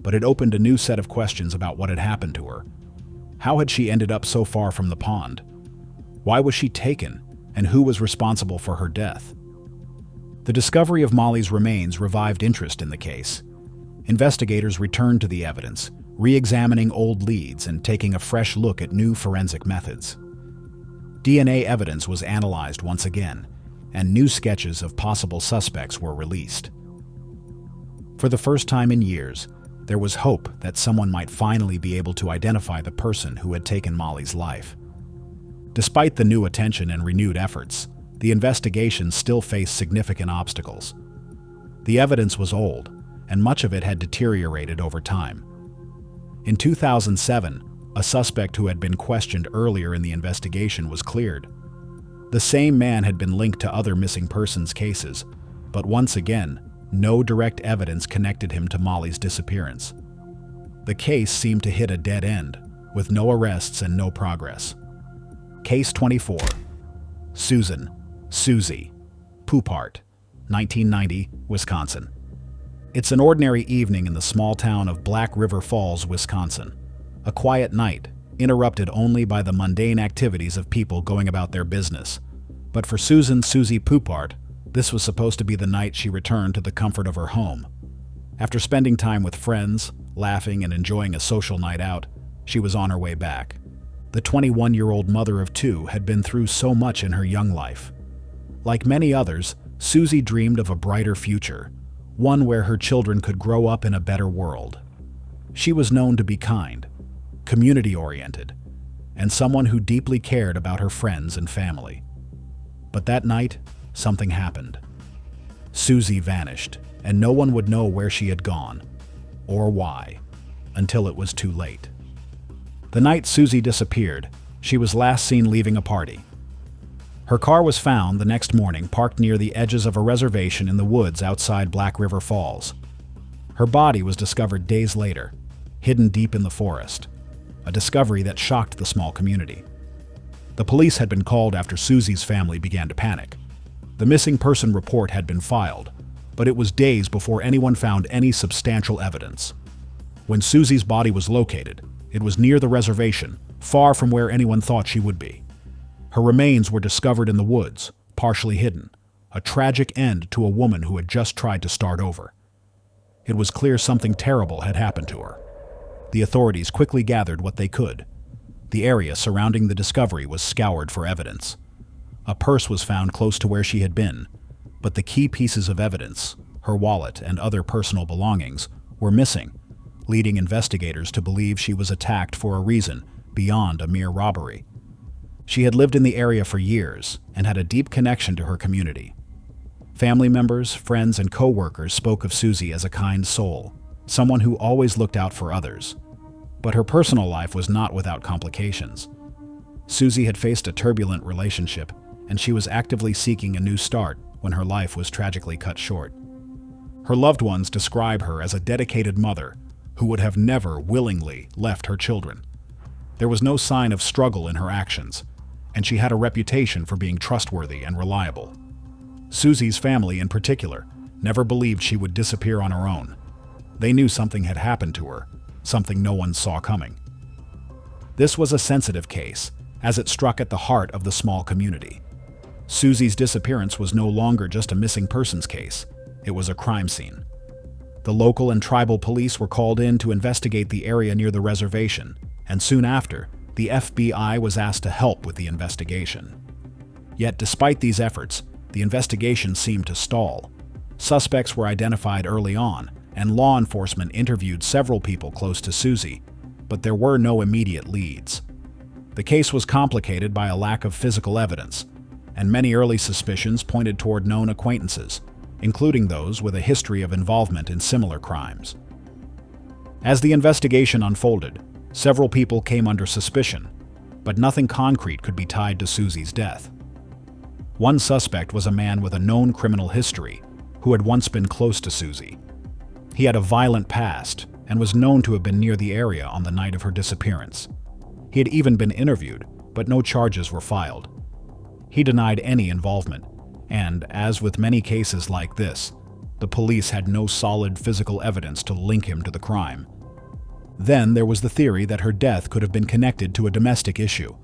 but it opened a new set of questions about what had happened to her. How had she ended up so far from the pond? Why was she taken, and who was responsible for her death? The discovery of Molly's remains revived interest in the case. Investigators returned to the evidence, re-examining old leads and taking a fresh look at new forensic methods. DNA evidence was analyzed once again, and new sketches of possible suspects were released. For the first time in years, there was hope that someone might finally be able to identify the person who had taken Molly's life. Despite the new attention and renewed efforts, the investigation still faced significant obstacles. The evidence was old, and much of it had deteriorated over time. In 2007, a suspect who had been questioned earlier in the investigation was cleared. The same man had been linked to other missing persons cases, but once again, no direct evidence connected him to Molly's disappearance. The case seemed to hit a dead end, with no arrests and no progress. Case 24. Susie Poupart, 1990, Wisconsin. It's an ordinary evening in the small town of Black River Falls, Wisconsin. A quiet night, interrupted only by the mundane activities of people going about their business. But for Susie Poupart, this was supposed to be the night she returned to the comfort of her home. After spending time with friends, laughing and enjoying a social night out, she was on her way back. The 21-year-old mother of two had been through so much in her young life. Like many others, Susie dreamed of a brighter future, one where her children could grow up in a better world. She was known to be kind, community-oriented, and someone who deeply cared about her friends and family. But that night, something happened. Susie vanished, and no one would know where she had gone, or why, until it was too late. The night Susie disappeared, she was last seen leaving a party. Her car was found the next morning parked near the edges of a reservation in the woods outside Black River Falls. Her body was discovered days later, hidden deep in the forest, a discovery that shocked the small community. The police had been called after Susie's family began to panic. The missing person report had been filed, but it was days before anyone found any substantial evidence. When Susie's body was located, it was near the reservation, far from where anyone thought she would be. Her remains were discovered in the woods, partially hidden, a tragic end to a woman who had just tried to start over. It was clear something terrible had happened to her. The authorities quickly gathered what they could. The area surrounding the discovery was scoured for evidence. A purse was found close to where she had been, but the key pieces of evidence, her wallet and other personal belongings, were missing, leading investigators to believe she was attacked for a reason beyond a mere robbery. She had lived in the area for years and had a deep connection to her community. Family members, friends, and co-workers spoke of Susie as a kind soul, someone who always looked out for others. But her personal life was not without complications. Susie had faced a turbulent relationship, and she was actively seeking a new start when her life was tragically cut short. Her loved ones describe her as a dedicated mother who would have never willingly left her children. There was no sign of struggle in her actions, and she had a reputation for being trustworthy and reliable. Susie's family, in particular, never believed she would disappear on her own. They knew something had happened to her, something no one saw coming. This was a sensitive case, as it struck at the heart of the small community. Susie's disappearance was no longer just a missing persons case, it was a crime scene. The local and tribal police were called in to investigate the area near the reservation, and soon after, the FBI was asked to help with the investigation. Yet despite these efforts, the investigation seemed to stall. Suspects were identified early on, and law enforcement interviewed several people close to Susie, but there were no immediate leads. The case was complicated by a lack of physical evidence, and many early suspicions pointed toward known acquaintances, including those with a history of involvement in similar crimes. As the investigation unfolded, several people came under suspicion, but nothing concrete could be tied to Susie's death. One suspect was a man with a known criminal history who had once been close to Susie. He had a violent past and was known to have been near the area on the night of her disappearance. He had even been interviewed, but no charges were filed. He denied any involvement, and, as with many cases like this, the police had no solid physical evidence to link him to the crime. Then there was the theory that her death could have been connected to a domestic issue,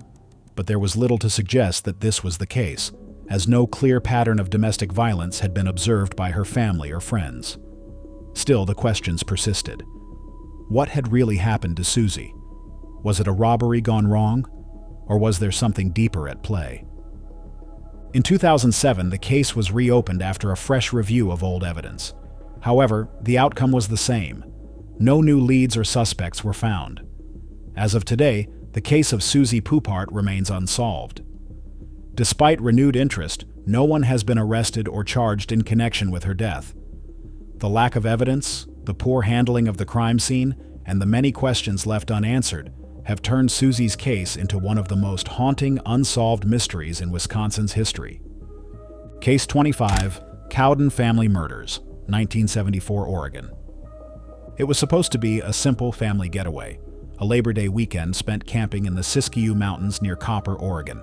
but there was little to suggest that this was the case, as no clear pattern of domestic violence had been observed by her family or friends. Still, the questions persisted. What had really happened to Susie? Was it a robbery gone wrong, or was there something deeper at play? In 2007, the case was reopened after a fresh review of old evidence. However, the outcome was the same. No new leads or suspects were found. As of today, the case of Susie Poupart remains unsolved. Despite renewed interest, no one has been arrested or charged in connection with her death. The lack of evidence, the poor handling of the crime scene, and the many questions left unanswered have turned Susie's case into one of the most haunting unsolved mysteries in Wisconsin's history. Case 25, Cowden Family Murders, 1974 Oregon. It was supposed to be a simple family getaway, a Labor Day weekend spent camping in the Siskiyou Mountains near Copper, Oregon.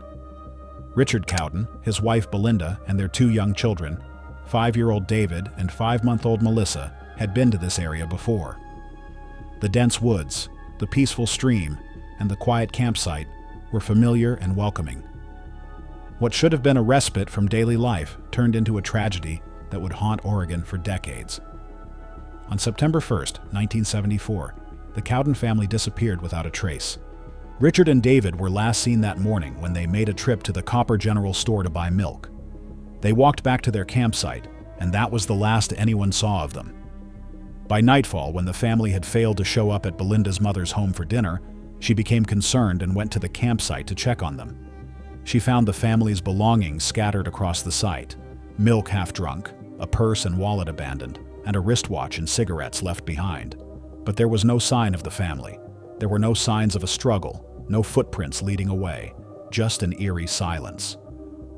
Richard Cowden, his wife Belinda, and their 2 young children, 5-year-old David and 5-month-old Melissa, had been to this area before. The dense woods, the peaceful stream, and the quiet campsite were familiar and welcoming. What should have been a respite from daily life turned into a tragedy that would haunt Oregon for decades. On September 1st, 1974, the Cowden family disappeared without a trace. Richard and David were last seen that morning when they made a trip to the Copper General Store to buy milk. They walked back to their campsite, and that was the last anyone saw of them. By nightfall, when the family had failed to show up at Belinda's mother's home for dinner, she became concerned and went to the campsite to check on them. She found the family's belongings scattered across the site: milk half drunk, a purse and wallet abandoned, and a wristwatch and cigarettes left behind. But there was no sign of the family. There were no signs of a struggle, no footprints leading away, just an eerie silence.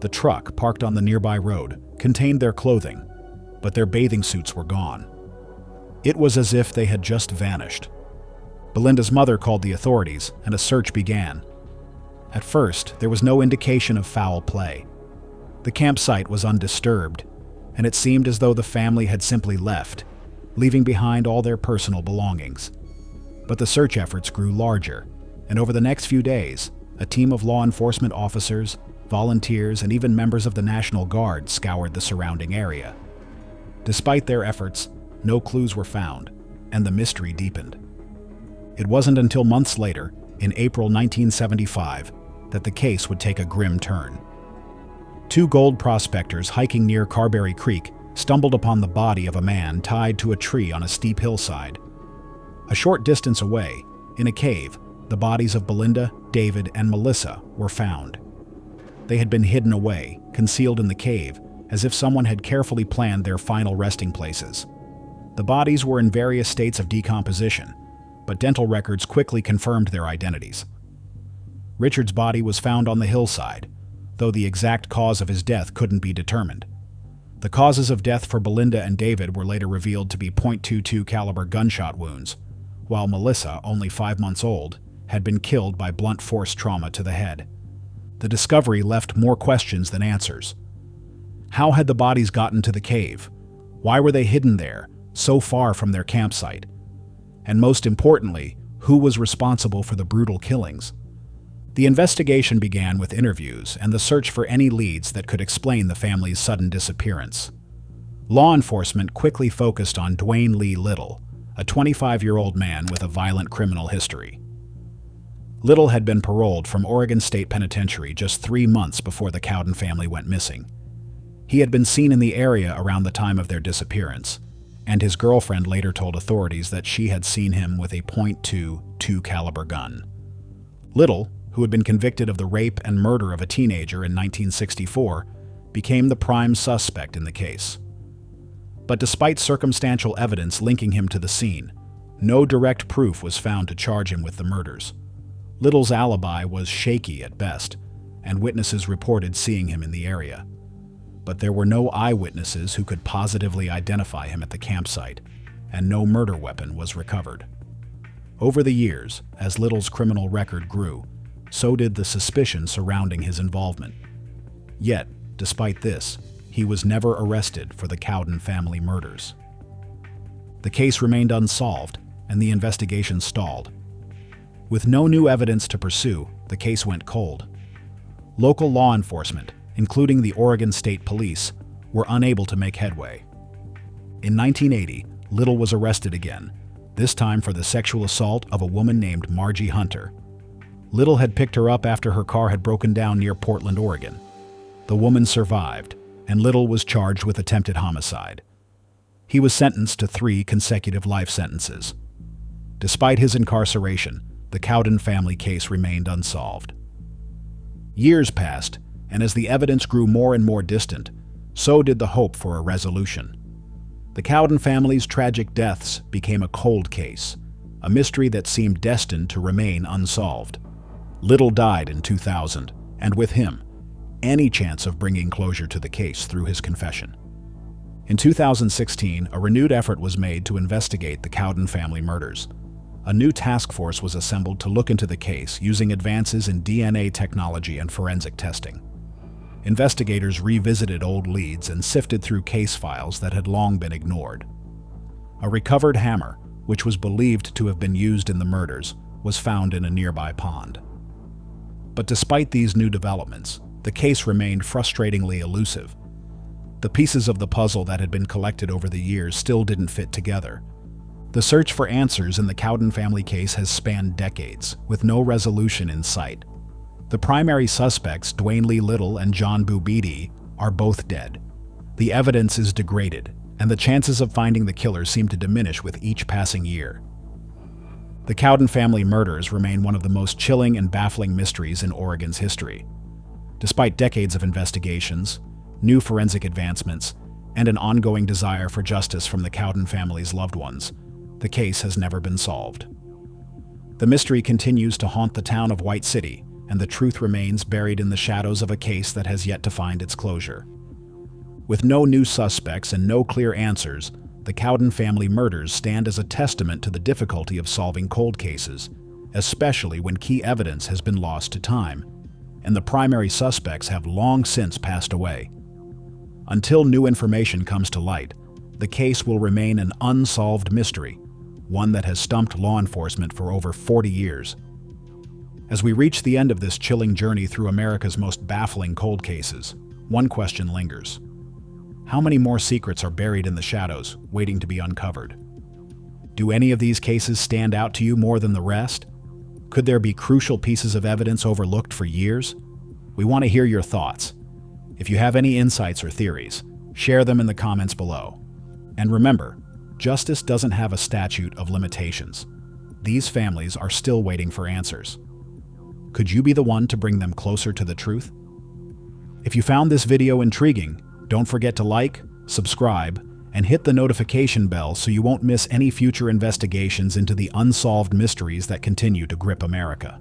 The truck, parked on the nearby road, contained their clothing, but their bathing suits were gone. It was as if they had just vanished. Belinda's mother called the authorities, and a search began. At first, there was no indication of foul play. The campsite was undisturbed, and it seemed as though the family had simply left, leaving behind all their personal belongings. But the search efforts grew larger, and over the next few days, a team of law enforcement officers, volunteers, and even members of the National Guard scoured the surrounding area. Despite their efforts, no clues were found, and the mystery deepened. It wasn't until months later, in April 1975, that the case would take a grim turn. Two gold prospectors hiking near Carberry Creek stumbled upon the body of a man tied to a tree on a steep hillside. A short distance away, in a cave, the bodies of Belinda, David, and Melissa were found. They had been hidden away, concealed in the cave, as if someone had carefully planned their final resting places. The bodies were in various states of decomposition, but dental records quickly confirmed their identities. Richard's body was found on the hillside, though the exact cause of his death couldn't be determined. The causes of death for Belinda and David were later revealed to be .22 caliber gunshot wounds, while Melissa, only 5 months old, had been killed by blunt force trauma to the head. The discovery left more questions than answers. How had the bodies gotten to the cave? Why were they hidden there, so far from their campsite? And most importantly, who was responsible for the brutal killings? The investigation began with interviews and the search for any leads that could explain the family's sudden disappearance. Law enforcement quickly focused on Dwayne Lee Little, a 25-year-old man with a violent criminal history. Little had been paroled from Oregon State Penitentiary just 3 months before the Cowden family went missing. He had been seen in the area around the time of their disappearance, and his girlfriend later told authorities that she had seen him with a .22 caliber gun. Little, who had been convicted of the rape and murder of a teenager in 1964, became the prime suspect in the case. But despite circumstantial evidence linking him to the scene, no direct proof was found to charge him with the murders. Little's alibi was shaky at best, and witnesses reported seeing him in the area. But there were no eyewitnesses who could positively identify him at the campsite, and no murder weapon was recovered. Over the years, as Little's criminal record grew, so did the suspicion surrounding his involvement. Yet, despite this, he was never arrested for the Cowden family murders. The case remained unsolved, and the investigation stalled. With no new evidence to pursue, the case went cold. Local law enforcement, including the Oregon State Police, were unable to make headway. In 1980, Little was arrested again, this time for the sexual assault of a woman named Margie Hunter. Little had picked her up after her car had broken down near Portland, Oregon. The woman survived, and Little was charged with attempted homicide. He was sentenced to 3 consecutive life sentences. Despite his incarceration, the Cowden family case remained unsolved. Years passed, and as the evidence grew more and more distant, so did the hope for a resolution. The Cowden family's tragic deaths became a cold case, a mystery that seemed destined to remain unsolved. Little died in 2000, and with him, any chance of bringing closure to the case through his confession. In 2016, a renewed effort was made to investigate the Cowden family murders. A new task force was assembled to look into the case using advances in DNA technology and forensic testing. Investigators revisited old leads and sifted through case files that had long been ignored. A recovered hammer, which was believed to have been used in the murders, was found in a nearby pond. But despite these new developments, the case remained frustratingly elusive. The pieces of the puzzle that had been collected over the years still didn't fit together. The search for answers in the Cowden family case has spanned decades, with no resolution in sight. The primary suspects, Dwayne Lee Little and John Boubidi, are both dead. The evidence is degraded, and the chances of finding the killer seem to diminish with each passing year. The Cowden family murders remain one of the most chilling and baffling mysteries in Oregon's history. Despite decades of investigations, new forensic advancements, and an ongoing desire for justice from the Cowden family's loved ones, the case has never been solved. The mystery continues to haunt the town of White City, and the truth remains buried in the shadows of a case that has yet to find its closure. With no new suspects and no clear answers, the Cowden family murders stand as a testament to the difficulty of solving cold cases, especially when key evidence has been lost to time and the primary suspects have long since passed away. Until new information comes to light, the case will remain an unsolved mystery, one that has stumped law enforcement for over 40 years. As we reach the end of this chilling journey through America's most baffling cold cases, one question lingers. How many more secrets are buried in the shadows, waiting to be uncovered? Do any of these cases stand out to you more than the rest? Could there be crucial pieces of evidence overlooked for years? We want to hear your thoughts. If you have any insights or theories, share them in the comments below. And remember, justice doesn't have a statute of limitations. These families are still waiting for answers. Could you be the one to bring them closer to the truth? If you found this video intriguing, don't forget to like, subscribe, and hit the notification bell so you won't miss any future investigations into the unsolved mysteries that continue to grip America.